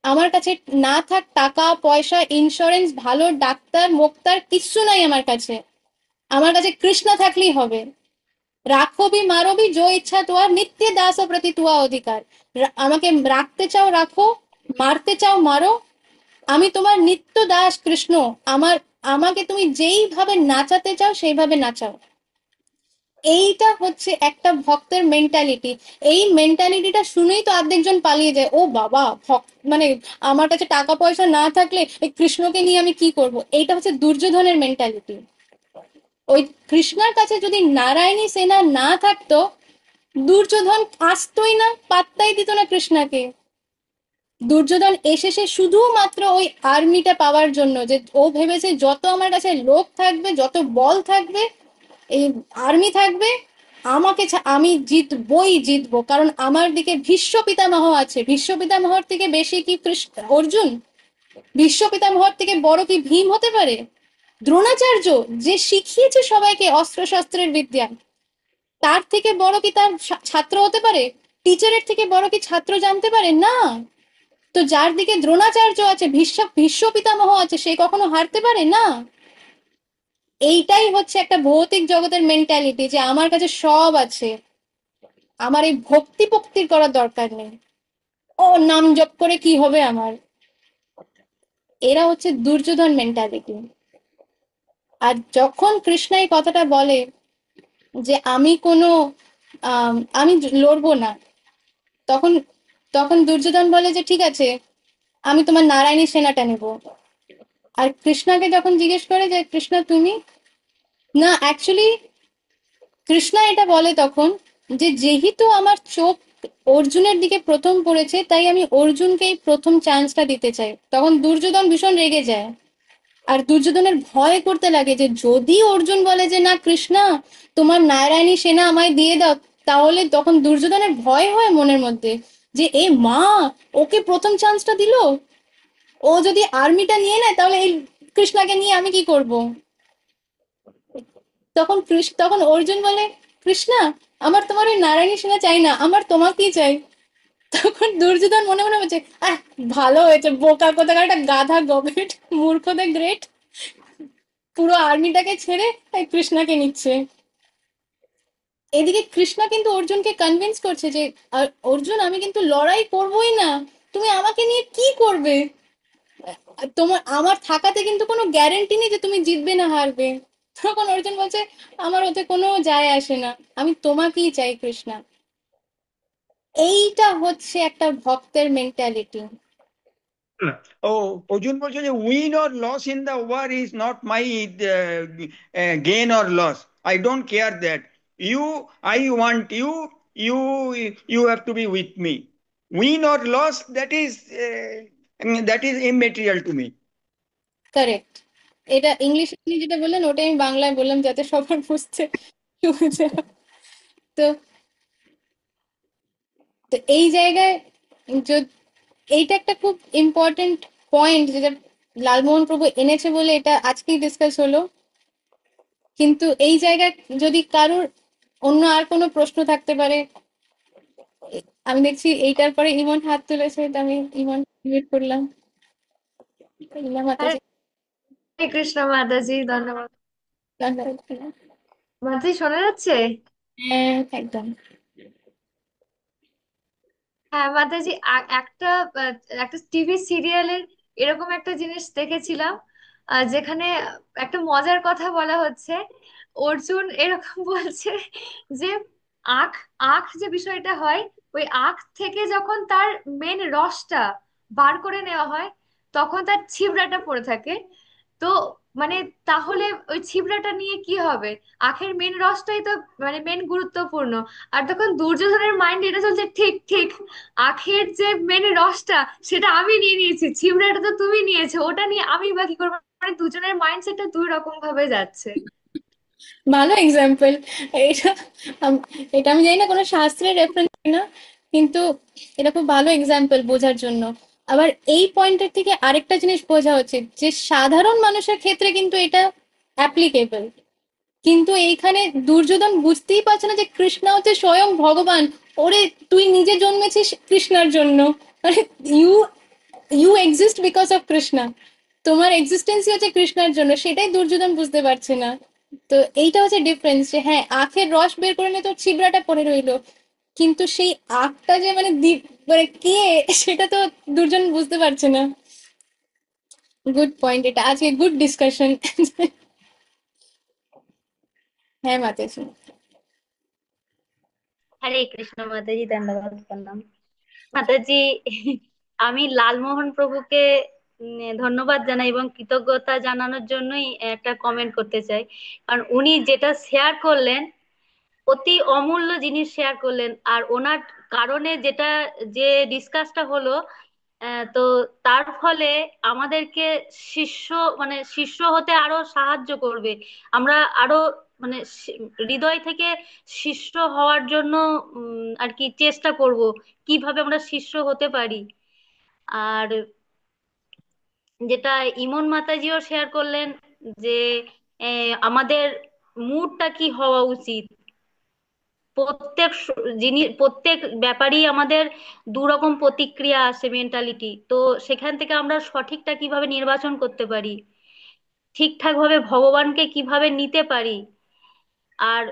আমার কাছে না থাক টাকা পয়সা ইন্স্যুরেন্স ভালো ডাক্তার মোক্তার কিচ্ছু নাই আমার কাছে, আমার কাছে কৃষ্ণ থাকলেই হবে। রাখবি মারবি যো ইচ্ছা তোমার, নিত্য দাস প্রতি তুয়া অধিকার। আমাকে রাখতে চাও রাখো, মারতে চাও মারো, আমি তোমার নিত্য দাস কৃষ্ণ। আমার আমাকে তুমি যেইভাবে নাচাতে চাও সেইভাবে নাচাও। এইটা হচ্ছে একটা ভক্তের মেন্টালিটি। এই মেন্টালিটিটা শুনেই তো অর্ধেকজন পালিয়ে যায়, ও বাবা ভক্ত মানে আমার কাছে টাকা পয়সা না থাকলে এই কৃষ্ণকে নিয়ে আমি কি করব। এইটা হচ্ছে দুর্যোধনের মেন্টালিটি। ওই কৃষ্ণার কাছে যদি নারায়ণী সেনা না থাকতো, দুর্যোধন আসতোই না, পাত্তাই দিত না কৃষ্ণাকে। দুর্যোধন এসেছে শুধুমাত্র ওই আর্মিটা পাওয়ার জন্য, যে ও ভেবেছে যত আমার কাছে লোক থাকবে, যত বল থাকবে, এই আর্মি থাকবে, আমাকে আমি জিতবই জিতবো, কারণ আমার দিকে ভীষ্ম পিতামহ আছে। ভীষ্ম পিতামহর থেকে বেশি কি অর্জুন? ভীষ্ম পিতামহর থেকে বড় কি ভীম হতে পারে? দ্রোণাচার্য যে শিখিয়েছে সবাইকে অস্ত্র শস্ত্রের বিদ্যা, তার থেকে বড় কি তার ছাত্র হতে পারে? টিচারের থেকে বড় কি ছাত্র জানতে পারে না? তো যার দিকে দ্রোণাচার্য আছে, ভীষ্ম পিতামহ আছে, সে কখনো হারতে পারে না? এইটাই হচ্ছে একটা ভৌতিক জগতের মেন্টালিটি, যে আমার কাছে সব আছে, আমার এই ভক্তি ভক্তির করার দরকার নেই, ও নাম জপ করে কি হবে আমার। এরা হচ্ছে দুর্যোধন মেন্টালিটি। আর যখন কৃষ্ণ এই কথাটা বলে যে আমি কোনো আমি লড়বো না, তখন তখন দুর্যোধন বলে যে ঠিক আছে, আমি তোমার নারায়ণী সেনাটা নেব। আর কৃষ্ণাকে যখন জিজ্ঞেস করে যে কৃষ্ণ তুমি, না অ্যাকচুয়ালি কৃষ্ণা এটা বলে তখন যে যেহেতু আমার চোখ অর্জুনের দিকে প্রথম পড়েছে তাই আমি অর্জুনকেই প্রথম চান্সটা দিতে চাই। তখন দুর্যোধন ভীষণ রেগে যায়, আর দুর্যোধনের ভয় করতে লাগে যে যদি অর্জুন বলে যে না কৃষ্ণা তোমার নারায়ণী সেনা আমায় দিয়ে দাও, তাহলে তখন দুর্যোধনের ভয় হয় মনের মধ্যে যে এ মা, ওকে প্রথম চান্সটা দিল, ও যদি আর্মিটা নিয়ে নেয় তাহলে এই কৃষ্ণাকে নিয়ে আমি কি করব। তখন অর্জুন বলে কৃষ্ণা আমার তোমার ওই নারায়ণী সেনা চাই না, আমার তোমাকেই চাই। তখন দুর্যোধন মনে মনে বলছে আহ ভালো হয়েছে, বোকা কোথাকার একটা গাধা গবেট মূর্খদের গ্রেট, পুরো আর্মিটাকে ছেড়ে এই কৃষ্ণাকে নিচ্ছে। এদিকে কৃষ্ণা কিন্তু অর্জুনকে কনভিন্স করছে যে অর্জুন আমি কিন্তু লড়াই করবোই না, তুমি আমাকে নিয়ে কি করবে, তোমার আমার থাকাতে কিন্তু কোনো গ্যারেন্টি নেই যে তুমি জিতবে না হারবে। তখন অর্জুন বলছে আমার ওতে কোনো যায় আসে না, আমি তোমাকেই চাই কৃষ্ণা। এইটা হচ্ছে একটা ভক্তের মেন্টালিটি। Oh, Arjun বলছে যে win or loss in the war is not my gain or loss. I don't care that. I want you. You, you have to be with me. Win or loss, that is immaterial to me. Correct. এটা ইংলিশে আপনি যেটা বললেন ওটাই আমি বাংলায় বললাম যাতে সবার বুঝতে সুবিধা হয়। তো তো এই জায়গায় এইটা একটা খুব ইম্পর্টেন্ট পয়েন্ট যেটা লালমোহন প্রভু এনেছে বলে এটা আজকেই ডিসকাস হলো। কিন্তু এই জায়গায় যদি কারোর অন্য আর কোনো প্রশ্ন থাকতে পারে আমি দেখছি এইটার পরে ইমন হাত তুলেছে, তো আমি ইমন মিউট করলাম। ইলা মাতাজি, হরে কৃষ্ণ মাতাজি, ধন্যবাদ। ধন্যবাদ। মাতাজি শোনা যাচ্ছে? হ্যাঁ, একদম। হ্যাঁ মাতাজি, একটা একটা টিভি সিরিয়ালের এরকম একটা জিনিস দেখেছিলাম, যেখানে একটা মজার কথা বলা হচ্ছে। অর্জুন এরকম বলছে যে আখ আখ যে বিষয়টা হয়, ওই আখ থেকে যখন তার মেন রসটা বার করে নেওয়া হয়, তখন তার ছিবড়াটা পড়ে থাকে। তো মানে তাহলে ওই ছিবড়াটা নিয়ে কি হবে? আখের মেন রসটাই তো মানে মেন গুরুত্বপূর্ণ। আর তখন দুর্যোধনের মাইন্ড এটা চলছে, ঠিক ঠিক, আখের যে মেন রসটা সেটা আমি নিয়ে নিয়েছি, ছিবড়াটা তো তুমি নিয়েছো, ওটা নিয়ে আমি বা কি করবো? মানে দুজনের মাইন্ডসেটটা দুই রকম ভাবে যাচ্ছে। ভালো এক্সাম্পল। এটা এটা আমি জানি না কোনো শাস্ত্রের রেফারেন্স না, কিন্তু এটা খুব ভালো এক্সাম্পল বোঝার জন্য। আবার এই পয়েন্টের থেকে আরেকটা জিনিস বোঝা উচিত, যে সাধারণ মানুষের ক্ষেত্রে কিন্তু এটা অ্যাপ্লিকেবল। কিন্তু এইখানে দুর্যোধন বুঝতেই পারছে না যে কৃষ্ণা হচ্ছে স্বয়ং ভগবান। ওরে, তুই নিজে জন্মেছিস কৃষ্ণার জন্য, মানে you you exist because of Krishna. তোমার এক্সিস্টেন্সই হচ্ছে কৃষ্ণার জন্য, সেটাই দুর্যোধন বুঝতে পারছে না। তো এইটা হচ্ছে ডিফারেন্স, যে হ্যাঁ আখের রস বের করে নিয়ে তোর ছিবড়াটা পড়ে রইলো, কিন্তু সেই আখটা যে মানে মানে কে, সেটা তো দুর্যোধন বুঝতে পারছে না। গুড পয়েন্ট, এটা আজকে গুড ডিসকাশন। হ্যাঁ মাতাজি। হরে কৃষ্ণ মাতাজি, ধন্যবাদ প্রণাম। মাতাজি, আমি লালমোহন প্রভুকে ধন্যবাদ জানাই এবং কৃতজ্ঞতা জানানোর জন্যই একটা কমেন্ট করতে চাই। কারণ উনি যেটা শেয়ার করলেন, অতি অমূল্য জিনিস শেয়ার করলেন। আর ওনার কারণে যেটা, যে ডিসকাসটা হলো, তো তার ফলে আমাদেরকে শিষ্য মানে শিষ্য হতে আরো সাহায্য করবে। আমরা আরো মানে হৃদয় থেকে শিষ্য হওয়ার জন্য আর কি চেষ্টা করব, কিভাবে আমরা শিষ্য হতে পারি। আর যেটা ইমন মাতাজিও শেয়ার করলেন, যে আমাদের মুডটা কি হওয়া উচিত। প্রত্যেক জিনিস, প্রত্যেক ব্যাপারই আমাদের দু রকম প্রতিক্রিয়া আসে, মেন্টালিটি। তো সেখান থেকে আমরা সঠিকটা কিভাবে নির্বাচন করতে পারি, ঠিকঠাক ভাবে ভগবানকে কিভাবে নিতে পারি, আর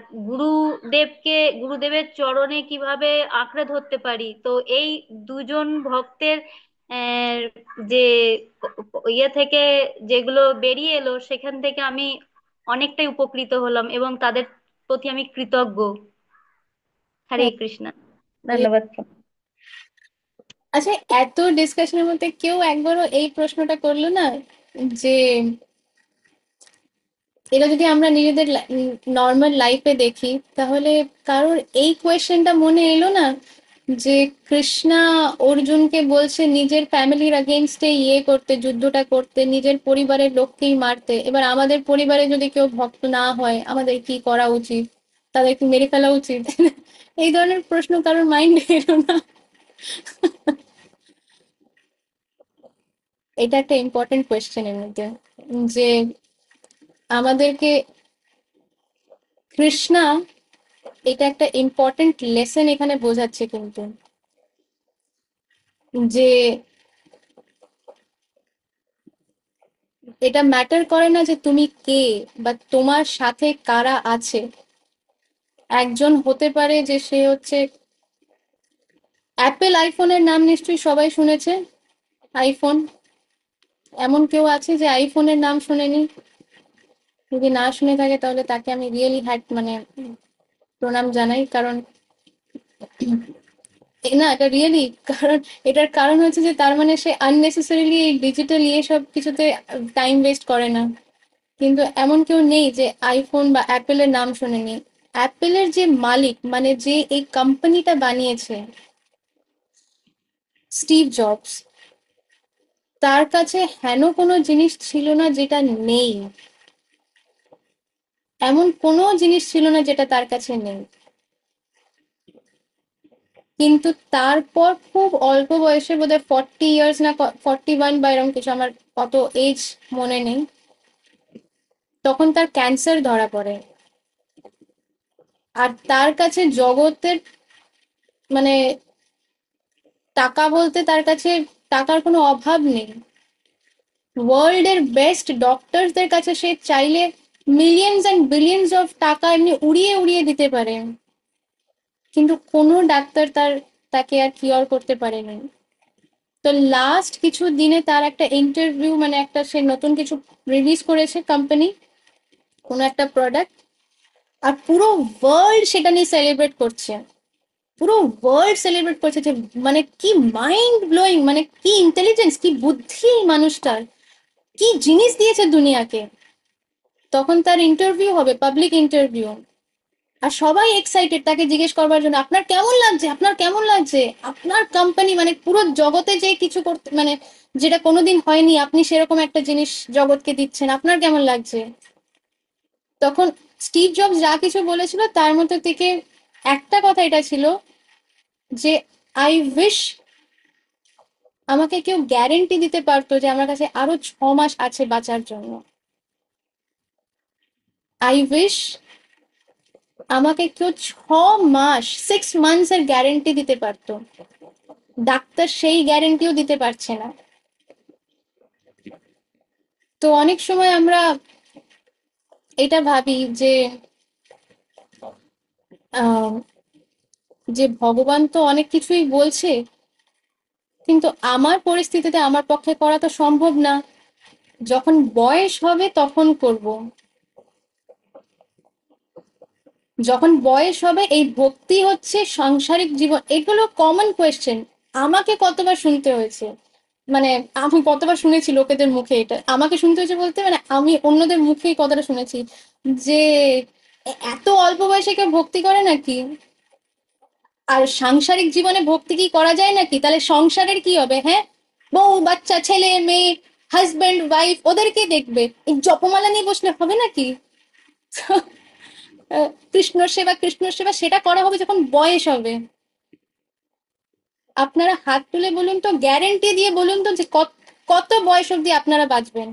গুরুদেবের চরণে কিভাবে আঁকড়ে ধরতে পারি। তো এই দুজন ভক্তের আহ, যে ইয়ে থেকে যেগুলো বেরিয়ে এলো, সেখান থেকে আমি অনেকটাই উপকৃত হলাম এবং তাদের প্রতি আমি কৃতজ্ঞ। হরে কৃষ্ণ, ধন্যবাদ। আচ্ছা, এত ডিসকাশনের মধ্যে কেউ একবারও এই প্রশ্নটা করলো না, যে এটা যদি আমরা নিজেদের নর্মাল লাইফে দেখি, তাহলে কারোর এই কোয়েশ্চেনটা মনে এলো না, যে কৃষ্ণা অর্জুনকে বলছে নিজের ফ্যামিলির আগেনস্টে ইয়ে করতে, যুদ্ধটা করতে, নিজের পরিবারের লোককেই মারতে। এবার আমাদের পরিবারে যদি কেউ ভক্ত না হয়, আমাদের কি করা উচিত? তাদেরকে মেরে ফেলা উচিত? এই ধরনের প্রশ্ন কারোর মাইন্ডে এলো না? এটা একটা ইম্পর্টেন্ট কোয়েশ্চেন এর মধ্যে, যে আমাদেরকে কৃষ্ণা এটা একটা ইম্পর্টেন্ট লেসন এখানে বোঝাচ্ছে, কিন্তু যে এটা ম্যাটার করে না যে তুমি কে বা তোমার সাথে কারা আছে। একজন হতে পারে যে সে হচ্ছে অ্যাপেল আইফোনের নাম নিশ্চয়ই সবাই শুনেছে, আইফোন। এমন কেউ আছে যে আইফোনের নাম শুনেনি? যদি না শুনে থাকে তাহলে তাকে আমি রিয়েলি হ্যাট মানে প্রণাম জানাই, কারণ না, এটা রিয়েলি, কারণ এটার কারণ হচ্ছে যে তার মানে সে আননেসেসারিলি এই ডিজিটাল ইয়ে সব কিছুতে টাইম ওয়েস্ট করে না। কিন্তু এমন কেউ নেই যে আইফোন বা অ্যাপেলের নাম শোনেনি। অ্যাপেলের যে মালিক, মানে যে এই কোম্পানিটা বানিয়েছে, স্টিভ জবস, তার কাছে হেন কোনো জিনিস ছিল না যেটা নেই। এমন কোনো জিনিস ছিল না যেটা তার কাছে নেই। কিন্তু তারপর খুব অল্প বয়সে, বোধহয় 40 ইয়ার্স না 41 বা এরকম কিছু, আমার অত এজ মনে নেই, তখন তার ক্যান্সার ধরা পড়ে। আর তার কাছে জগতের মানে টাকা বলতে তার কাছে টাকার কোনো অভাব নেই। ওয়ার্ল্ডের বেস্ট ডক্টরসদের কাছে সে চাইলে মিলিয়নস অ্যান্ড বিলিয়নস অফ টাকা এমনি উড়িয়ে উড়িয়ে দিতে পারে, কিন্তু কোনো ডাক্তার তাকে আর কিওর করতে পারেনি। তো লাস্ট কিছু দিনে তার একটা ইন্টারভিউ, মানে একটা সে নতুন কিছু রিলিজ করেছে কোম্পানি, কোনো একটা প্রোডাক্ট, আর পুরো ওয়ার্ল্ড সেটা নিয়ে সেলিব্রেট করছে। পুরো ওয়ার্ল্ড সেলিব্রেট করছে যে মানে কি মাইন্ড ব্লোয়িং, মানে কি ইন্টেলিজেন্স, কি বুদ্ধি এই মানুষটার, কি জিনিস দিয়েছে দুনিয়াকে। তখন তার ইন্টারভিউ হবে, পাবলিক ইন্টারভিউ, আর সবাই এক্সাইটেড তাকে জিজ্ঞেস করবার জন্য, আপনার কেমন লাগছে, আপনার কেমন লাগছে, আপনার কোম্পানি মানে পুরো জগতে যে কিছু করতে, মানে যেটা কোনোদিন হয়নি, আপনি সেরকম একটা জিনিস জগৎকে দিচ্ছেন, আপনার কেমন লাগছে। তখন স্টিভ জবস যা কিছু বলেছিল তার মধ্যে থেকে একটা কথা এটা ছিল যে আই উইশ আমাকে কেউ গ্যারেন্টি দিতে পারতো যে আমার কাছে আরো 6 মাস আছে বাঁচার জন্য। আই উইশ আমাকে কেউ 6 মাস, 6 মান্থস এর গ্যারেন্টি দিতে পারতো। ডাক্তার সেই গ্যারেন্টিও দিতে পারছে না। তো অনেক সময় আমরা এটা ভাবি যে আহ, যে ভগবান তো অনেক কিছুই বলছে, কিন্তু আমার পরিস্থিতিতে আমার পক্ষে করা তো সম্ভব না। যখন বয়স হবে তখন করব। যখন বয়স হবে, এই ভক্তি হচ্ছে সাংসারিক জীবন, এগুলো কমন কোয়েশ্চেন। আমাকে কতবার শুনতে হয়েছে, মানে আমি কতবার শুনেছি লোকেদের মুখে, এটা আমাকে শুনতে হয়েছে বলতে মানে আমি অন্যদের মুখেই কথাটা শুনেছি যে এত অল্প বয়সে কেউ ভক্তি করে নাকি, আর সাংসারিক জীবনে ভক্তি কি করা যায় নাকি, তাহলে সংসারের কি হবে, হ্যাঁ, বউ বাচ্চা ছেলে মেয়ে হাজবেন্ড ওয়াইফ ওদেরকে দেখবে, এই জপমালা নিয়ে বসলে হবে নাকি। কৃষ্ণ সেবা সেটা করা হবে যখন বয়স হবে। আপনারা হাত তুলে বলুন তো, গ্যারেন্টি দিয়ে বলুন তো যে কত বয়স অব্দি আপনারা বাঁচবেন।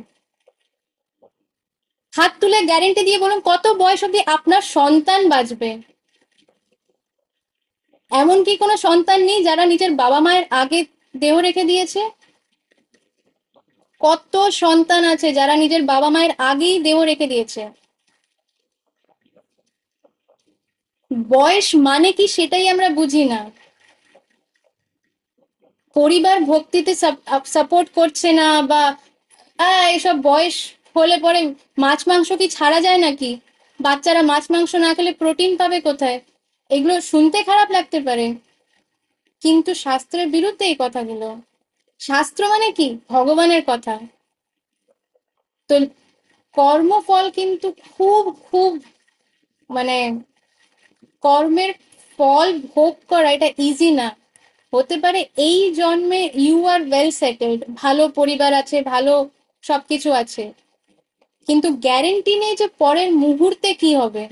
হাত তুলে গ্যারেন্টি দিয়ে বলুন কত বয়স অব্দি আপনার সন্তান বাঁচবে। এমন কি কোনো সন্তান নেই যারা নিজের বাবা মায়ের আগে দেহ রেখে দিয়েছে? কত সন্তান আছে যারা নিজের বাবা মায়ের আগেই দেহ রেখে দিয়েছে। বয়স মানে কি সেটাই আমরা বুঝি না। পরিবার ভক্তিতে সাপোর্ট করছে না, বা এসব বয়স হলে পরে মাছ মাংস কি ছাড়া যায় নাকি, বাচ্চারা মাছ মাংস না খেলে প্রোটিন পাবে কোথায়, এগুলো শুনতে খারাপ লাগতে পারে, কিন্তু শাস্ত্রের বিরুদ্ধে এই কথাগুলো। শাস্ত্র মানে কি? ভগবানের কথা। তো কর্মফল কিন্তু খুব খুব মানে কর্মের ফল ভোগ করা এটা ইজি না। হতে পারে এই জন্মে ইউ আর ওয়েল সেটেলড, ভালো পরিবার আছে, ভালো সবকিছু আছে, কিন্তু গ্যারেন্টি নেই যে পরের মুহূর্তে কি হবে।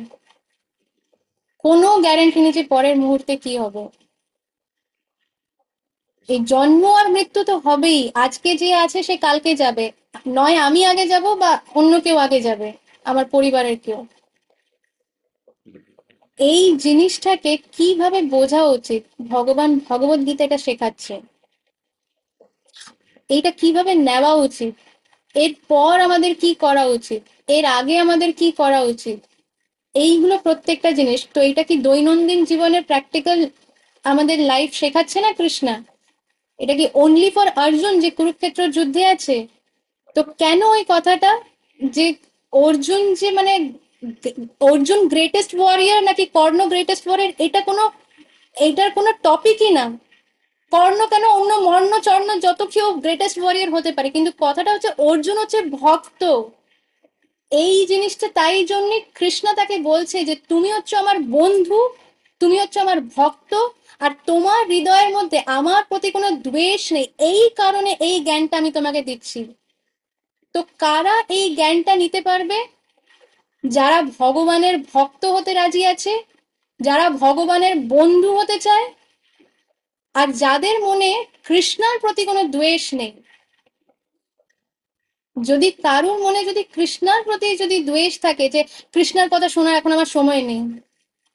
কোনো গ্যারেন্টি নেই যে পরের মুহূর্তে কি হবে। এই জন্ম আর মৃত্যু তো হবেই, আজকে যে আছে সে কালকে যাবে, নয় আমি আগে যাব বা অন্য কেউ আগে যাবে, আমার পরিবারের কেউ। এই জিনিসটাকে কিভাবে বোঝা উচিত, ভগবান ভগবত গীতা এটা শেখাচ্ছে। এইটা কিভাবে নেওয়া উচিত, এরপর আমাদের কি করা উচিত, এর আগে আমাদের কি করা উচিত, এইগুলো প্রত্যেকটা জিনিস। তো এটা কি দৈনন্দিন জীবনের প্র্যাকটিক্যাল আমাদের লাইফ শেখাচ্ছে না কৃষ্ণা? এটা কি অনলি ফর অর্জুন যে কুরুক্ষেত্র যুদ্ধে আছে? তো কেন ওই কথাটা যে অর্জুন যে মানে অর্জুন গ্রেটেস্ট ওয়ারিয়ার নাকি কর্ণ গ্রেটেস্ট ওয়ারিয়ার, এটার কোনো টপিকই না। কর্ণ কেন, অন্য মর্ণ চর্ণ যত কেউ গ্রেটেস্ট ওয়ারিয়ার হতে পারে, কিন্তু কথাটা হচ্ছে অর্জুন হচ্ছে ভক্ত। এই জিনিসটা তাই জন্য কৃষ্ণ তাকে বলছে যে তুমি হচ্ছে আমার বন্ধু, তুমি হচ্ছে আমার ভক্ত, আর তোমার হৃদয়ের মধ্যে আমার প্রতি কোনো দ্বেষ নেই, এই কারণে এই জ্ঞানটা আমি তোমাকে দিচ্ছি। তো কারা এই জ্ঞানটা নিতে পারবে? যারা ভগবানের ভক্ত হতে রাজি আছে, যারা ভগবানের বন্ধু হতে চায়, আর যাদের মনে কৃষ্ণার প্রতি কোনো দ্বেষ নেই। যদি কারোর মনে যদি কৃষ্ণার প্রতি যদি দ্বেষ থাকে যে কৃষ্ণার কথা শোনার এখন আমার সময় নেই,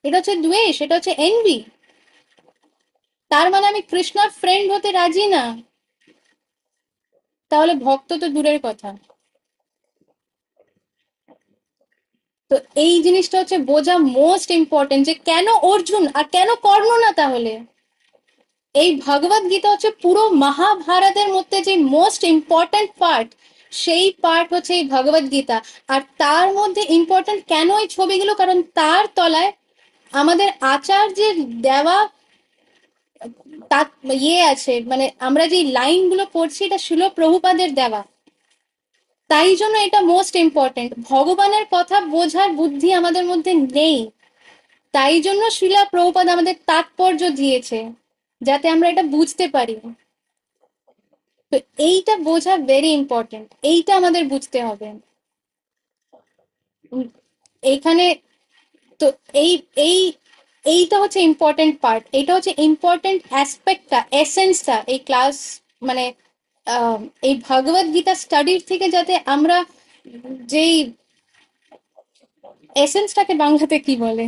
এটা হচ্ছে দ্বেষ, এটা হচ্ছে এনভি। তার মানে আমি কৃষ্ণার ফ্রেন্ড হতে রাজি না, তাহলে ভক্ত তো দূরের কথা। তো এই জিনিসটা হচ্ছে বোঝা মোস্ট ইম্পর্টেন্ট, যে কেন অর্জুন আর কেন কর্ণ না। তাহলে এই ভগবত গীতা হচ্ছে পুরো মহাভারতের মধ্যে যে মোস্ট ইম্পর্টেন্ট পার্ট, সেই পার্ট হচ্ছে এই ভগবত গীতা। আর তার মধ্যে ইম্পর্টেন্ট কেন এই ছবিগুলো, কারণ তার তলায় আমাদের আচার্যের দেওয়া তার আছে, মানে আমরা যে লাইনগুলো পড়ছি এটা শিল প্রভুপাদের দেওয়া। তাই জন্য এটা মোস্ট ইম্পর্টেন্ট। ভগবানের কথা বোঝার বুদ্ধি আমাদের মধ্যে নেই, তাই জন্য শিলা প্রভুপাদ আমাদের তাৎপর্য দিয়েছে, যাতে আমরা এটা বুঝতে পারি। তো এইটা বোঝা ভেরি ইম্পর্টেন্ট, এইটা আমাদের বুঝতে হবে। উম, এইখানে তো এই এই এইটা হচ্ছে ইম্পর্টেন্ট পার্ট, এটা হচ্ছে ইম্পর্টেন্ট অ্যাসপেক্টটা, এসেন্সটা এই ক্লাস, মানে এই ভগবত গীতা স্টাডির থেকে যাতে আমরা যেই এসেন্সটাকে বাংলাতে কি বলে,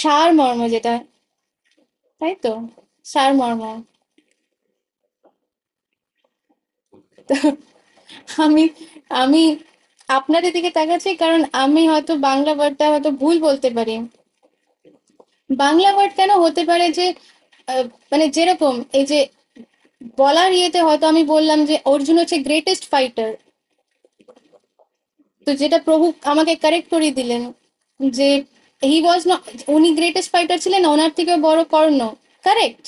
সার মর্ম যেটা, তাই তো, সার মর্ম। তো আমি আমি আপনাদের দিকে তাকাচ্ছি কারণ আমি হয়তো বাংলা ওয়ার্ডটা হয়তো ভুল বলতে পারি। বাংলা ওয়ার্ড কেন হতে পারে যে মানে যেরকম এই যে বলার ইয়েতে হয়তো আমি বললাম যে অর্জুন হচ্ছে গ্রেটেস্ট ফাইটার, তো যেটা প্রভু আমাকে কারেক্ট করিয়ে দিলেন যে হি ওয়াজ নট, উনি গ্রেটেস্ট ফাইটার ছিলেন, ওনার থেকেও বড় কর্ণ, কারেক্ট।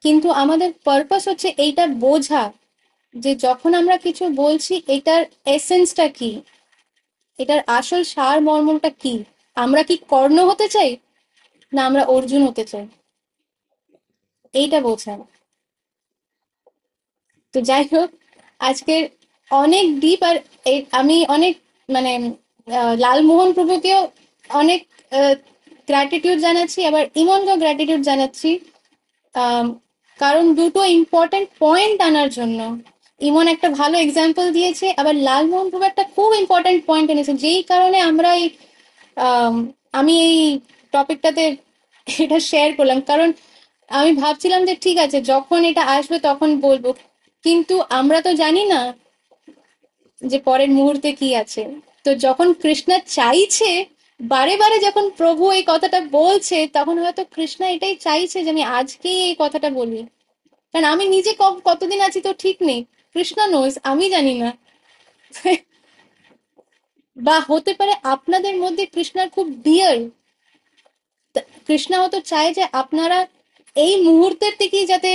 কিন্তু আমাদের পারপাস হচ্ছে এইটা বোঝা যে যখন আমরা কিছু বলছি এটার এসেন্সটা কি, এটার আসল সার মর্মটা কি। আমরা কি কর্ণ হতে চাই, না আমরা অর্জুন হতে চাই, এইটা বোঝা। তো যাই হোক, আজকের অনেক ডিপ, আর আমি অনেক মানে লালমোহন প্রভুকেও অনেক গ্র্যাটিটিউড জানাচ্ছি, আবার ইমনকেও গ্র্যাটিটিউড জানাচ্ছি, কারণ দুটো ইম্পর্টেন্ট পয়েন্ট আনার জন্য। ইমন একটা ভালো এক্সাম্পল দিয়েছে, আবার লালমোহন প্রভু একটা খুব ইম্পর্টেন্ট পয়েন্ট এনেছে, যেই কারণে আমরা এই আমি এই টপিকটাতে এটা শেয়ার করলাম। কারণ আমি ভাবছিলাম যে ঠিক আছে যখন এটা আসবে তখন বলবো, কিন্তু আমরা তো জানি না যে পরের মুহূর্তে কি আছে। তো যখন কৃষ্ণা চাইছে, বারে বারে যখন প্রভু এই কথাটা বলছে, তখন হয়তো কৃষ্ণা এটাই চাইছে যে আমি আজকেই এই কথাটা বলি। কারণ আমি নিজে কতদিন আছি তো ঠিক নেই, কৃষ্ণা নোজ, আমি জানি না। বা হতে পারে আপনাদের মধ্যে কৃষ্ণার খুব ডিয়ার, কৃষ্ণা হয়তো চায় যে আপনারা এই মুহূর্তের থেকেই যাতে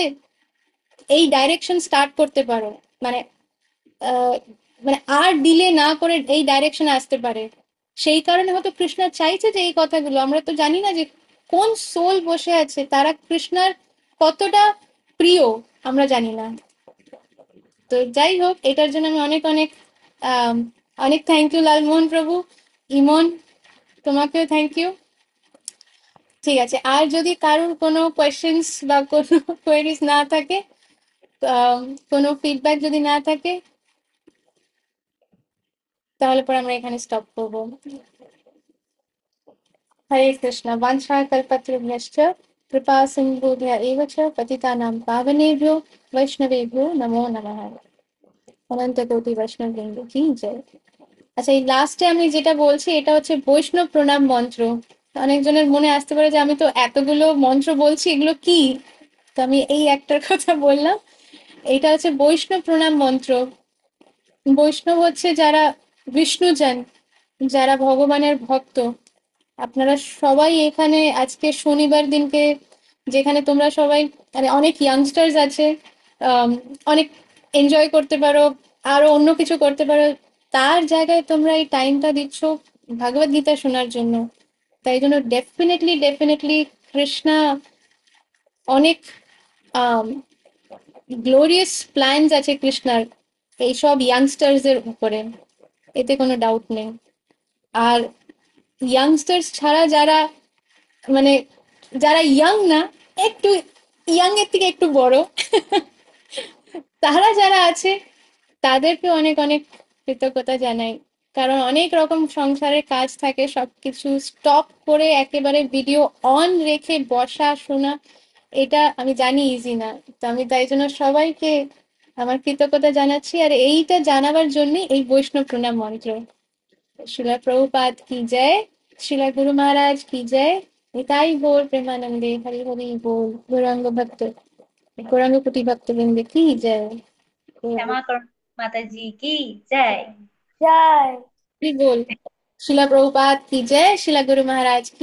এই ডাইরেকশন স্টার্ট করতে পারো, মানে মানে আর ডিলে না করে এই ডাইরেকশনে আসতে পারে। সেই কারণে হয়তো কৃষ্ণা চাইছে যে এই কথাগুলো, আমরা তো জানি না যে কোন সোল বসে আছে, তারা কৃষ্ণার কতটা প্রিয় আমরা জানি না। তো যাই হোক, এটার জন্য আমি অনেক অনেক অনেক থ্যাংক ইউ লালমোহন প্রভু, ইমন তোমাকেও থ্যাংক ইউ। ঠিক আছে, আর যদি কারোর কোনো কোয়েশ্চেন্স বা কোনো কোয়েরিজ না থাকে, কোনো ফিডব্যাক যদি না থাকে, তাহলে পরে আমরা এখানে স্টপ করবো। হরে কৃষ্ণ, বাঞ্ছা কল্পতরুভ্যশ্চ কৃপা সিন্ধুভ্য এব চ পতিতানাং পাবনেভ্যো বৈষ্ণবেভ্যো নমো নমঃ। অনন্ত কোটি বৈষ্ণব বৃন্দ কি জয়। আচ্ছা, এই লাস্টে আমি যেটা বলছি এটা হচ্ছে বৈষ্ণব প্রণাম মন্ত্র। অনেকজনের মনে আসতে পারে যে আমি তো এতগুলো মন্ত্র বলছি, এগুলো কি। তো আমি এই একটার কথা বললাম, এটা হচ্ছে বৈষ্ণব প্রণাম মন্ত্র। বৈষ্ণব হচ্ছে যারা বিষ্ণুজন, যারা ভগবানের ভক্ত। আপনারা সবাই এখানে আজকে শনিবার দিনকে, যেখানে তোমরা সবাই মানে অনেক ইয়াংস্টার্স আছে, অনেক এনজয় করতে পারো, আরো অন্য কিছু করতে পারো, তার জায়গায় তোমরা এই টাইমটা দিচ্ছ ভগবত গীতা শোনার জন্য। তাই জন্য ডেফিনেটলি ডেফিনেটলি কৃষ্ণা অনেক গ্লোরিয়াস প্ল্যানস আছে কৃষ্ণার এইসব ইয়াংস্টার্সদের উপরে, এতে কোনো ডাউট নেই। আর ইয়াংস্টার্স ছাড়া যারা মানে যারা ইয়াং না, একটু ইয়াং এর থেকে একটু বড়, তারা যারা আছে তাদেরকে অনেক অনেক কৃতজ্ঞতা জানাই কারণ অনেক রকম সংসারের কাজ থাকে, সবকিছু স্টপ করে একেবারে ভিডিও অন রেখে বসা শোনা, এটা আমি জানি ইজি না। তো আমি তাই জন্য সবাইকে আমার কৃতজ্ঞতা জানাচ্ছি, আর এইটা জানাবার জন্য এই বৈষ্ণব প্রণাম মন্ত্র। শিলা প্রভুপাদ কি জয়, শিলা গুরু মহারাজ কি জয়, নিতাই গৌর প্রেমানন্দে হরি হরি बोल। গৌরাঙ্গ কোটি ভক্তবৃন্দ কি জয়। ক্ষমা করুন মাতাজি কি জয়। জয়। কি बोल। শিলা প্রভুপাদ কি জয়, শিলা গুরু মহারাজ কি